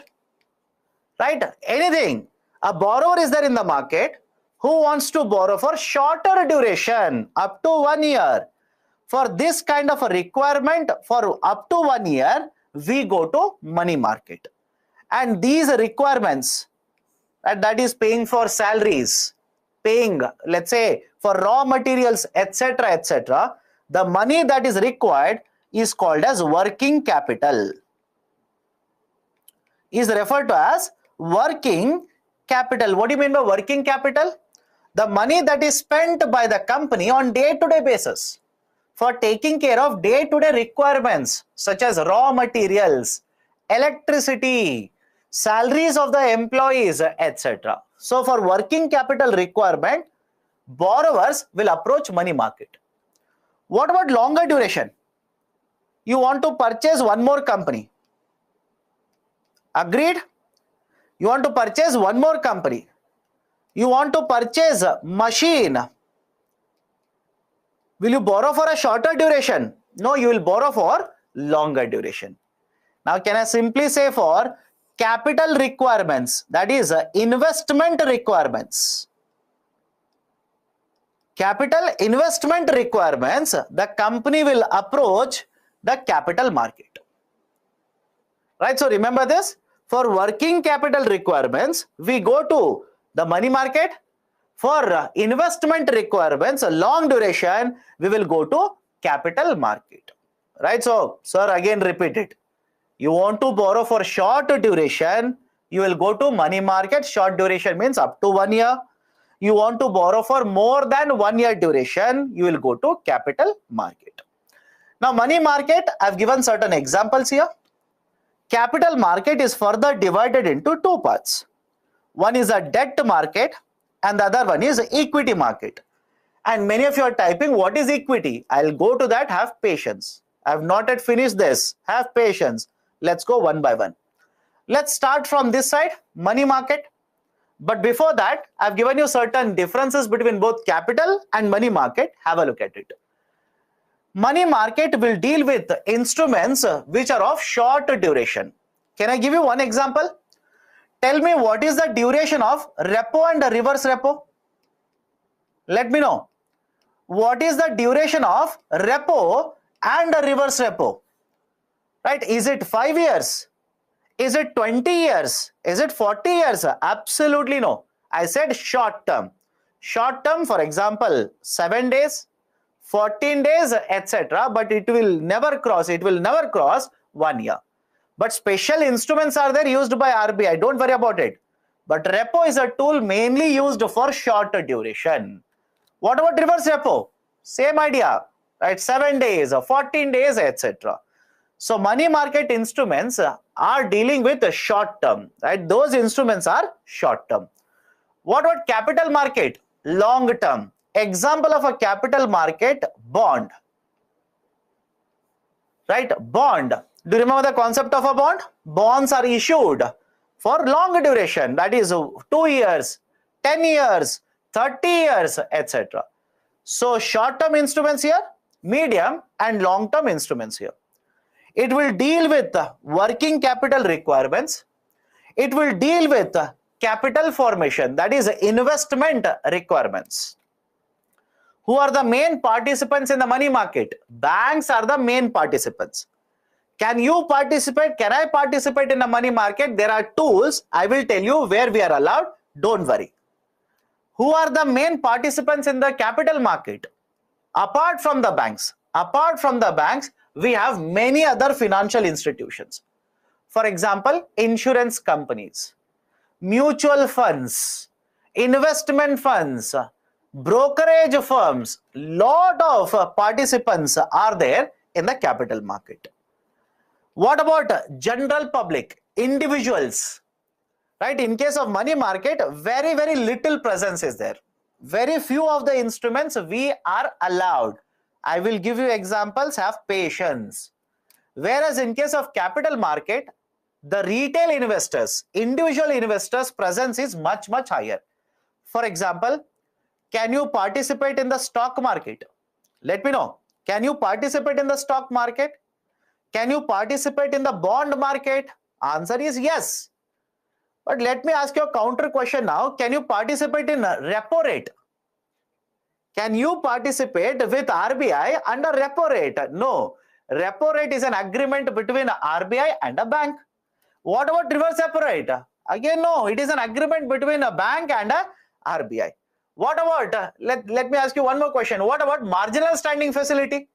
Right? Anything. A borrower is there in the market who wants to borrow for shorter duration, up to 1 year. For this kind of a requirement for up to 1 year, we go to money market. And these requirements, that is paying for salaries, paying, let's say, for raw materials, etc., the money that is required is called as working capital. Is referred to as working capital. What do you mean by working capital? The money that is spent by the company on day-to-day basis for taking care of day-to-day requirements such as raw materials, electricity, salaries of the employees, etc. So for working capital requirement, borrowers will approach money market. What about longer duration? You want to purchase one more company. Agreed? You want to purchase one more company. You want to purchase a machine. Will you borrow for a shorter duration? No, you will borrow for longer duration. Now, can I simply say for capital requirements, that is investment requirements, capital investment requirements, the company will approach the capital market. Right? So remember this, for working capital requirements, we go to the money market. For investment requirements, long duration, we will go to capital market. Right? So, sir, again repeat it. You want to borrow for short duration, you will go to money market. Short duration means up to 1 year. You want to borrow for more than 1 year duration, you will go to capital market. Now, money market, I've given certain examples here. Capital market is further divided into two parts. One is a debt market and the other one is equity market. And many of you are typing, what is equity? I'll go to that, have patience. I have not yet finished this, have patience. Let's go one by one. Let's start from this side, money market. But before that, I've given you certain differences between both capital and money market. Have a look at it. Money market will deal with instruments which are of short duration. Can I give you one example? Tell me what is the duration of repo and reverse repo? Let me know. What is the duration of repo and reverse repo? Right? Is it 5 years? Is it 20 years? Is it 40 years? Absolutely no. I said short term. Short term, for example, 7 days, 14 days, etc. But it will never cross 1 year. But special instruments are there used by RBI. Don't worry about it. But repo is a tool mainly used for short duration. What about reverse repo? Same idea, right? 7 days, 14 days, etc. So money market instruments are dealing with a short term, right? Those instruments are short term. What about capital market? Long term. Example of a capital market, bond. Right? Bond. Do you remember the concept of a bond? Bonds are issued for long duration, that is 2 years, 10 years, 30 years, etc. So short term instruments here, medium and long term instruments here. It will deal with working capital requirements. It will deal with capital formation, that is investment requirements. Who are the main participants in the money market? Banks are the main participants. Can you participate? Can I participate in the money market? There are tools. I will tell you where we are allowed. Don't worry. Who are the main participants in the capital market? Apart from the banks, we have many other financial institutions. For example, insurance companies, mutual funds, investment funds, brokerage firms. Lot of participants are there in the capital market. What about general public, individuals? Right? In case of money market, very, very little presence is there. Very few of the instruments we are allowed. I will give you examples, have patience. Whereas in case of capital market, the retail investors, individual investors presence is much, much higher. For example, can you participate in the stock market? Let me know. Can you participate in the stock market? Can you participate in the bond market? Answer is yes. But let me ask you a counter question now. Can you participate in repo rate? Can you participate with RBI under repo rate? No. Repo rate is an agreement between RBI and a bank. What about reverse repo rate? Again, no. It is an agreement between a bank and a RBI. What about, let me ask you one more question. What about marginal standing facility?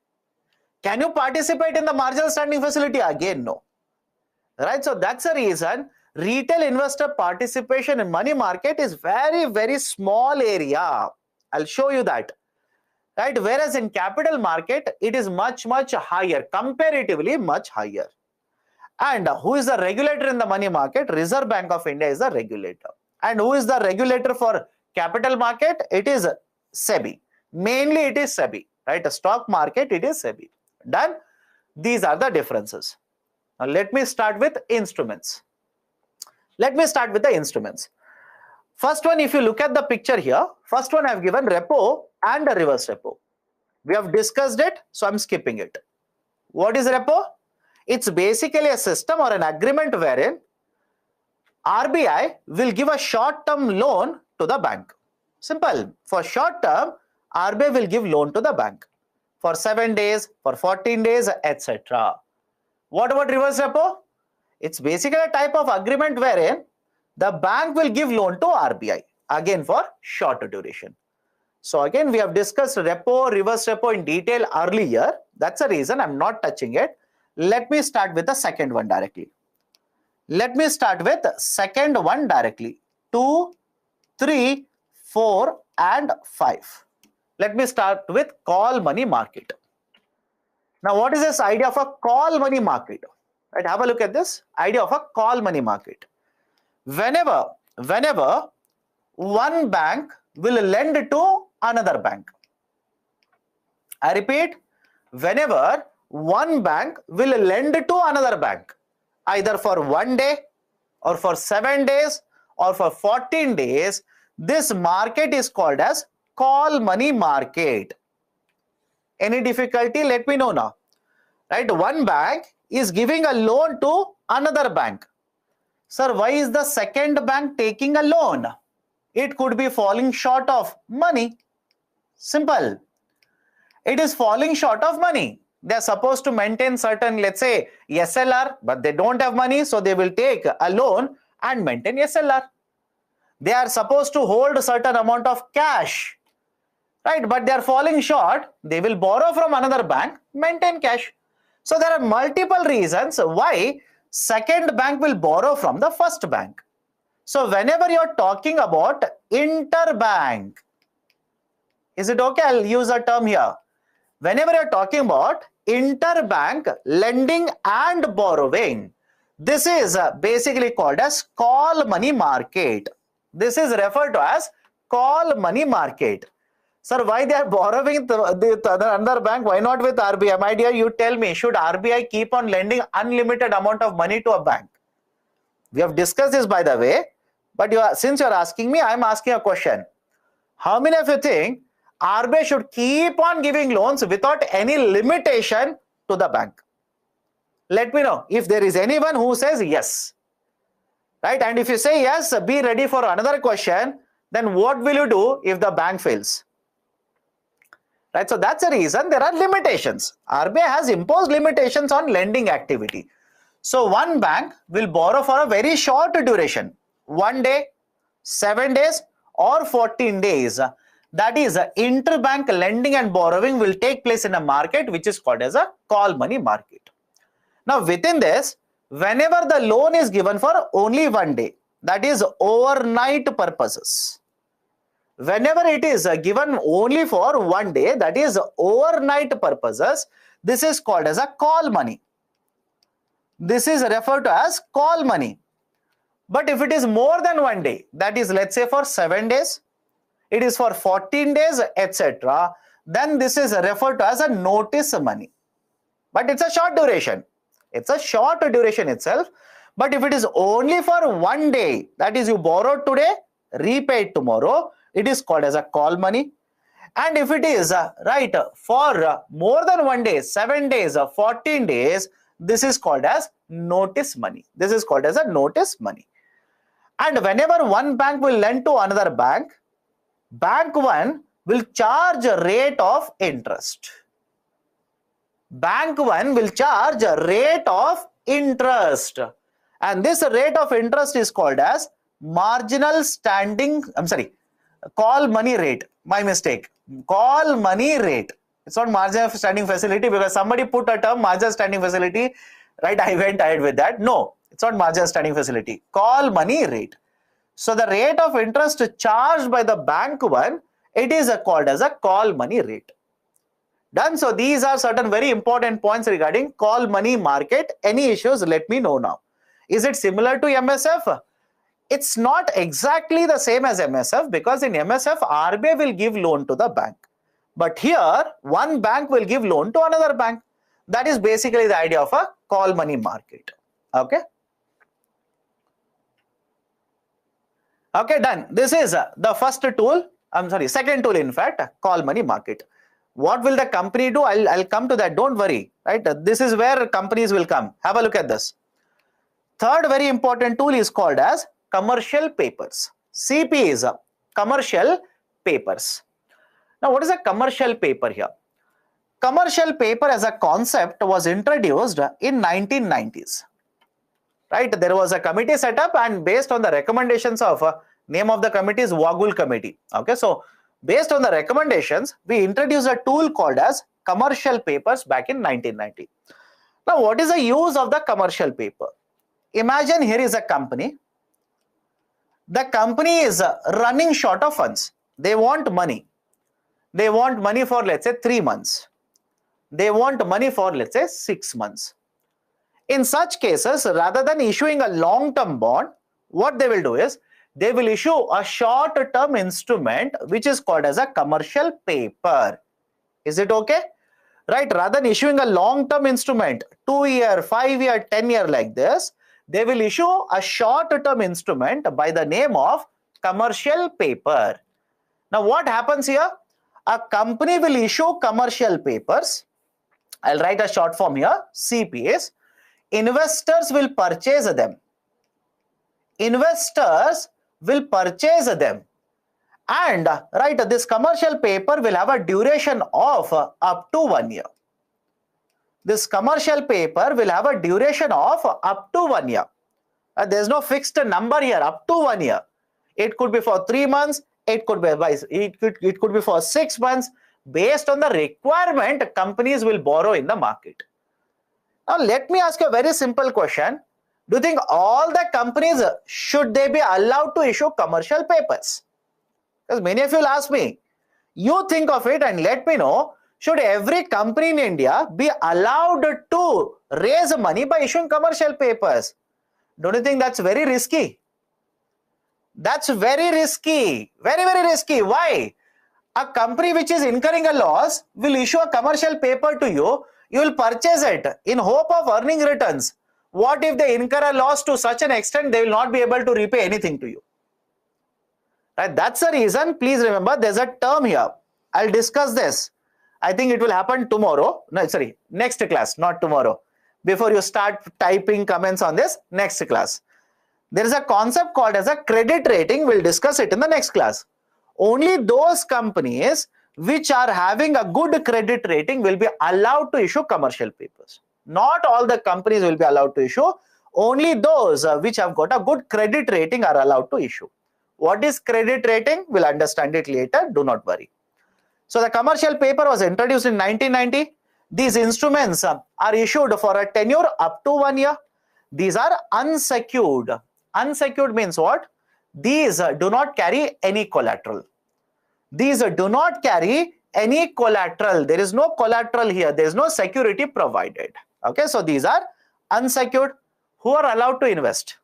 Can you participate in the marginal standing facility? Again, no. Right? So that's the reason retail investor participation in money market is very, very small area. I'll show you that. Right? Whereas in capital market, it is much, much higher, comparatively much higher. And who is the regulator in the money market? Reserve Bank of India is the regulator. And who is the regulator for capital market? It is SEBI. Mainly it is SEBI. Right? A stock market, it is SEBI. Done? These are the differences. Now let me start with instruments. Let me start with the instruments. First one, if you look at the picture here, first one I have given repo and a reverse repo. We have discussed it, so I'm skipping it. What is repo? It's basically a system or an agreement wherein RBI will give a short-term loan to the bank. Simple. For short term, RBI will give loan to the bank for 7 days, for 14 days, etc. What about reverse repo? It's basically a type of agreement wherein the bank will give loan to RBI, again for shorter duration. So again, we have discussed repo, reverse repo in detail earlier. That's the reason I'm not touching it. Let me start with the second one directly. Let me start with second one directly. 2, 3, 4 and 5. Let me start with call money market. Now, what is this idea of a call money market? Right, have a look at this idea of a call money market. Whenever one bank will lend to another bank. I repeat, whenever one bank will lend to another bank, either for 1 day or for 7 days or for 14 days, this market is called as call money market. Any difficulty? Let me know now. Right? One bank is giving a loan to another bank. Sir, why is the second bank taking a loan? It could be falling short of money. Simple. It is falling short of money. They are supposed to maintain certain, let's say, SLR, but they don't have money, so they will take a loan and maintain SLR. They are supposed to hold a certain amount of cash, right? But they are falling short. They will borrow from another bank, maintain cash. So there are multiple reasons why second bank will borrow from the first bank. So whenever you are talking about interbank, is it okay? I'll use a term here. Whenever you are talking about interbank lending and borrowing, this is basically called as call money market. This is referred to as call money market. Sir, why they are borrowing the another bank? Why not with RBI? My dear, you tell me, should RBI keep on lending unlimited amount of money to a bank? We have discussed this, by the way, but since you are asking me, I am asking a question. How many of you think RBI should keep on giving loans without any limitation to the bank? Let me know if there is anyone who says yes. Right? And if you say yes, be ready for another question. Then what will you do if the bank fails? Right? So that's the reason there are limitations. RBI has imposed limitations on lending activity. So one bank will borrow for a very short duration, 1 day, 7 days or 14 days. That is, interbank lending and borrowing will take place in a market which is called as a call money market. Now within this, whenever the loan is given for only 1 day, that is overnight purposes. Whenever it is given only for 1 day, that is overnight purposes, this is called as a call money. This is referred to as call money. But if it is more than 1 day, that is, let's say for 7 days, it is for 14 days, etc., then this is referred to as a notice money. But it's a short duration. It's a short duration itself. But if it is only for 1 day, that is, you borrowed today, repaid tomorrow, it is called as a call money. And if it is for more than 1 day, 7 days or 14 days, this is called as notice money. This is called as a notice money. And whenever one bank will lend to another bank, Bank 1 will charge a rate of interest. Bank 1 will charge a rate of interest. And this rate of interest is called as call money rate. My mistake. Call money rate. It's not marginal standing facility because somebody put a term marginal standing facility. Right? I went ahead with that. No, it's not marginal standing facility. Call money rate. So the rate of interest charged by the Bank 1, it is called as a call money rate. Done. So these are certain very important points regarding call money market. Any issues, let me know now. Is it similar to MSF? It's not exactly the same as MSF because in MSF, RBI will give loan to the bank. But here, one bank will give loan to another bank. That is basically the idea of a call money market. Okay. Okay, done. This is the first tool. Second tool, in fact, call money market. What will the company do? I'll come to that. Don't worry. Right? This is where companies will come. Have a look at this. Third very important tool is called as commercial papers. CP is commercial papers. Now, what is a commercial paper here? Commercial paper as a concept was introduced in 1990s. Right? There was a committee set up, and based on the recommendations of name of the committee is Wagul committee. Okay, so based on the recommendations, we introduced a tool called as commercial papers back in 1990. Now, what is the use of the commercial paper? Imagine here is a company. The company is running short of funds. They want money. They want money for, let's say, 3 months. They want money for, let's say, 6 months. In such cases, rather than issuing a long-term bond, what they will do is, they will issue a short-term instrument which is called as a commercial paper. Is it okay? Right? Rather than issuing a long-term instrument, 2-year, 5-year, 10-year like this, they will issue a short-term instrument by the name of commercial paper. Now, what happens here? A company will issue commercial papers. I'll write a short form here, CPs. Investors will purchase them. Investors will purchase them. And this commercial paper will have a duration of up to 1 year. This commercial paper will have a duration of up to 1 year. There is no fixed number here, up to 1 year. It could be for 3 months. It could be for 6 months. Based on the requirement, companies will borrow in the market. Now, let me ask you a very simple question. Do you think all the companies, should they be allowed to issue commercial papers? Because many of you will ask me. You think of it and let me know, should every company in India be allowed to raise money by issuing commercial papers? Don't you think that's very risky? That's very risky. Very, very risky. Why? A company which is incurring a loss will issue a commercial paper to you. You will purchase it in hope of earning returns. What if they incur a loss to such an extent they will not be able to repay anything to you? Right? That's the reason. Please remember, there's a term here. I'll discuss this. I think it will happen tomorrow. No, sorry, next class, not tomorrow. Before you start typing comments on this, next class. There is a concept called as a credit rating. We'll discuss it in the next class. Only those companies which are having a good credit rating will be allowed to issue commercial papers. Not all the companies will be allowed to issue. Only those which have got a good credit rating are allowed to issue. What is credit rating? We'll understand it later. Do not worry. So the commercial paper was introduced in 1990. These instruments are issued for a tenure up to 1 year. These are unsecured. Unsecured means what? These do not carry any collateral. These do not carry any collateral. There is no collateral here. There is no security provided. Okay, so these are unsecured. Who are allowed to invest?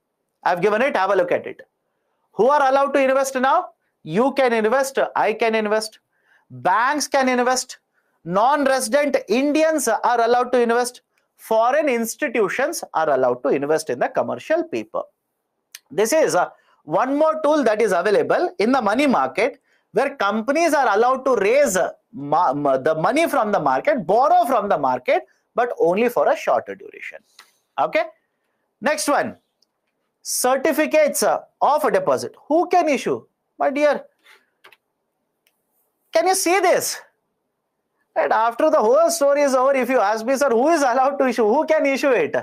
I've given it. Have a look at it. Who are allowed to invest now? You can invest. I can invest. Banks can invest. Non-resident Indians are allowed to invest. Foreign institutions are allowed to invest in the commercial paper. This is one more tool that is available in the money market, where companies are allowed to raise the money from the market, borrow from the market, but only for a shorter duration. Okay. Next one, certificates of deposit. Who can issue? My dear, can you see this? Right, after the whole story is over, if you ask me, sir, who is allowed to issue? Who can issue it?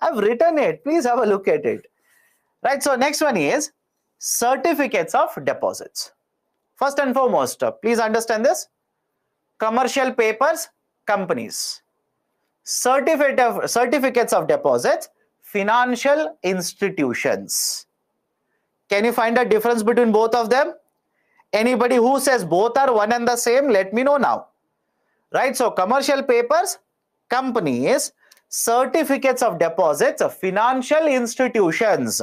I've written it. Please have a look at it. Right, so next one is certificates of deposits. First and foremost, please understand this. Commercial papers, companies. Certificates of deposits, financial institutions. Can you find a difference between both of them? Anybody who says both are one and the same, let me know now. Right, so commercial papers, companies, certificates of deposits, financial institutions.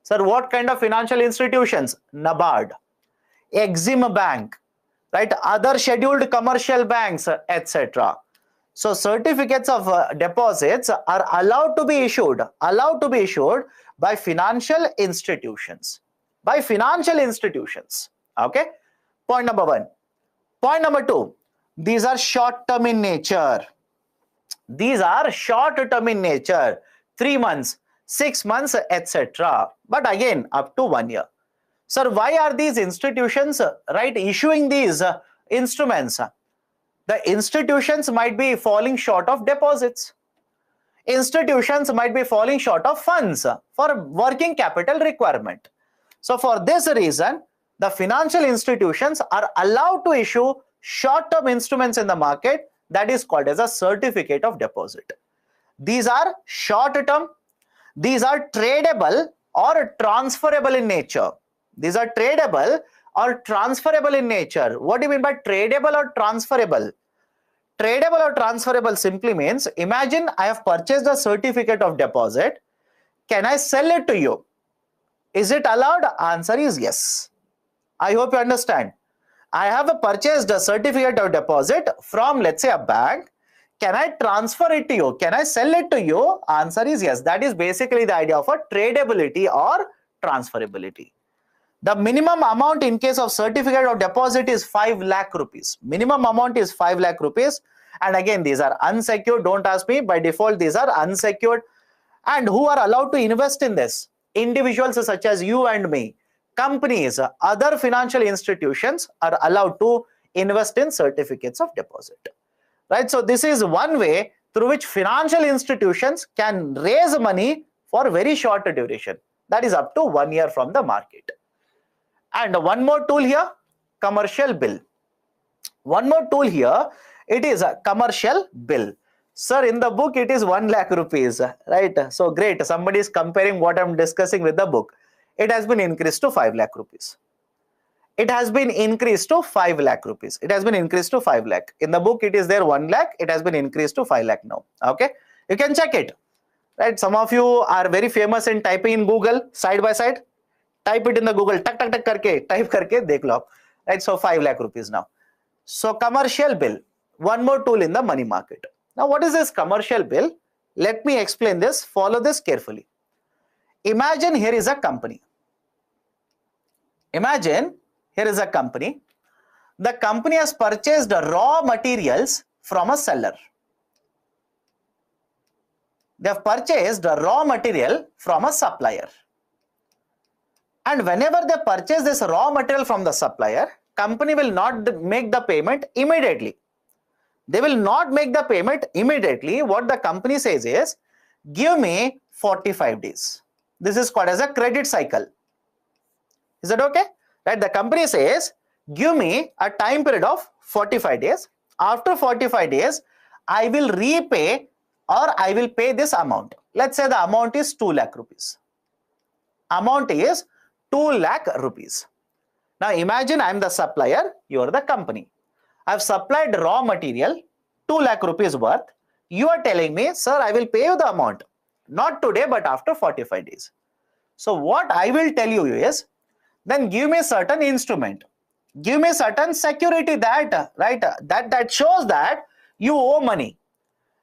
Sir, what kind of financial institutions? NABARD, Exim Bank, right? Other scheduled commercial banks, etc. So certificates of deposits are allowed to be issued by financial institutions. Okay. Point number one. Point number two. These are short term in nature. These are short term in nature, 3 months, 6 months, etc. But again, up to 1 year. Sir, why are these institutions, right, issuing these instruments? The institutions might be falling short of deposits. Institutions might be falling short of funds for working capital requirement. So for this reason, the financial institutions are allowed to issue short-term instruments in the market, that is called as a certificate of deposit. These are short-term, these are tradable or transferable in nature. These are tradable or transferable in nature. What do you mean by tradable or transferable? Tradable or transferable simply means, imagine I have purchased a certificate of deposit. Can I sell it to you? Is it allowed? Answer is yes. I hope you understand. I have purchased a certificate of deposit from, let's say, a bank. Can I transfer it to you? Can I sell it to you? Answer is yes. That is basically the idea of a tradability or transferability. The minimum amount in case of certificate of deposit is 5 lakh rupees. Minimum amount is 5 lakh rupees. And again, these are unsecured. Don't ask me. By default, these are unsecured. And who are allowed to invest in this? Individuals such as you and me. Companies, other financial institutions are allowed to invest in certificates of deposit. Right? So this is one way through which financial institutions can raise money for very short duration. That is up to 1 year from the market. And one more tool here, commercial bill. One more tool here, it is a commercial bill. Sir, in the book, it is 1 lakh rupees, right? So great. Somebody is comparing what I'm discussing with the book. It has been increased to 5 lakh rupees. It has been increased to 5 lakh rupees. It has been increased to 5 lakh. In the book, it is there 1 lakh. It has been increased to 5 lakh now. Okay. You can check it, right? Some of you are very famous in typing in Google side by side. Type it in the Google, tak tak tak karke, type karke, dekh lo. Right, so 5 lakh rupees now. So commercial bill, one more tool in the money market. Now what is this commercial bill? Let me explain this, follow this carefully. Imagine here is a company. Imagine here is a company. The company has purchased raw materials from a seller. They have purchased raw material from a supplier. And whenever they purchase this raw material from the supplier, company will not make the payment immediately. They will not make the payment immediately. What the company says is, give me 45 days. This is called as a credit cycle. Is that okay? Right? The company says, give me a time period of 45 days. After 45 days, I will repay or I will pay this amount. Let's say the amount is 2 lakh rupees. Amount is 2 lakh rupees. Now imagine I am the supplier, you are the company. I have supplied raw material, 2 lakh rupees worth. You are telling me, sir, I will pay you the amount. Not today, but after 45 days. So what I will tell you is, then give me certain instrument. Give me certain security that, right, that shows that you owe money.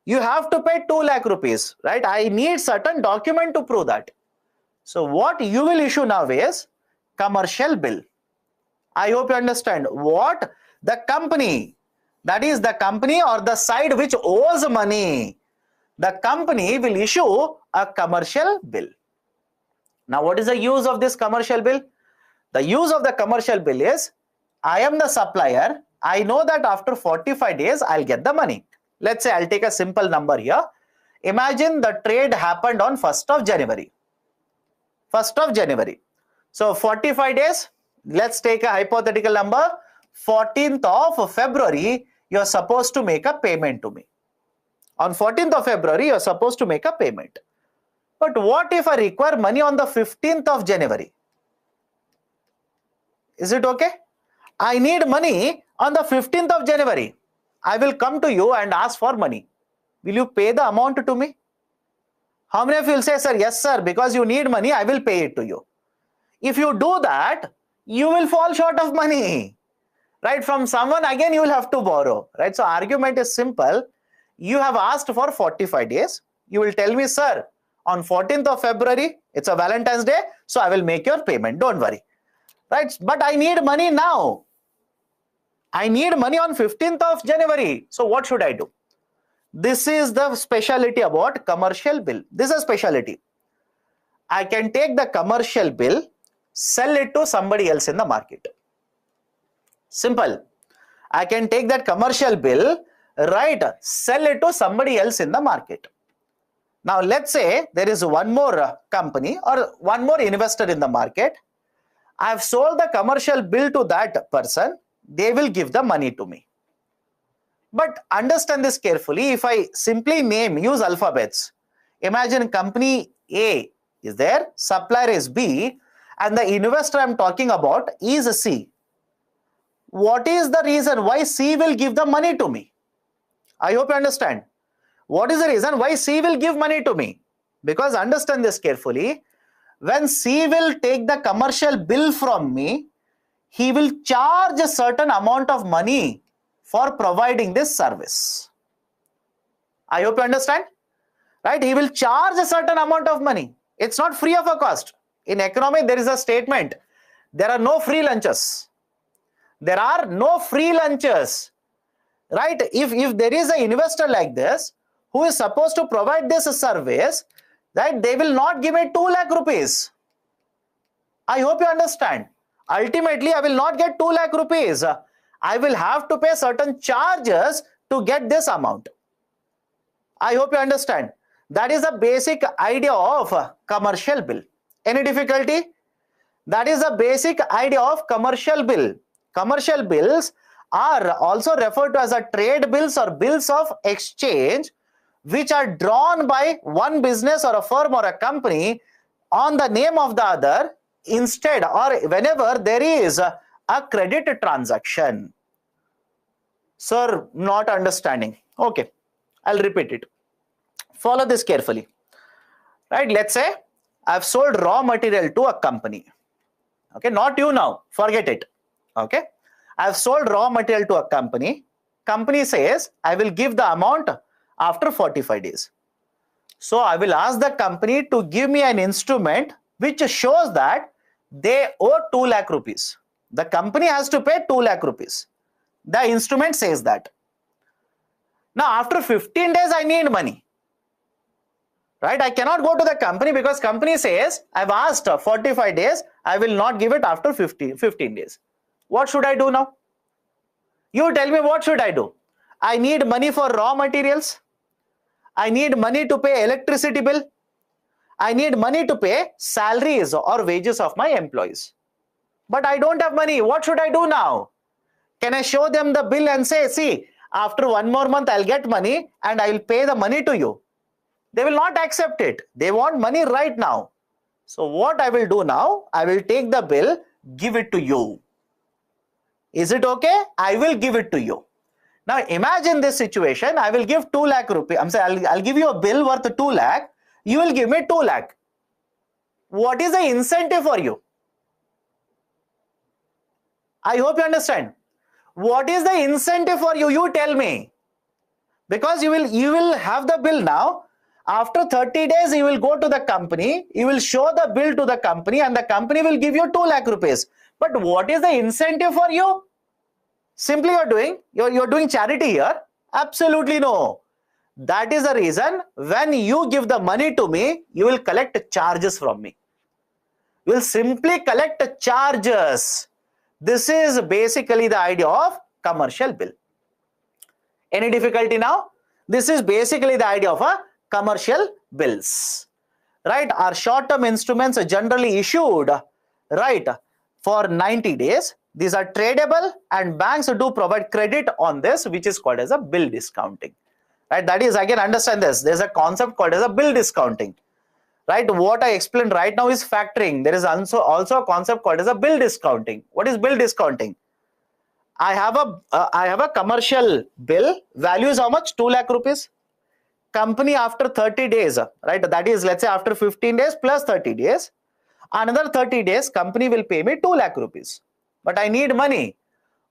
You have to pay 2 lakh rupees, right? I need certain document to prove that. So what you will issue now is commercial bill. I hope you understand what the company, that is the company or the side which owes money, the company will issue a commercial bill. Now what is the use of this commercial bill? The use of the commercial bill is, I am the supplier. I know that after 45 days, I'll get the money. Let's say I'll take a simple number here. Imagine the trade happened on 1st of January. 1st of January. So 45 days, let's take a hypothetical number. 14th of February, you're supposed to make a payment to me. On 14th of February, you're supposed to make a payment. But what if I require money on the 15th of January? Is it okay? I need money on the 15th of January. I will come to you and ask for money. Will you pay the amount to me? How many of you will say, sir, yes, sir, because you need money, I will pay it to you. If you do that, you will fall short of money. Right? From someone, again, you will have to borrow. Right? So argument is simple. You have asked for 45 days. You will tell me, sir, on 14th of February, it's a Valentine's Day, so I will make your payment. Don't worry. Right? But I need money now. I need money on 15th of January. So what should I do? This is the specialty about commercial bill. This is a specialty. I can take the commercial bill, sell it to somebody else in the market. Simple. I can take that commercial bill, right, sell it to somebody else in the market. Now let's say there is one more company or one more investor in the market. I have sold the commercial bill to that person. They will give the money to me. But understand this carefully. If I simply use alphabets, imagine company A is there, supplier is B, and the investor I'm talking about is C. What is the reason why C will give the money to me? I hope you understand. What is the reason why C will give money to me? Because understand this carefully. When C will take the commercial bill from me, he will charge a certain amount of money for providing this service. I hope you understand. Right? He will charge a certain amount of money. It's not free of a cost. In economy, there is a statement. There are no free lunches. There are no free lunches. Right? If there is an investor like this who is supposed to provide this service, right, they will not give me 2 lakh rupees. I hope you understand. Ultimately, I will not get 2 lakh rupees. I will have to pay certain charges to get this amount. I hope you understand. That is the basic idea of commercial bill. Any difficulty? That is the basic idea of commercial bill. Commercial bills are also referred to as a trade bills or bills of exchange, which are drawn by one business or a firm or a company on the name of the other instead or whenever there is a credit transaction. Sir, not understanding. Okay, I'll repeat it. Follow this carefully. Right, let's say I've sold raw material to a company. Okay, not you now, forget it. Okay, I've sold raw material to a company. Company says I will give the amount after 45 days. So I will ask the company to give me an instrument which shows that they owe 2 lakh rupees. The company has to pay 2 lakh rupees. The instrument says that. Now after 15 days I need money. Right? I cannot go to the company because company says I've asked 45 days. I will not give it after 15 days. What should I do now? You tell me, what should I do? I need money for raw materials. I need money to pay electricity bill. I need money to pay salaries or wages of my employees. But I don't have money. What should I do now? Can I show them the bill and say, see, after 1 more month, I'll get money and I'll pay the money to you? They will not accept it. They want money right now. So what I will do now, I will take the bill, give it to you. Is it okay? I will give it to you. Now imagine this situation. I will give 2 lakh rupees. I'm saying I'll give you a bill worth 2 lakh. You will give me 2 lakh. What is the incentive for you? I hope you understand. What is the incentive for you? You tell me. Because you will have the bill now. After 30 days, you will go to the company. You will show the bill to the company and the company will give you 2 lakh rupees. But what is the incentive for you? Simply you're doing charity here? Absolutely no. That is the reason when you give the money to me, you will collect charges from me. You will simply collect charges. This is basically the idea of commercial bill. Any difficulty now? This is basically the idea of a commercial bills. Right? Our short-term instruments are generally issued, right, for 90 days. These are tradable and banks do provide credit on this, which is called as a bill discounting. Right? That is, again, understand this. There's a concept called as a bill discounting. Right? What I explained right now is factoring. There is also a concept called as a bill discounting. What is bill discounting? I have a commercial bill. Value is how much? 2 lakh rupees. Company after 30 days, right? That is, let's say after 15 days plus 30 days. Another 30 days, company will pay me 2 lakh rupees. But I need money.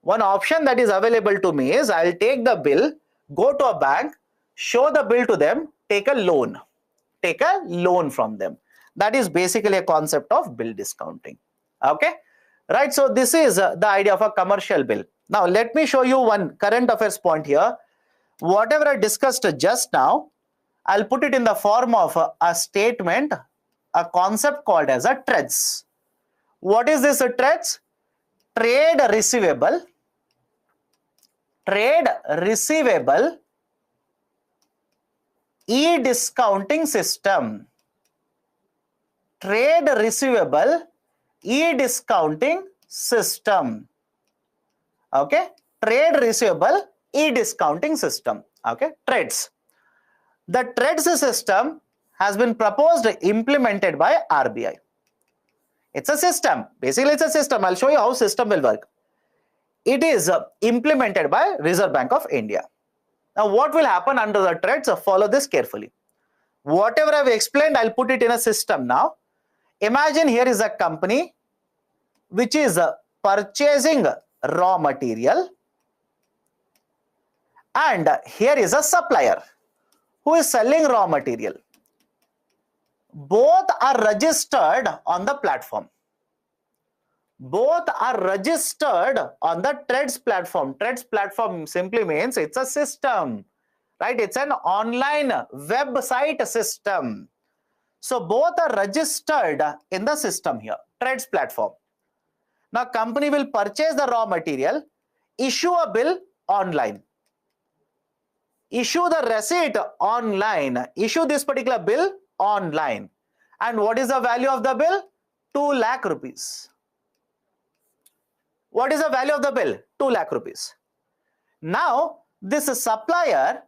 One option that is available to me is I'll take the bill, go to a bank, show the bill to them, take a loan. Take a loan from them. That is basically a concept of bill discounting. Okay? Right? So this is the idea of a commercial bill. Now, let me show you one current affairs point here. Whatever I discussed just now, I'll put it in the form of a statement, a concept called as a TREDS. What is this TREDS? Trade receivable e-discounting system. Trade receivable e-discounting system. Okay, trade receivable e-discounting system. Okay, TREDS. The TREDS system has been proposed, implemented by RBI. It's a system. Basically, it's a system. I'll show you how system will work. It is implemented by Reserve Bank of India. Now, what will happen under the TREDS? Follow this carefully. Whatever I've explained, I'll put it in a system now. Imagine here is a company which is purchasing raw material, and here is a supplier who is selling raw material. Both are registered on the platform. Both are registered on the TREDS platform. TREDS platform simply means it's a system, right? It's an online website system. So both are registered in the system here, TREDS platform. Now, company will purchase the raw material, issue a bill online, issue the receipt online, issue this particular bill online. And what is the value of the bill? 2 lakh rupees. What is the value of the bill? 2 lakh rupees. Now, this supplier,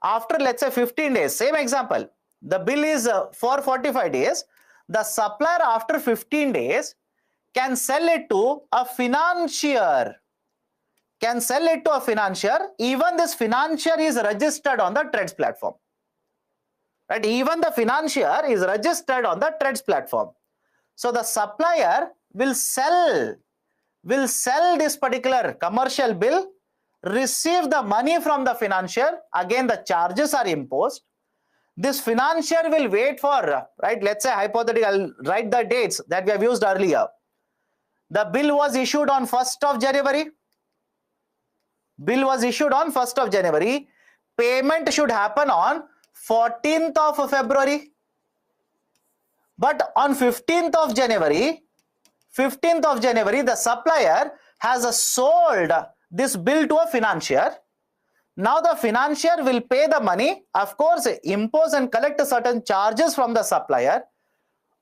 after let's say 15 days, same example, the bill is for 45 days. The supplier after 15 days can sell it to a financier. Even this financier is registered on the TREDS platform. Right? Even the financier is registered on the TREDS platform. So the supplier will sell this particular commercial bill, receive the money from the financier. Again, the charges are imposed. This financier will wait for, right? Let's say hypothetically, I'll write the dates that we have used earlier. The bill was issued on 1st of January. Payment should happen on 14th of February. But on 15th of January, the supplier has sold this bill to a financier. Now the financier will pay the money, of course, impose and collect certain charges from the supplier,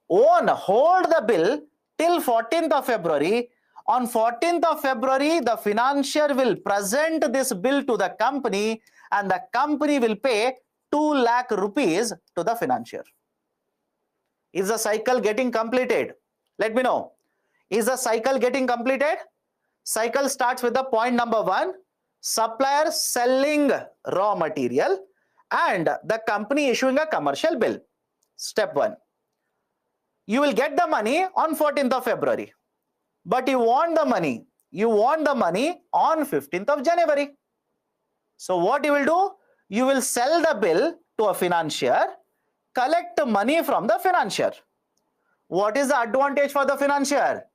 hold the bill till 14th of February. On 14th of February, the financier will present this bill to the company, and the company will pay 2 lakh rupees to the financier. Is the cycle getting completed? Let me know. Is the cycle getting completed? Cycle starts with the point number 1, supplier selling raw material and the company issuing a commercial bill. Step 1. You will get the money on 14th of February, but you want the money on 15th of January. So what you will do? You will sell the bill to a financier, collect money from the financier. What is the advantage for the financier?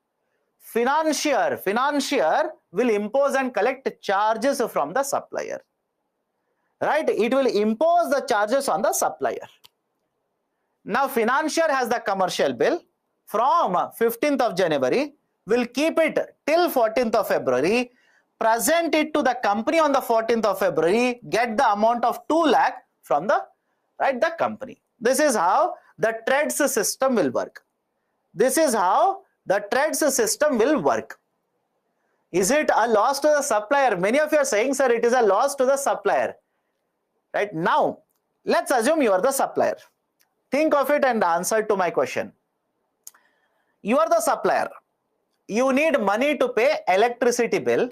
Financier will impose and collect charges from the supplier. Right? It will impose the charges on the supplier. Now, financier has the commercial bill from 15th of January, will keep it till 14th of February, present it to the company on the 14th of February, get the amount of 2 lakh from the company. This is how the TREDS system will work. Is it a loss to the supplier? Many of you are saying, sir, it is a loss to the supplier. Right? Now, let's assume you are the supplier. Think of it and answer to my question. You are the supplier. You need money to pay electricity bill.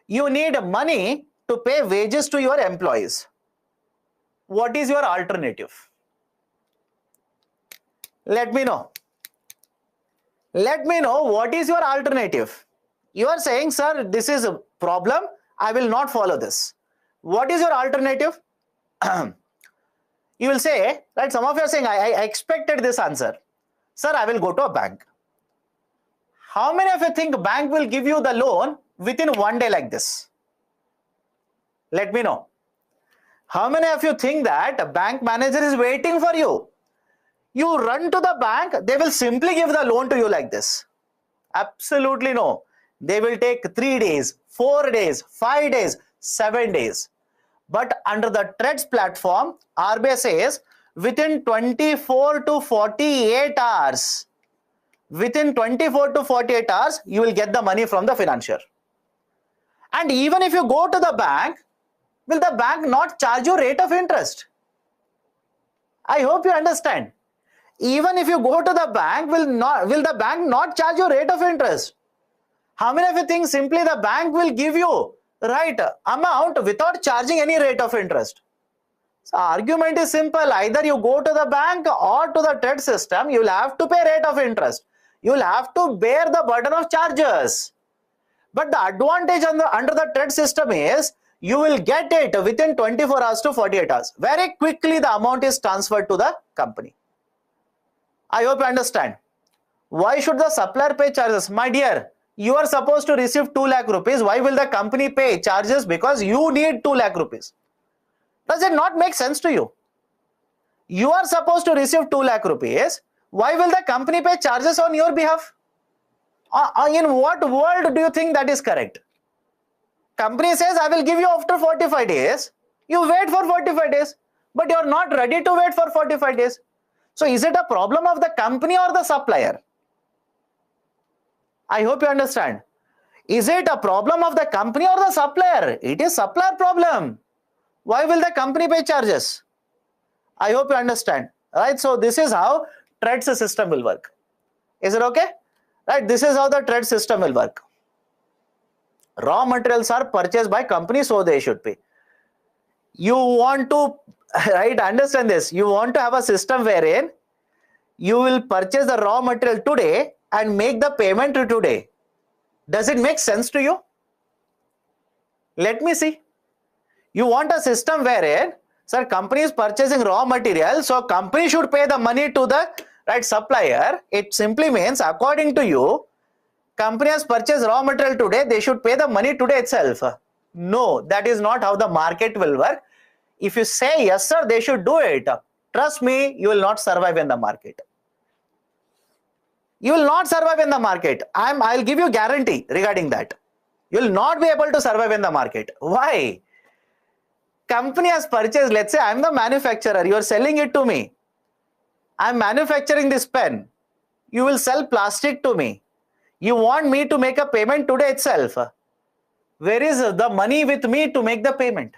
You need money to pay wages to your employees. What is your alternative? Let me know. What is your alternative? You are saying, sir, this is a problem. I will not follow this. What is your alternative? You will say, right? Some of you are saying, I expected this answer. Sir, I will go to a bank. How many of you think bank will give you the loan within 1 day like this? Let me know. How many of you think that a bank manager is waiting for you? You run to the bank, they will simply give the loan to you like this. Absolutely no. They will take 3 days, 4 days, 5 days, 7 days. But under the TREDS platform, RBI says within 24 to 48 hours, within 24 to 48 hours, you will get the money from the financier. And even if you go to the bank, will the bank not charge you rate of interest? I hope you understand. Even if you go to the bank, will the bank not charge you rate of interest? How many of you think simply the bank will give you right amount without charging any rate of interest? So argument is simple. Either you go to the bank or to the TRED system, you will have to pay rate of interest. You will have to bear the burden of charges. But the advantage under the TRED system is you will get it within 24 hours to 48 hours. Very quickly the amount is transferred to the company. I hope you understand. Why should the supplier pay charges? My dear, you are supposed to receive 2 lakh rupees. Why will the company pay charges? Because you need 2 lakh rupees. Does it not make sense to you? You are supposed to receive 2 lakh rupees. Why will the company pay charges on your behalf? In what world do you think that is correct? Company says, I will give you after 45 days. You wait for 45 days, but you are not ready to wait for 45 days. So is it a problem of the company or the supplier? I hope you understand. Is it a problem of the company or the supplier? It is supplier problem. Why will the company pay charges? I hope you understand. Right? So this is how TREDS system will work. Is it okay? Right? This is how the TREDS system will work. Raw materials are purchased by companies, so they should pay. You want to, right, understand this. You want to have a system wherein you will purchase the raw material today and make the payment today. Does it make sense to you? Let me see. You want a system wherein, sir, company is purchasing raw material, so company should pay the money to the right supplier. It simply means, according to you, company has purchased raw material today, they should pay the money today itself. No, that is not how the market will work. If you say, yes sir, they should do it, trust me, you will not survive in the market. You will not survive in the market. I'll give you guarantee regarding that. You will not be able to survive in the market. Why? Company has purchased, let's say I'm the manufacturer, you are selling it to me. I'm manufacturing this pen. You will sell plastic to me. You want me to make a payment today itself. Where is the money with me to make the payment?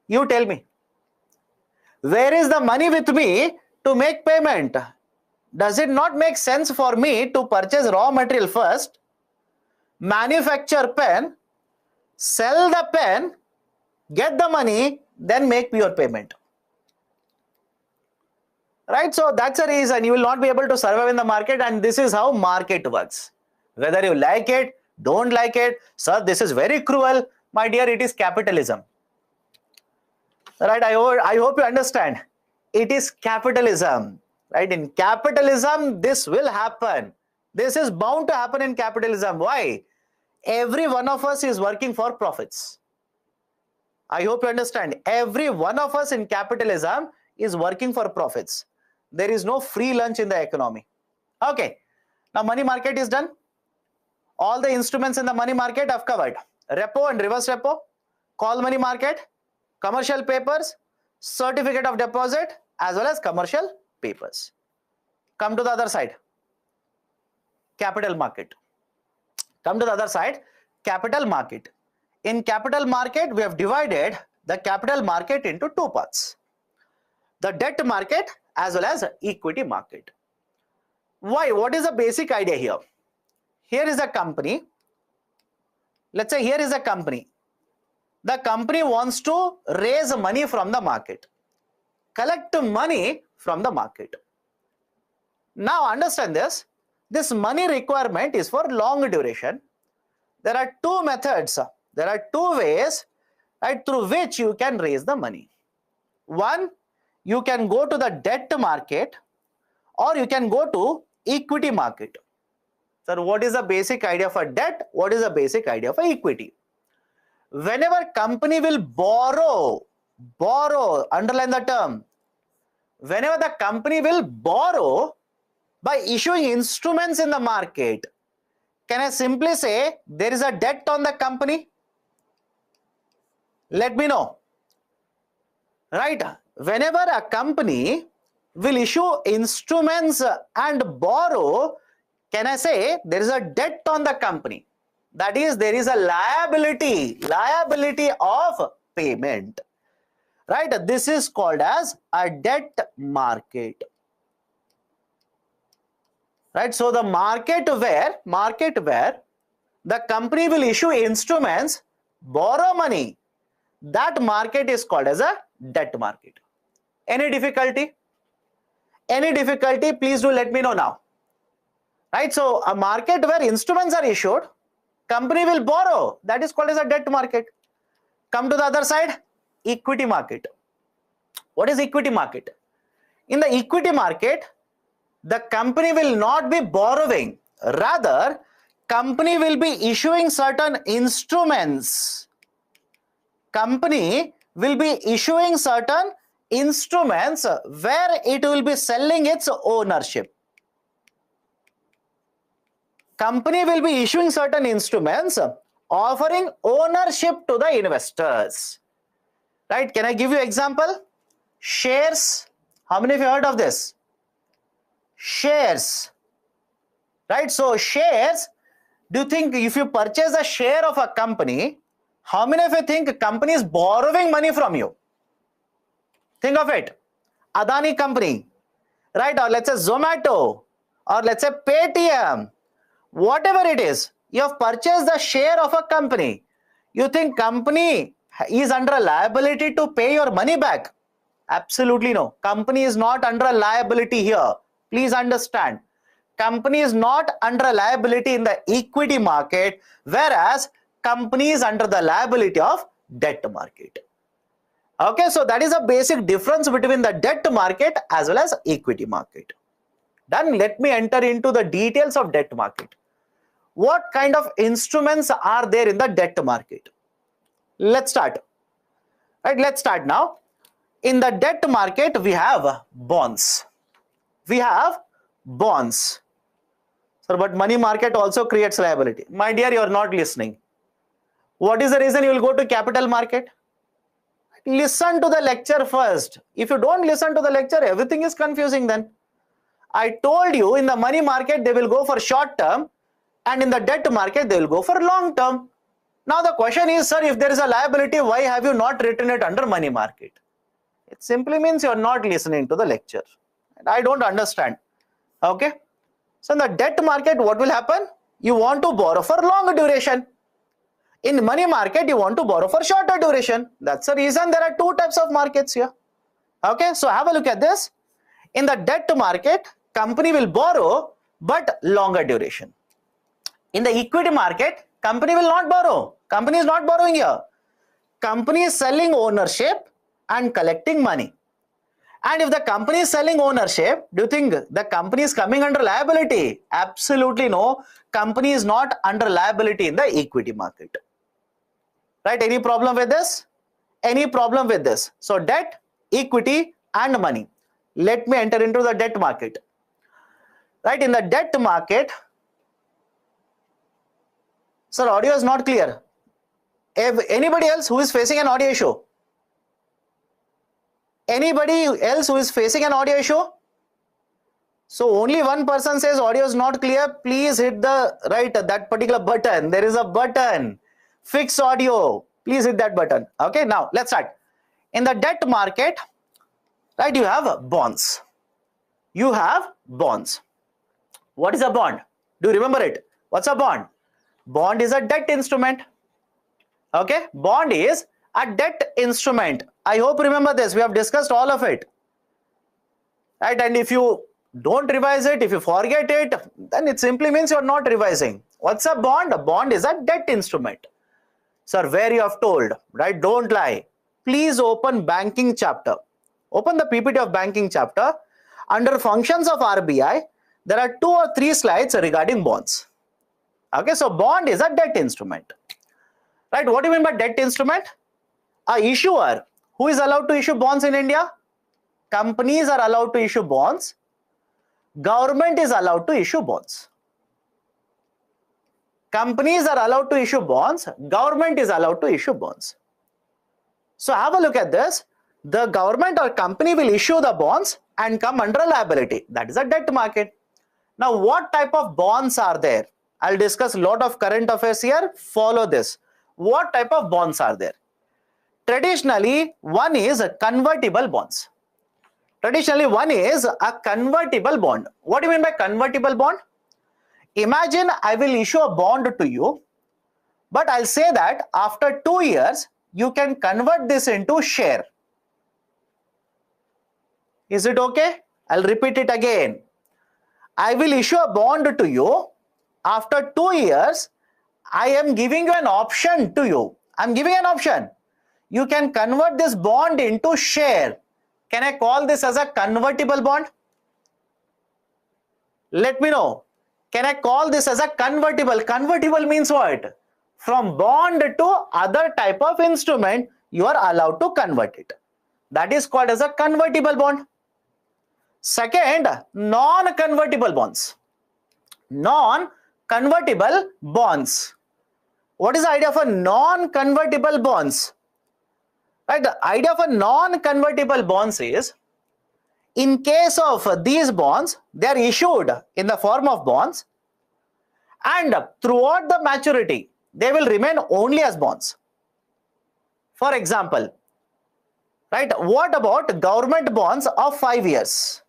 You tell me. Where is the money with me to make payment? Does it not make sense for me to purchase raw material first, manufacture pen, sell the pen, get the money, then make your payment? Right? So that's the reason you will not be able to survive in the market, and this is how market works. Whether you like it, don't like it, sir, this is very cruel. My dear, it is capitalism. Right? I hope you understand. It is capitalism. Right? In capitalism, this will happen. This is bound to happen in capitalism. Why? Every one of us is working for profits. I hope you understand. Every one of us in capitalism is working for profits. There is no free lunch in the economy. Okay. Now money market is done. All the instruments in the money market I've covered. Repo and reverse repo, call money market, commercial papers, certificate of deposit, as well as commercial papers. Come to the other side. Capital market. Come to the other side. Capital market. In capital market, we have divided the capital market into two parts. The debt market as well as equity market. Why? What is the basic idea here? Here is a company. Let's say here is a company. The company wants to raise money from the market, collect money from the market. Now understand this. This money requirement is for long duration. There are two methods. There are two ways, right, through which you can raise the money. One, you can go to the debt market, or you can go to equity market. Sir, what is the basic idea for debt? What is the basic idea for equity? Whenever company will borrow, underline the term. Whenever the company will borrow by issuing instruments in the market, can I simply say there is a debt on the company? Let me know. Right? Whenever a company will issue instruments and borrow, can I say there is a debt on the company? That is, there is a liability of payment. Right? This is called as a debt market. Right? So the market where the company will issue instruments, borrow money, that market is called as a debt market. Any difficulty? Any difficulty? Please do let me know now. Right? So a market where instruments are issued, company will borrow, that is called as a debt market. Come to the other side, equity market. What is equity market? In the equity market, the company will not be borrowing, rather company will be issuing certain instruments. Company will be issuing certain instruments where it will be selling its ownership. Company will be issuing certain instruments offering ownership to the investors. Right? Can I give you example? Shares. How many of you heard of this? Shares. Right? So shares, do you think if you purchase a share of a company, how many of you think company is borrowing money from you? Think of it. Adani company, right? Or let's say Zomato, or let's say Paytm, whatever it is, you have purchased the share of a company. You think company is under a liability to pay your money back? Absolutely no. Company is not under a liability here. Please understand. Company is not under a liability in the equity market, whereas company is under the liability of debt market. Okay, so that is a basic difference between the debt market as well as equity market. Then let me enter into the details of debt market. What kind of instruments are there in the debt market? Let's start. Right, let's start now. In the debt market, we have bonds. We have bonds. Sir, but money market also creates liability. My dear, you are not listening. What is the reason you will go to capital market? Listen to the lecture first. If you don't listen to the lecture, everything is confusing then. I told you in the money market, they will go for short term, and in the debt market, they will go for long term. Now the question is, sir, if there is a liability, why have you not written it under money market? It simply means you are not listening to the lecture. And I don't understand. Okay. So in the debt market, what will happen? You want to borrow for longer duration. In money market, you want to borrow for shorter duration. That's the reason there are two types of markets here. Okay, so have a look at this. In the debt market, company will borrow, but longer duration. In the equity market, company will not borrow. Company is not borrowing here. Company is selling ownership and collecting money. And if the company is selling ownership, do you think the company is coming under liability? Absolutely no. Company is not under liability in the equity market. Right? Any problem with this? Any problem with this? So debt, equity, and money. Let me enter into the debt market. Right? In the debt market, sir, audio is not clear. Anybody else who is facing an audio issue? Anybody else who is facing an audio issue? So only one person says audio is not clear. Please hit the that particular button. There is a button. Fix audio. Please hit that button. Okay, now let's start. In the debt market, right, you have bonds. You have bonds. What is a bond? Do you remember it? What's a bond? Bond is a debt instrument. Okay, bond is a debt instrument. I hope you remember this. We have discussed all of it. Right, and if you don't revise it, if you forget it, then it simply means you are not revising. What's a bond? A bond is a debt instrument. Sir, where you have told, right? Don't lie. Please open banking chapter. Open the PPT of banking chapter. Under functions of RBI, there are 2 or 3 slides regarding bonds. Okay, so bond is a debt instrument. Right, what do you mean by debt instrument? A issuer who is allowed to issue bonds in India? Companies are allowed to issue bonds. Government is allowed to issue bonds. Companies are allowed to issue bonds. Government is allowed to issue bonds. So have a look at this. The government or company will issue the bonds and come under a liability. That is a debt market. Now, what type of bonds are there? I'll discuss a lot of current affairs here. Follow this. What type of bonds are there? Traditionally, one is convertible bonds. Traditionally, one is a convertible bond. What do you mean by convertible bond? Imagine I will issue a bond to you, but I'll say that after 2 years, you can convert this into share. Is it okay? I'll repeat it again. I will issue a bond to you. After 2 years, I am giving you an option to you. I'm giving an option. You can convert this bond into share. Can I call this as a convertible bond? Let me know. Can I call this as a convertible? Convertible means what? From bond to other type of instrument, you are allowed to convert it. That is called as a convertible bond. Second, non-convertible bonds. Non-convertible bonds. What is the idea of a non-convertible bonds? Right, the idea of a non-convertible bonds is, in case of these bonds, they are issued in the form of bonds, and throughout the maturity, they will remain only as bonds. For example, right, what about government bonds of 5 years?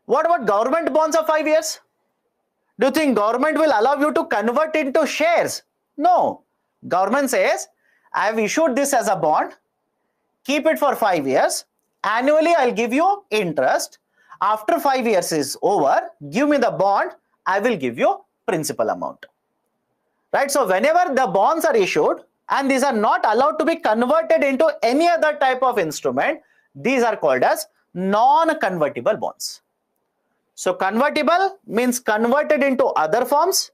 What about government bonds of 5 years? Do you think government will allow you to convert into shares? No. Government says, I have issued this as a bond, keep it for 5 years, annually I'll give you interest. After 5 years is over, give me the bond, I will give you principal amount. Right, so whenever the bonds are issued and these are not allowed to be converted into any other type of instrument, these are called as non-convertible bonds. So convertible means converted into other forms,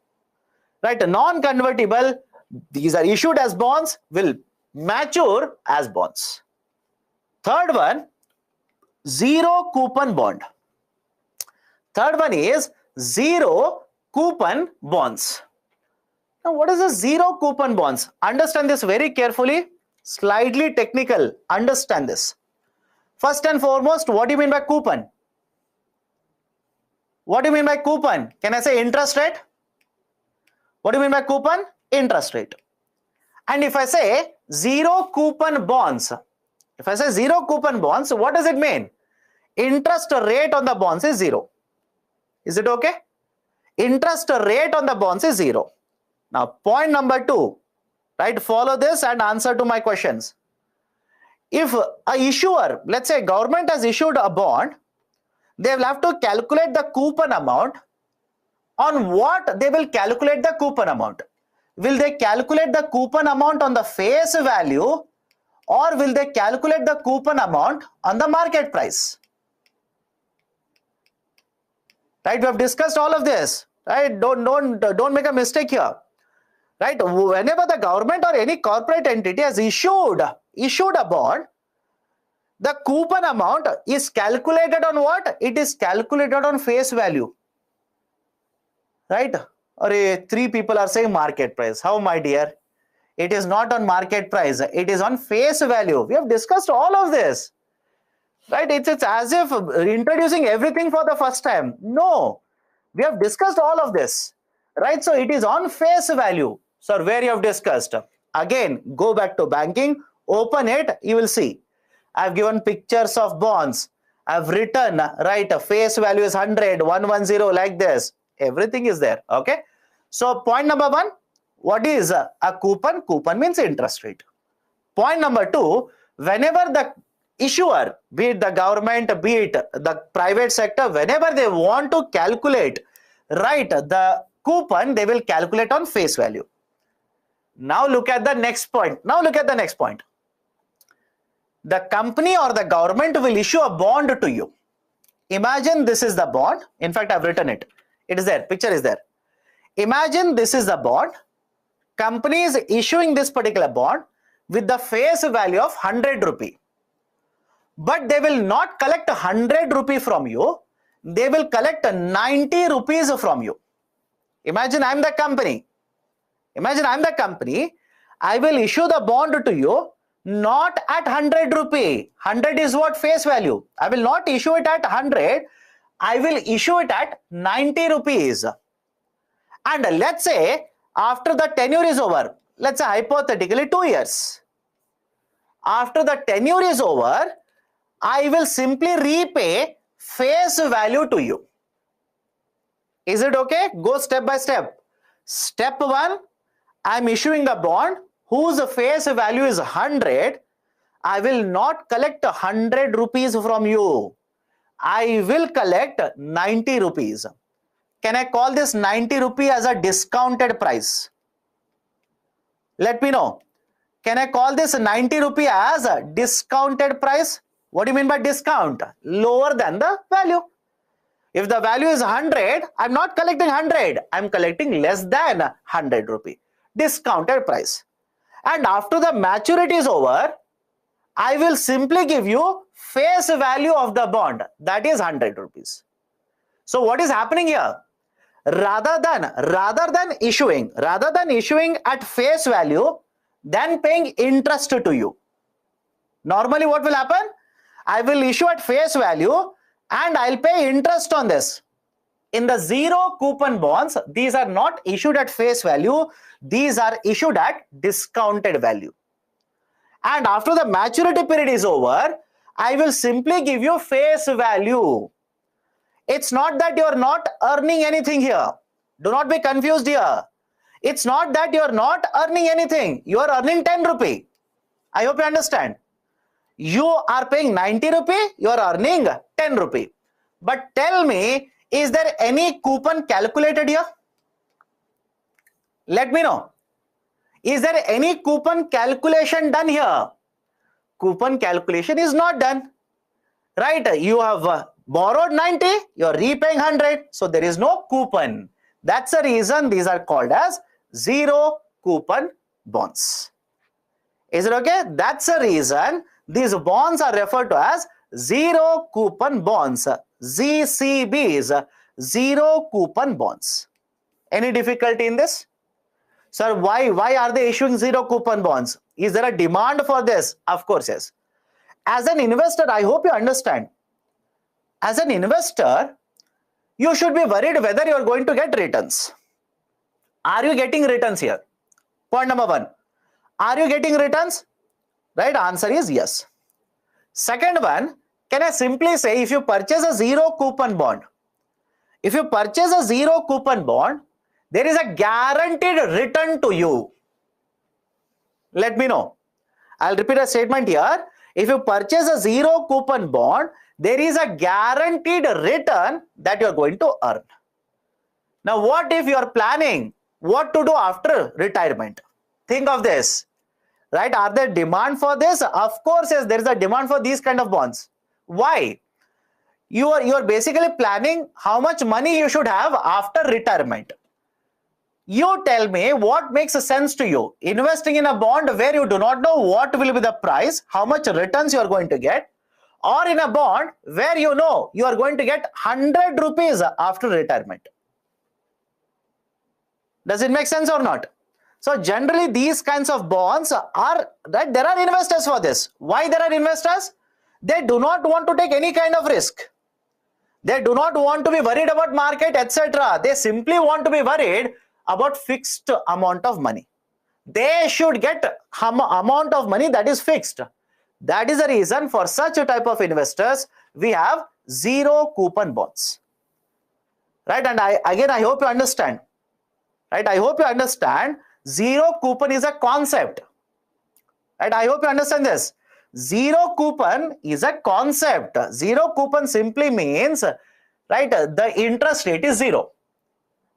right? Non-convertible, these are issued as bonds, will mature as bonds. Third one, zero coupon bond. Third one is zero coupon bonds. Now, what is a zero coupon bonds? Understand this very carefully. Slightly technical. Understand this. First and foremost, what do you mean by coupon? What do you mean by coupon? Can I say interest rate? What do you mean by coupon? Interest rate. And if I say zero coupon bonds, what does it mean? Interest rate on the bonds is zero. Is it okay? Interest rate on the bonds is zero. Now, point number 2, right? Follow this and answer to my questions. If a issuer, let's say government has issued a bond, they will have to calculate the coupon amount. On what they will calculate the coupon amount? Will they calculate the coupon amount on the face value, or will they calculate the coupon amount on the market price? Right, we have discussed all of this. Right, don't make a mistake here. Right, whenever the government or any corporate entity has issued a bond, the coupon amount is calculated on what? It is calculated on face value. Right? Or 3 people are saying market price. How, my dear? It is not on market price. It is on face value. We have discussed all of this. Right? It's as if introducing everything for the first time. No. We have discussed all of this. Right? So it is on face value. So where you have discussed. Again, go back to banking. Open it. You will see. I've given pictures of bonds. I've written, right, face value is 100, 110, like this. Everything is there. Okay. So point number 1, what is a coupon? Coupon means interest rate. Point number 2, whenever the issuer, be it the government, be it the private sector, whenever they want to calculate, right, the coupon, they will calculate on face value. Now look at the next point. The company or the government will issue a bond to you. Imagine this is the bond. In fact, I've written it. It is there. Picture is there. Imagine this is the bond. Company is issuing this particular bond with the face value of 100 rupee. But they will not collect 100 rupee from you. They will collect 90 rupees from you. Imagine I'm the company. Imagine I'm the company. I will issue the bond to you not at 100 rupee. 100 is what face value. I will not issue it at 100. I will issue it at 90 rupees. And let's say after the tenure is over, let's say hypothetically 2 years. After the tenure is over, I will simply repay face value to you. Is it okay? Go step by step. Step 1, I am issuing a bond whose face value is 100. I will not collect 100 rupees from you. I will collect 90 rupees. Can I call this 90 rupee as a discounted price? Let me know. Can I call this 90 rupee as a discounted price? What do you mean by discount? Lower than the value. If the value is 100, I'm not collecting 100. I'm collecting less than 100 rupee. Discounted price. And after the maturity is over, I will simply give you face value of the bond. That is 100 rupees. So what is happening here? Rather than issuing at face value, then paying interest to you. Normally what will happen? I will issue at face value and I'll pay interest on this. In the zero coupon bonds, these are not issued at face value. These are issued at discounted value. And after the maturity period is over, I will simply give you face value. It's not that you're not earning anything here. Do not be confused here. It's not that you're not earning anything. You are earning 10 rupee. I hope you understand. You are paying 90 rupee, you are earning 10 rupee. But tell me, is there any coupon calculated here? Let me know. Is there any coupon calculation done here? Coupon calculation is not done. Right? You have borrowed 90, you are repaying 100. So there is no coupon. That's the reason these are called as zero coupon bonds. Is it okay? That's the reason these bonds are referred to as zero coupon bonds, ZCBs, zero coupon bonds. Any difficulty in this? Sir, why are they issuing zero coupon bonds? Is there a demand for this? Of course, yes. As an investor, I hope you understand. As an investor, you should be worried whether you are going to get returns. Are you getting returns here? Point number 1. Are you getting returns? Right answer is yes. Second one, can I simply say if you purchase a zero coupon bond, if you purchase a zero coupon bond, there is a guaranteed return to you. Let me know. I'll repeat a statement here. If you purchase a zero coupon bond, there is a guaranteed return that you are going to earn. Now, what if you are planning what to do after retirement? Think of this. Right? Are there demand for this? Of course, yes, there is a demand for these kind of bonds. Why? You are basically planning how much money you should have after retirement. You tell me what makes sense to you. Investing in a bond where you do not know what will be the price, how much returns you are going to get, or in a bond where you know you are going to get 100 rupees after retirement. Does it make sense or not? So generally these kinds of bonds are, right, there are investors for this. Why there are investors? They do not want to take any kind of risk. They do not want to be worried about market, etc. They simply want to be worried about fixed amount of money. They should get amount of money that is fixed. That is the reason for such a type of investors, we have zero coupon bonds. Right? And I hope you understand. Right? I hope you understand. Zero coupon is a concept. Right? I hope you understand this. Zero coupon is a concept. Zero coupon simply means, right, the interest rate is zero.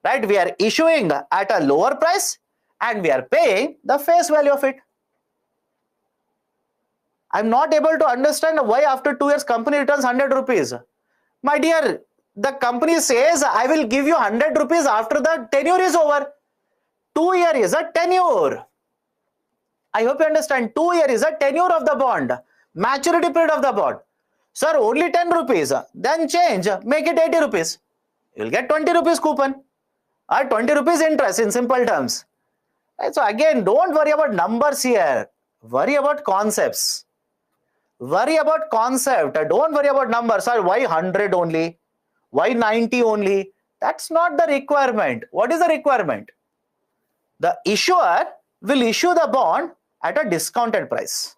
Right? We are issuing at a lower price and we are paying the face value of it. I'm not able to understand why after 2 years company returns 100 rupees. My dear, the company says, I will give you 100 rupees after the tenure is over. 2 year is a tenure. I hope you understand. 2 year is a tenure of the bond. Maturity period of the bond. Sir, only 10 rupees. Then change. Make it 80 rupees. You will get 20 rupees coupon. Or 20 rupees interest in simple terms. Right? So again, don't worry about numbers here. Worry about concepts. Worry about concept. Don't worry about numbers. Sir, why 100 only? Why 90 only? That's not the requirement. What is the requirement? The issuer will issue the bond at a discounted price.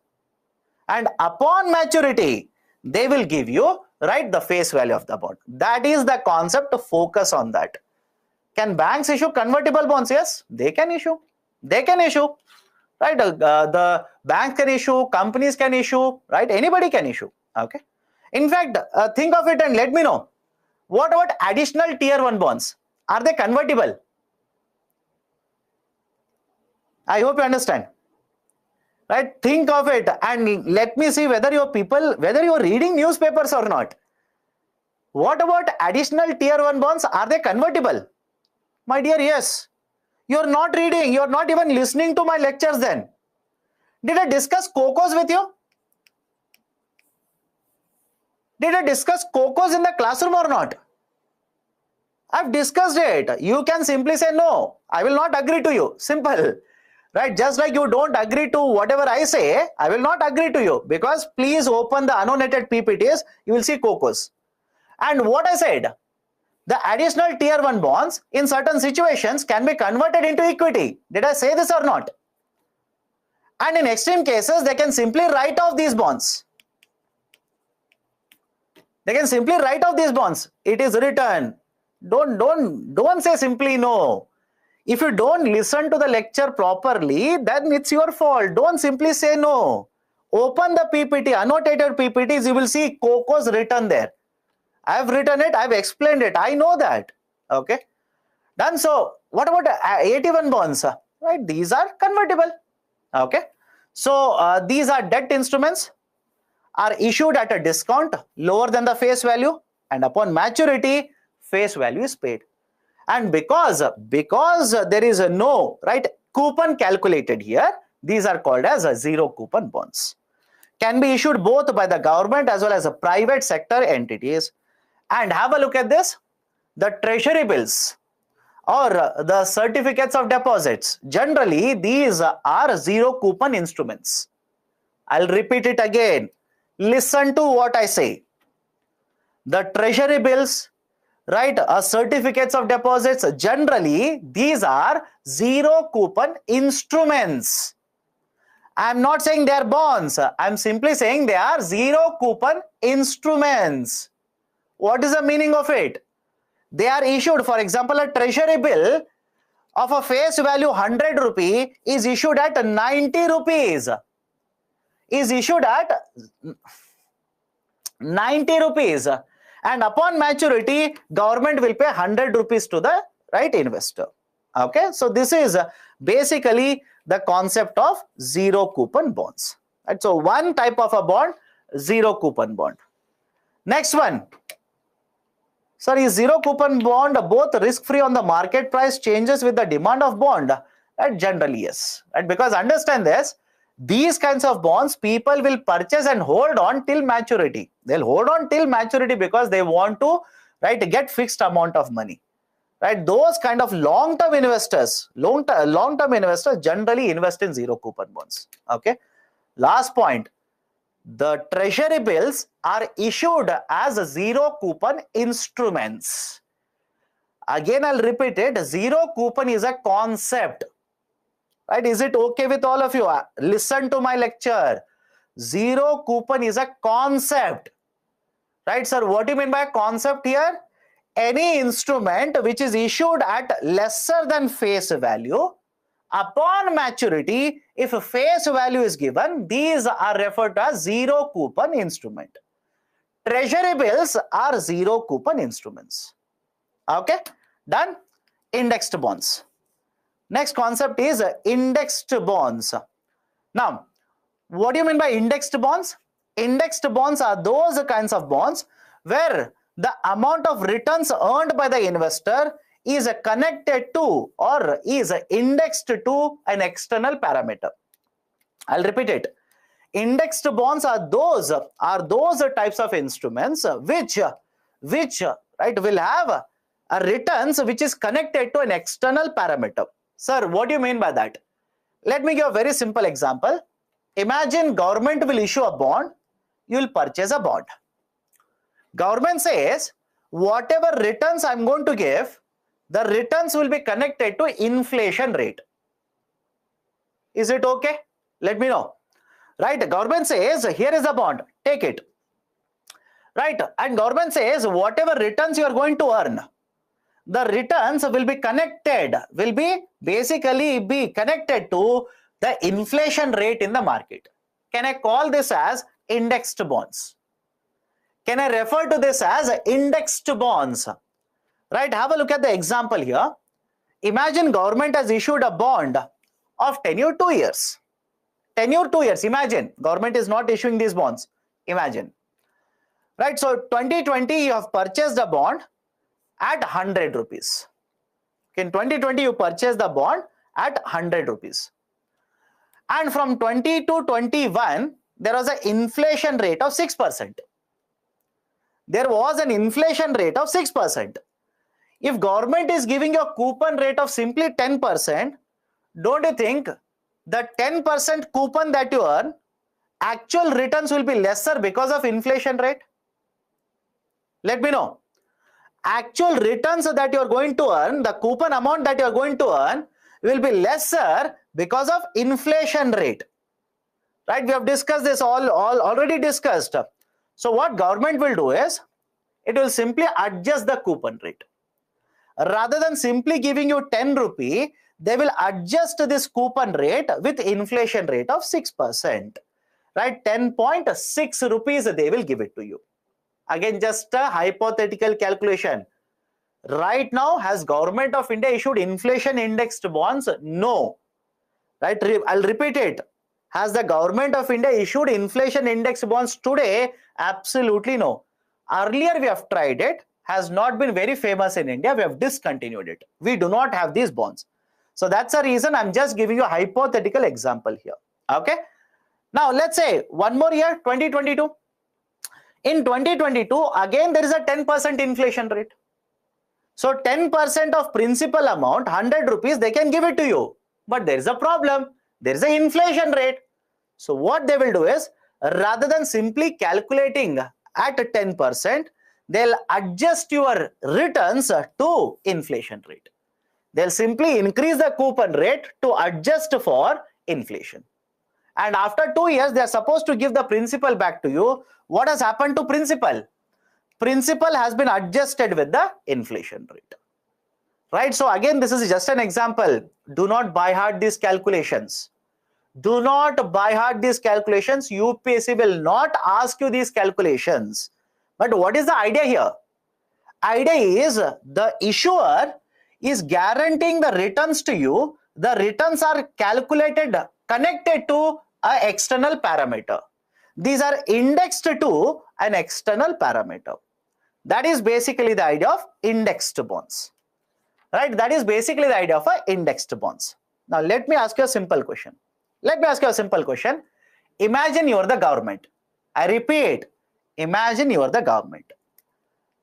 And upon maturity, they will give you, right, the face value of the bond. That is the concept to focus on that. Can banks issue convertible bonds? Yes, they can issue. They can issue. Right? The banks can issue, companies can issue, right? Anybody can issue. Okay. In fact, think of it and let me know. What about additional tier 1 bonds? Are they convertible? I hope you understand. Right? Think of it and let me see whether you're reading newspapers or not. What about additional tier 1 bonds? Are they convertible? My dear, yes. You're not reading. You're not even listening to my lectures then. Did I discuss COCOs with you? Did I discuss COCOs in the classroom or not? I've discussed it. You can simply say no. I will not agree to you. Simple. Right? Just like you don't agree to whatever I say, I will not agree to you, because please open the annotated PPTs. You will see COCOs. And what I said, the additional tier 1 bonds in certain situations can be converted into equity. Did I say this or not? And in extreme cases, they can simply write off these bonds. They can simply write off these bonds. It is written. Don't say simply no. If you don't listen to the lecture properly, then it's your fault. Don't simply say no. Open the PPT, annotated PPTs, you will see COCOs written there. I've written it, I've explained it. I know that. Okay. Done. So what about 81 bonds? Right. These are convertible. Okay. So these are debt instruments, are issued at a discount lower than the face value, and upon maturity, face value is paid. And because there is no, right, coupon calculated here, these are called as zero coupon bonds. Can be issued both by the government as well as private sector entities. And have a look at this. The treasury bills or the certificates of deposits, generally these are zero coupon instruments. I'll repeat it again. Listen to what I say. The treasury bills, right, certificates of deposits, generally these are zero coupon instruments. I'm not saying they are bonds. I'm simply saying they are zero coupon instruments. What is the meaning of it? They are issued, for example, a treasury bill of a face value 100 rupee is issued at 90 rupees. Is issued at 90 rupees. And upon maturity, government will pay 100 rupees to the, right, investor. Okay. So this is basically the concept of zero coupon bonds. Right? So one type of a bond, zero coupon bond. Next one. Sir, is zero coupon bond both risk-free on the market price changes with the demand of bond? Right? Generally, yes. Right? Because understand this, these kinds of bonds, people will purchase and hold on till maturity. They'll hold on till maturity because they want to, right, get fixed amount of money. Right? Those kind of long-term investors, long-term investors generally invest in zero coupon bonds. Okay. Last point. The treasury bills are issued as zero coupon instruments. Again, I'll repeat it. Zero coupon is a concept. Right? Is it okay with all of you? Listen to my lecture. Zero coupon is a concept. Right, sir? What do you mean by concept here? Any instrument which is issued at lesser than face value, upon maturity, if a face value is given, these are referred to as zero coupon instrument. Treasury bills are zero coupon instruments. Okay, done. Indexed bonds. Next concept is indexed bonds. Now, what do you mean by indexed bonds? Indexed bonds are those kinds of bonds where the amount of returns earned by the investor is connected to or is indexed to an external parameter. I'll repeat it. Indexed bonds are those types of instruments which right will have a returns which is connected to an external parameter. Sir, what do you mean by that? Let me give a very simple example. Imagine government will issue a bond, you will purchase a bond. Government says whatever returns I'm going to give, the returns will be connected to inflation rate. Is it okay? Let me know. Right? The government says here is a bond, take it. Right? And government says whatever returns you are going to earn, the returns will be connected, basically be connected to the inflation rate in the market. Can I call this as indexed bonds? Can I refer to this as indexed bonds? Right? Have a look at the example here. Imagine government has issued a bond of tenure 2 years. Tenure 2 years. Imagine government is not issuing these bonds. Imagine. Right? So 2020 you have purchased a bond at 100 rupees. In 2020 you purchased the bond at 100 rupees. And from 20 to 21 there was an inflation rate of 6%. There was an inflation rate of 6%. If government is giving you a coupon rate of simply 10%, don't you think the 10% coupon that you earn, actual returns will be lesser because of inflation rate? Let me know. Actual returns that you are going to earn, the coupon amount that you are going to earn will be lesser because of inflation rate. Right? We have discussed this already discussed. So what government will do is, it will simply adjust the coupon rate. Rather than simply giving you 10 rupee, they will adjust this coupon rate with inflation rate of 6%. Right? 10.6 rupees they will give it to you. Again, just a hypothetical calculation. Right now, has Government of India issued inflation indexed bonds? No. Right? I'll repeat it. Has the Government of India issued inflation indexed bonds today? Absolutely no. Earlier we have tried it, has not been very famous in India. We have discontinued it. We do not have these bonds. So that's the reason I'm just giving you a hypothetical example here. Okay. Now let's say one more year, 2022. In 2022, again there is a 10% inflation rate. So 10% of principal amount, 100 rupees, they can give it to you. But there is a problem. There is an inflation rate. So what they will do is, rather than simply calculating at 10%, they'll adjust your returns to inflation rate. They'll simply increase the coupon rate to adjust for inflation. And after 2 years, they are supposed to give the principal back to you. What has happened to principal? Principal has been adjusted with the inflation rate. Right? So again, this is just an example. Do not by heart these calculations. Do not by heart these calculations. UPSC will not ask you these calculations. But what is the idea here? Idea is the issuer is guaranteeing the returns to you. The returns are calculated, connected to an external parameter. These are indexed to an external parameter. That is basically the idea of indexed bonds. Right? That is basically the idea of indexed bonds. Now let me ask you a simple question. Imagine you are the government. I repeat, imagine you are the government.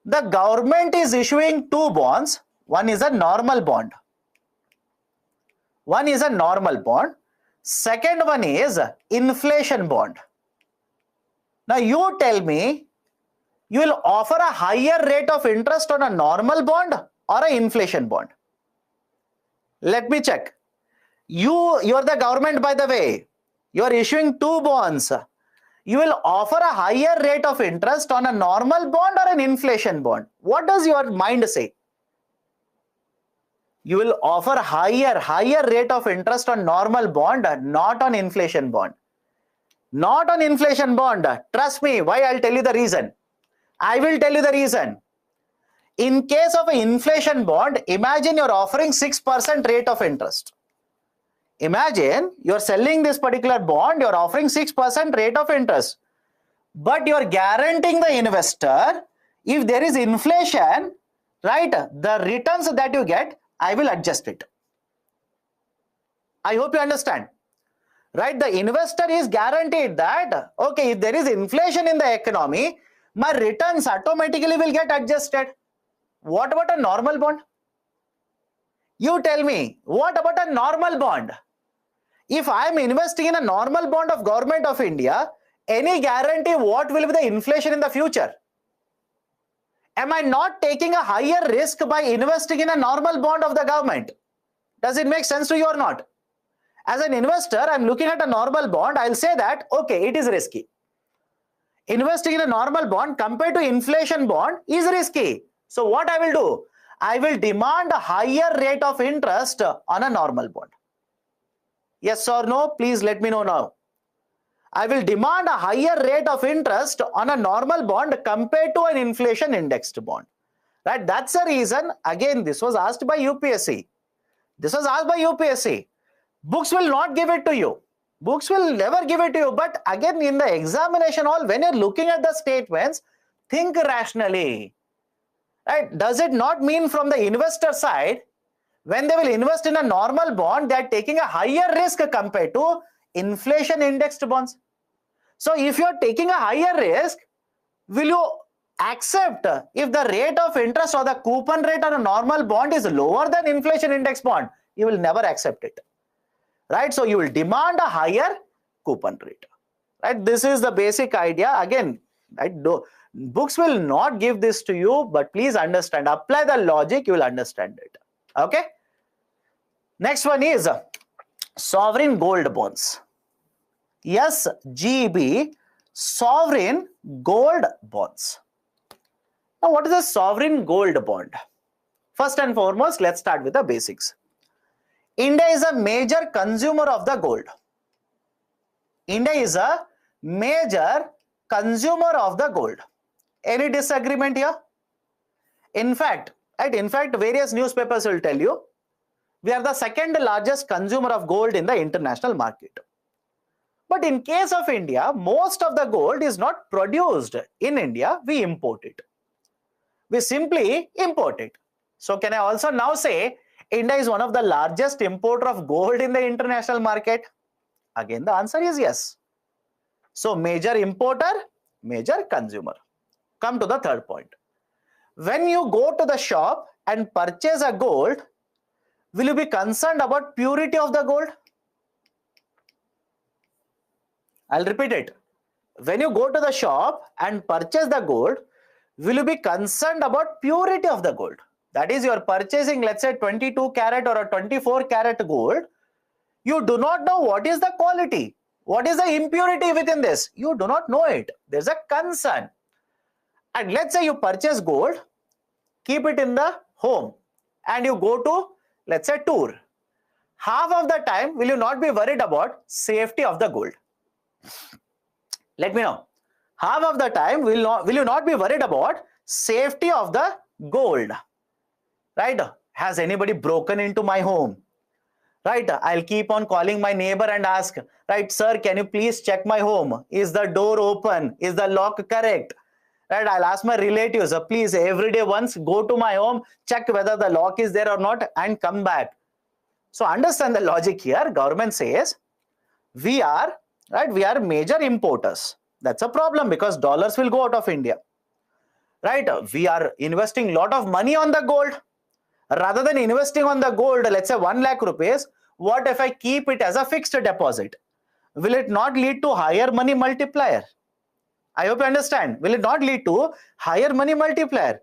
The government is issuing two bonds. One is a normal bond. Second one is inflation bond. Now you tell me, you will offer a higher rate of interest on a normal bond or an inflation bond? Let me check. You are the government, by the way. You are issuing two bonds. You will offer a higher rate of interest on a normal bond or an inflation bond. What does your mind say? You will offer higher rate of interest on normal bond, not on inflation bond. Not on inflation bond. Trust me. Why? I'll tell you the reason. I will tell you the reason. In case of an inflation bond, imagine you're offering 6% rate of interest. Imagine you're selling this particular bond, you're offering 6% rate of interest. But you're guaranteeing the investor if there is inflation, right, the returns that you get, I will adjust it. I hope you understand. Right, the investor is guaranteed that, okay, if there is inflation in the economy, my returns automatically will get adjusted. What about a normal bond? You tell me, what about a normal bond? If I am investing in a normal bond of Government of India, any guarantee what will be the inflation in the future? Am I not taking a higher risk by investing in a normal bond of the government? Does it make sense to you or not? As an investor, I'm looking at a normal bond, I'll say that, okay, it is risky. Investing in a normal bond compared to inflation bond is risky. So what I will do? I will demand a higher rate of interest on a normal bond. Yes or no? Please let me know now. I will demand a higher rate of interest on a normal bond compared to an inflation indexed bond. Right? That's the reason, again, this was asked by UPSC. This was asked by UPSC. Books will not give it to you. Books will never give it to you. But again, in the examination hall, when you're looking at the statements, think rationally. Right? Does it not mean from the investor side, when they will invest in a normal bond, they are taking a higher risk compared to inflation indexed bonds? So if you are taking a higher risk, will you accept if the rate of interest or the coupon rate on a normal bond is lower than inflation index bond? You will never accept it. Right, so you will demand a higher coupon rate. Right, this is the basic idea. Again, right, books will not give this to you, but please understand, apply the logic, you will understand it. Okay. Next one is sovereign gold bonds. SGB, sovereign gold bonds. Now, what is a sovereign gold bond? First and foremost, let's start with the basics. India is a major consumer of the gold. India is a major consumer of the gold. Any disagreement here? In fact, various newspapers will tell you, we are the second largest consumer of gold in the international market. But in case of India, most of the gold is not produced in India, we import it. We simply import it. So can I also now say, India is one of the largest importer of gold in the international market? Again, the answer is yes. So major importer, major consumer. Come to the third point. When you go to the shop and purchase a gold, will you be concerned about purity of the gold? I'll repeat it. When you go to the shop and purchase the gold, will you be concerned about purity of the gold? That is, you are purchasing, let's say, 22 carat or a 24 carat gold. You do not know what is the quality, what is the impurity within this. You do not know it. There's a concern. And let's say you purchase gold, keep it in the home, and you go to, let's say, tour. Half of the time, will you not be worried about safety of the gold? Let me know. Half of the time, will you not be worried about safety of the gold? Right? Has anybody broken into my home? Right? I'll keep on calling my neighbor and ask, right, sir, can you please check my home? Is the door open? Is the lock correct? Right? I'll ask my relatives, please, every day once, go to my home, check whether the lock is there or not, and come back. So understand the logic here. Government says, we are major importers. That's a problem because dollars will go out of India. Right? We are investing a lot of money on the gold. Rather than investing on the gold, let's say 1 lakh rupees, what if I keep it as a fixed deposit? Will it not lead to higher money multiplier? I hope you understand. Will it not lead to higher money multiplier?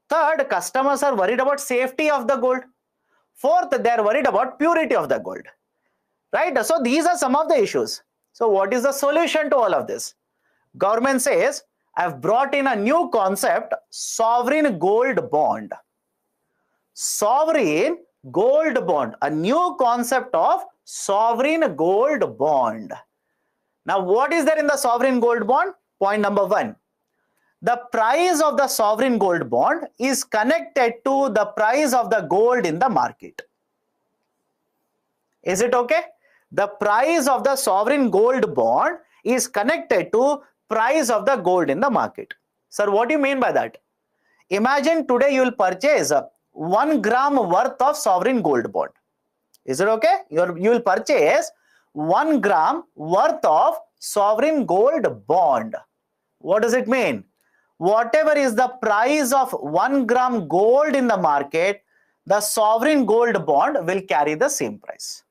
Third, customers are worried about safety of the gold. Fourth, they are worried about purity of the gold. Right? So these are some of the issues. So what is the solution to all of this? Government says, I've brought in a new concept, sovereign gold bond. Sovereign gold bond, a new concept of sovereign gold bond. Now, what is there in the sovereign gold bond? Point number 1. The price of the sovereign gold bond is connected to the price of the gold in the market. Is it okay? The price of the sovereign gold bond is connected to price of the gold in the market. Sir, what do you mean by that? Imagine today you will purchase 1 gram worth of sovereign gold bond. Is it okay? You will purchase 1 gram worth of sovereign gold bond. What does it mean? Whatever is the price of 1 gram gold in the market, the sovereign gold bond will carry the same price.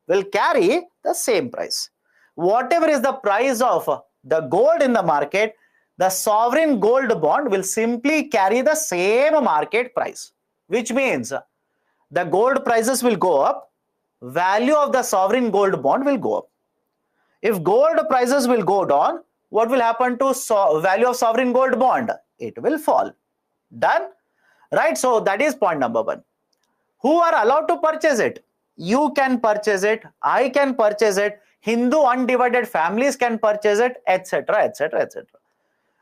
Will carry the same price. Whatever is the price of the gold in the market, the sovereign gold bond will simply carry the same market price, which means the gold prices will go up, value of the sovereign gold bond will go up. If gold prices will go down, what will happen to value of sovereign gold bond? It will fall. Done? Right? So that is point number 1. Who are allowed to purchase it? You can purchase it, I can purchase it, Hindu undivided families can purchase it, etc., etc., etc.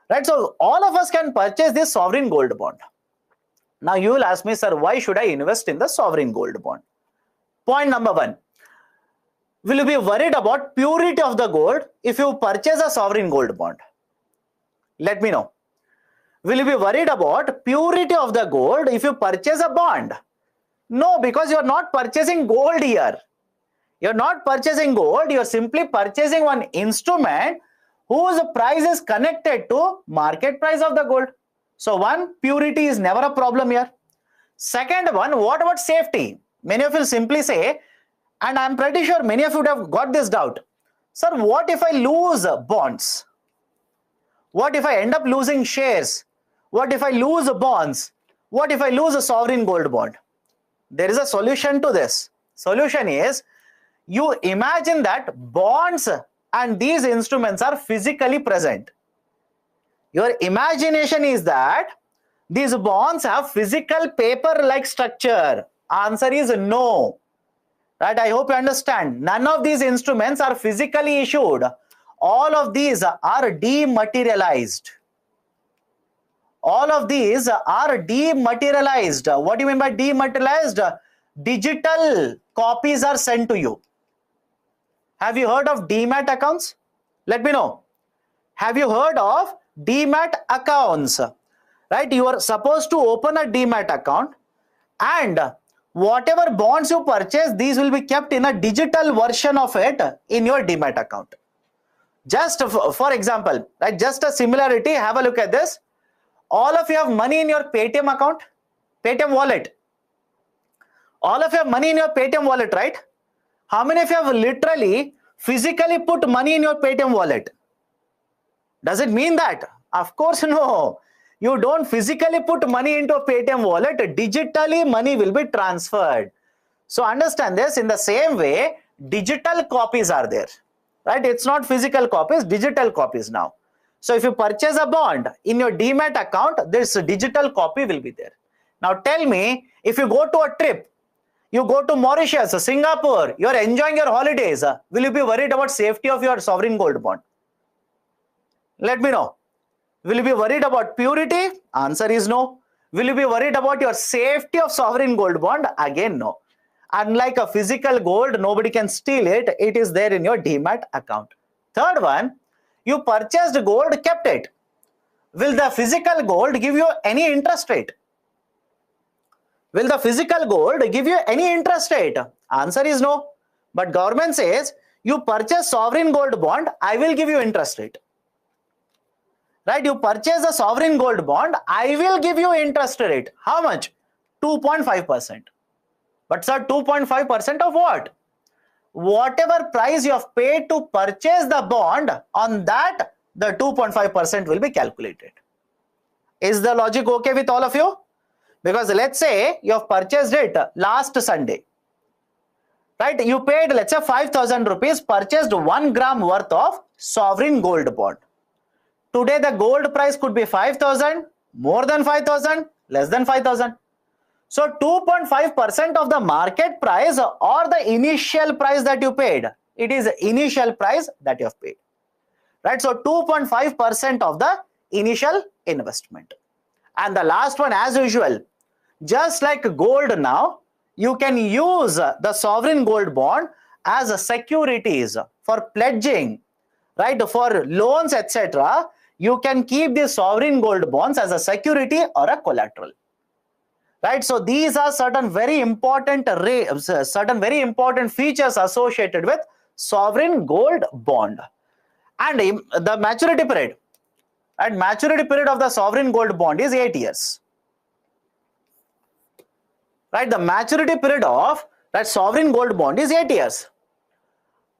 Right? So all of us can purchase this sovereign gold bond. Now you will ask me, sir, why should I invest in the sovereign gold bond? Point number 1. Will you be worried about purity of the gold if you purchase a sovereign gold bond? Let me know. Will you be worried about purity of the gold if you purchase a bond? No, because you are not purchasing gold here. You are not purchasing gold, you are simply purchasing one instrument whose price is connected to market price of the gold. So one, purity is never a problem here. Second one, what about safety? Many of you simply say, and I am pretty sure many of you would have got this doubt. Sir, what if I lose bonds? What if I end up losing shares? What if I lose bonds? What if I lose a sovereign gold bond? There is a solution to this. Solution is, you imagine that bonds and these instruments are physically present. Your imagination is that these bonds have physical paper-like structure. Answer is no. Right? I hope you understand. None of these instruments are physically issued. All of these are dematerialized. All of these are dematerialized. What do you mean by dematerialized? Digital copies are sent to you. Have you heard of demat accounts? Let me know. Have you heard of demat accounts? Right? You are supposed to open a demat account, and whatever bonds you purchase, these will be kept in a digital version of it in your demat account. Just for example, right? Just a similarity, have a look at this. All of you have money in your Paytm account, Paytm wallet. All of you have money in your Paytm wallet, right? How many of you have literally physically put money in your Paytm wallet? Does it mean that? Of course no. You don't physically put money into a Paytm wallet. Digitally money will be transferred. So understand this. In the same way, digital copies are there. Right? It's not physical copies, digital copies now. So if you purchase a bond in your demat account, this digital copy will be there. Now tell me, if you go to a trip, you go to Mauritius, Singapore, you are enjoying your holidays, will you be worried about safety of your sovereign gold bond? Let me know. Will you be worried about purity? Answer is no. Will you be worried about your safety of sovereign gold bond? Again, no. Unlike a physical gold, nobody can steal it. It is there in your demat account. Third one, you purchased gold, kept it. Will the physical gold give you any interest rate? Will the physical gold give you any interest rate? Answer is no. But government says, you purchase sovereign gold bond, I will give you interest rate. Right? You purchase a sovereign gold bond, I will give you interest rate. How much? 2.5%. But sir, 2.5% of what? Whatever price you have paid to purchase the bond, on that the 2.5% will be calculated. Is the logic okay with all of you? Because let's say you have purchased it last Sunday. Right? You paid, let's say 5,000 rupees, purchased 1 gram worth of sovereign gold bond. Today the gold price could be 5,000, more than 5,000, less than 5,000. So 2.5% of the market price or the initial price that you paid. It is the initial price that you have paid. Right? So 2.5% of the initial investment. And the last one, as usual, just like gold now, you can use the sovereign gold bond as a securities for pledging, right? For loans, etc. you can keep the sovereign gold bonds as a security or a collateral. Right, so these are certain very important features associated with sovereign gold bond. And the maturity period, right? Maturity period of the sovereign gold bond is 8 years. Right, the maturity period of that sovereign gold bond is 8 years.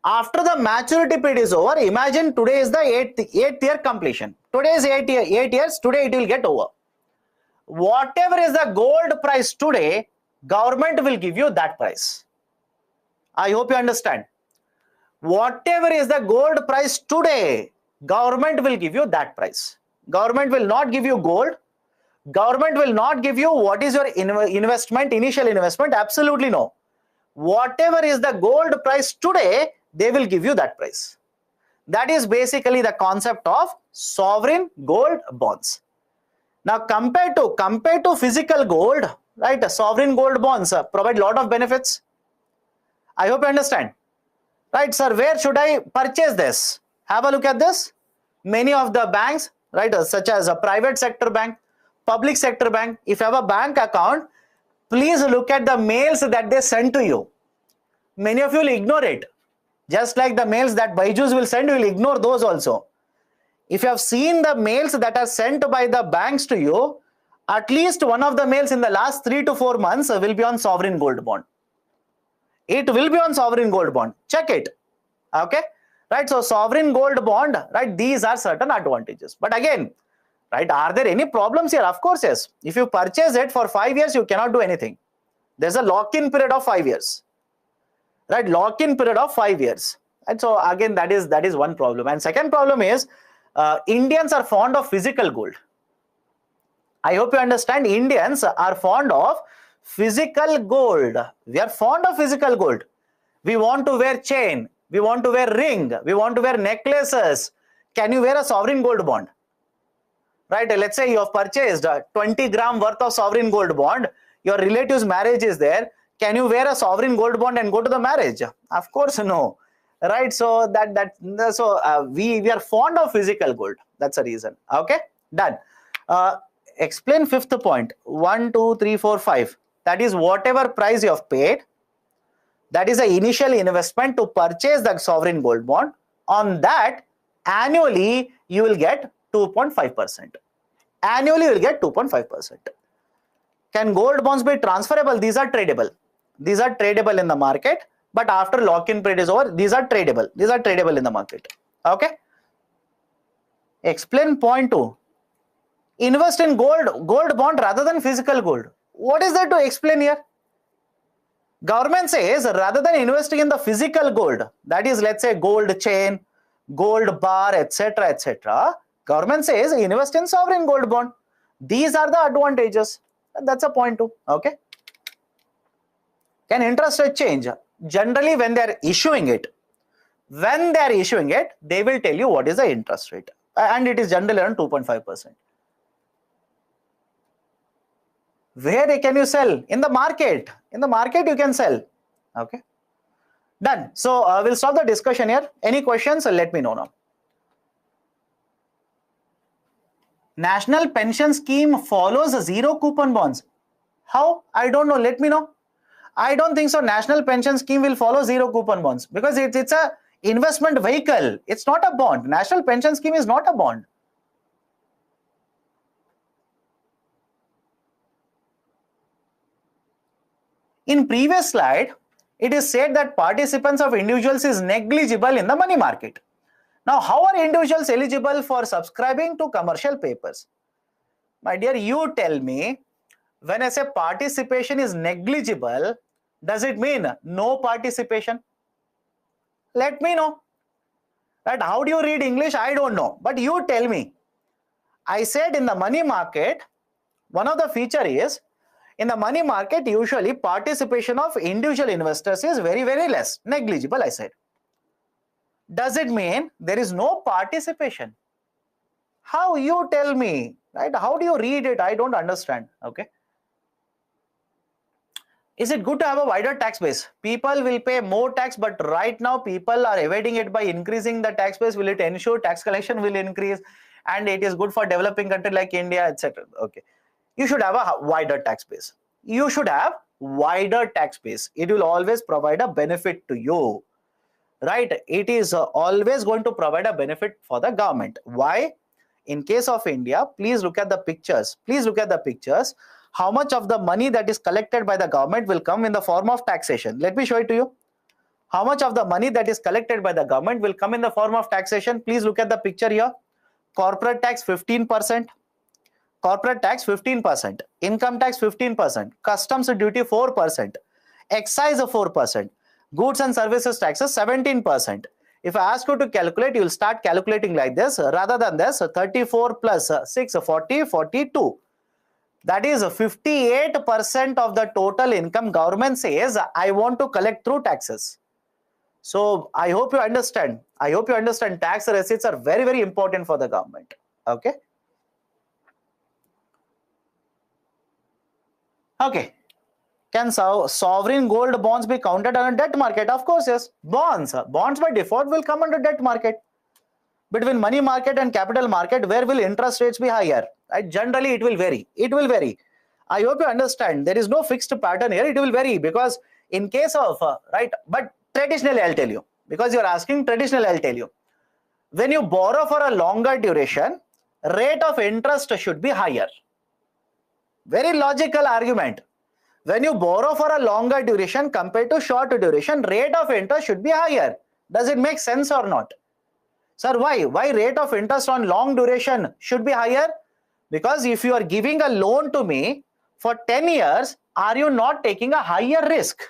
After the maturity period is over, imagine today is the eighth year completion. Today is 8 years, today it will get over. Whatever is the gold price today, government will give you that price. I hope you understand. Whatever is the gold price today, government will give you that price. Government will not give you gold. Government will not give you what is your investment, initial investment. Absolutely no. Whatever is the gold price today, they will give you that price. That is basically the concept of sovereign gold bonds. Now, compared to physical gold, right? Sovereign gold bonds provide a lot of benefits. I hope you understand. Right, sir, where should I purchase this? Have a look at this. Many of the banks, right, such as a private sector bank, public sector bank, if you have a bank account, please look at the mails that they send to you. Many of you will ignore it. Just like the mails that Byju's will send, you will ignore those also. If you have seen the mails that are sent by the banks to you, at least one of the mails in the last 3 to 4 months will be on sovereign gold bond. It will be on sovereign gold bond. Check it. Okay. Right. So sovereign gold bond, right? These are certain advantages. But again, right, are there any problems here? Of course, yes. If you purchase it for 5 years, you cannot do anything. There's a lock-in period of 5 years. Right. Lock-in period of 5 years. And so again, that is one problem. And second problem is Indians are fond of physical gold. I hope you understand. Indians are fond of physical gold. We are fond of physical gold. We want to wear chain. We want to wear ring. We want to wear necklaces. Can you wear a sovereign gold bond? Right? Let's say you have purchased 20 gram worth of sovereign gold bond. Your relative's marriage is there. Can you wear a sovereign gold bond and go to the marriage? Of course, no. Right? So we are fond of physical gold. That's the reason. Okay? Done. Explain fifth point. 1, 2, 3, 4, 5. That is whatever price you have paid. That is the initial investment to purchase the sovereign gold bond. On that, annually, you will get 2.5%. Annually, you will get 2.5%. Can gold bonds be transferable? These are tradable. These are tradable in the market. But after lock-in period is over, these are tradable. These are tradable in the market. Okay? Explain point 2. Invest in gold bond rather than physical gold. What is there to explain here? Government says rather than investing in the physical gold, that is, let's say gold chain, gold bar, etc., government says invest in sovereign gold bond. These are the advantages. That's a point 2. Okay. Can interest rate change? Generally, when they are issuing it, they will tell you what is the interest rate, and it is generally around 2.5%. Where can you sell? In the market. In the market, you can sell. Okay. Done. So we'll stop the discussion here. Any questions? Let me know now. National pension scheme follows zero coupon bonds. How? I don't know. Let me know. I don't think so. National pension scheme will follow zero coupon bonds because it's a investment vehicle. It's not a bond. National pension scheme is not a bond. In previous slide, it is said that participants of individuals is negligible in the money market. Now, how are individuals eligible for subscribing to commercial papers? My dear, you tell me, when I say participation is negligible, does it mean no participation? Let me know. Right? How do you read English? I don't know. But you tell me. I said in the money market, one of the feature is, in the money market, usually participation of individual investors is very, very less. Negligible, I said. Does it mean there is no participation? How? You tell me, right? How do you read it? I don't understand. Okay. Is it good to have a wider tax base? People will pay more tax, but right now people are evading it by increasing the tax base. Will it ensure tax collection will increase? and it is good for developing country like India, etc. Okay, you should have a wider tax base. You should have wider tax base. It will always provide a benefit to you, right? It is always going to provide a benefit for the government. Why? In case of India, please look at the pictures. Please look at the pictures. How much of the money that is collected by the government will come in the form of taxation? Let me show it to you. How much of the money that is collected by the government will come in the form of taxation? Please look at the picture here. Corporate tax 15%. Corporate tax 15%. Income tax 15%. Customs duty 4%. Excise 4%. Goods and services taxes 17%. If I ask you to calculate, you will start calculating like this. Rather than this, 34 plus 6, 40, 42. That is 58% of the total income government says, I want to collect through taxes. So I hope you understand. I hope you understand tax receipts are very, very important for the government. Okay. Okay. Can sovereign gold bonds be counted on a debt market? Of course, yes. Bonds by default will come under debt market. Between money market and capital market, where will interest rates be higher? Right? Generally, it will vary. It will vary. I hope you understand. There is no fixed pattern here. It will vary because in case of, right, but traditionally, I'll tell you, because you're asking traditionally, I'll tell you. When you borrow for a longer duration, rate of interest should be higher. Very logical argument. When you borrow for a longer duration compared to short duration, rate of interest should be higher. Does it make sense or not? Sir, why? Why rate of interest on long duration should be higher? Because if you are giving a loan to me for 10 years, are you not taking a higher risk?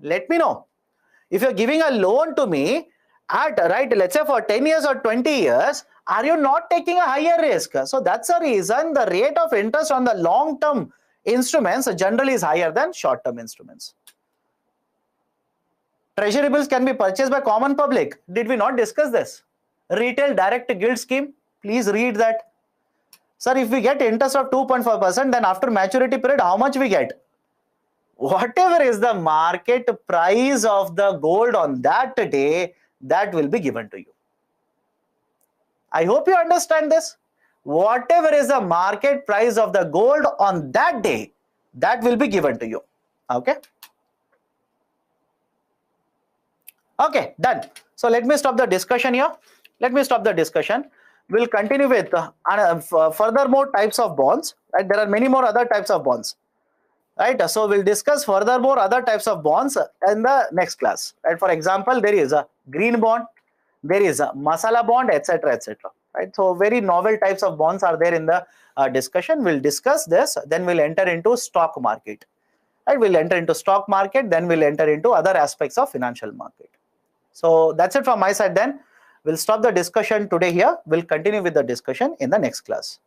Let me know. If you're giving a loan to me at, right, let's say for 10 years or 20 years, are you not taking a higher risk? So that's the reason the rate of interest on the long-term instruments generally is higher than short-term instruments. Treasury bills can be purchased by common public. Did we not discuss this? Retail direct gilt scheme. Please read that. Sir, if we get interest of 2.5%, then after maturity period, how much we get? Whatever is the market price of the gold on that day, that will be given to you. I hope you understand this. Whatever is the market price of the gold on that day, that will be given to you. Okay. Okay, done. So let me stop the discussion here. Let me stop the discussion. We'll continue with furthermore types of bonds. Right? There are many more other types of bonds. Right? So we'll discuss furthermore other types of bonds in the next class. Right? For example, there is a green bond, there is a masala bond, etc., etc. Right? So very novel types of bonds are there in the discussion. We'll discuss this. Then we'll enter into stock market. Right? We'll enter into stock market. Then we'll enter into other aspects of financial market. So that's it from my side then. We'll stop the discussion today here. We'll continue with the discussion in the next class.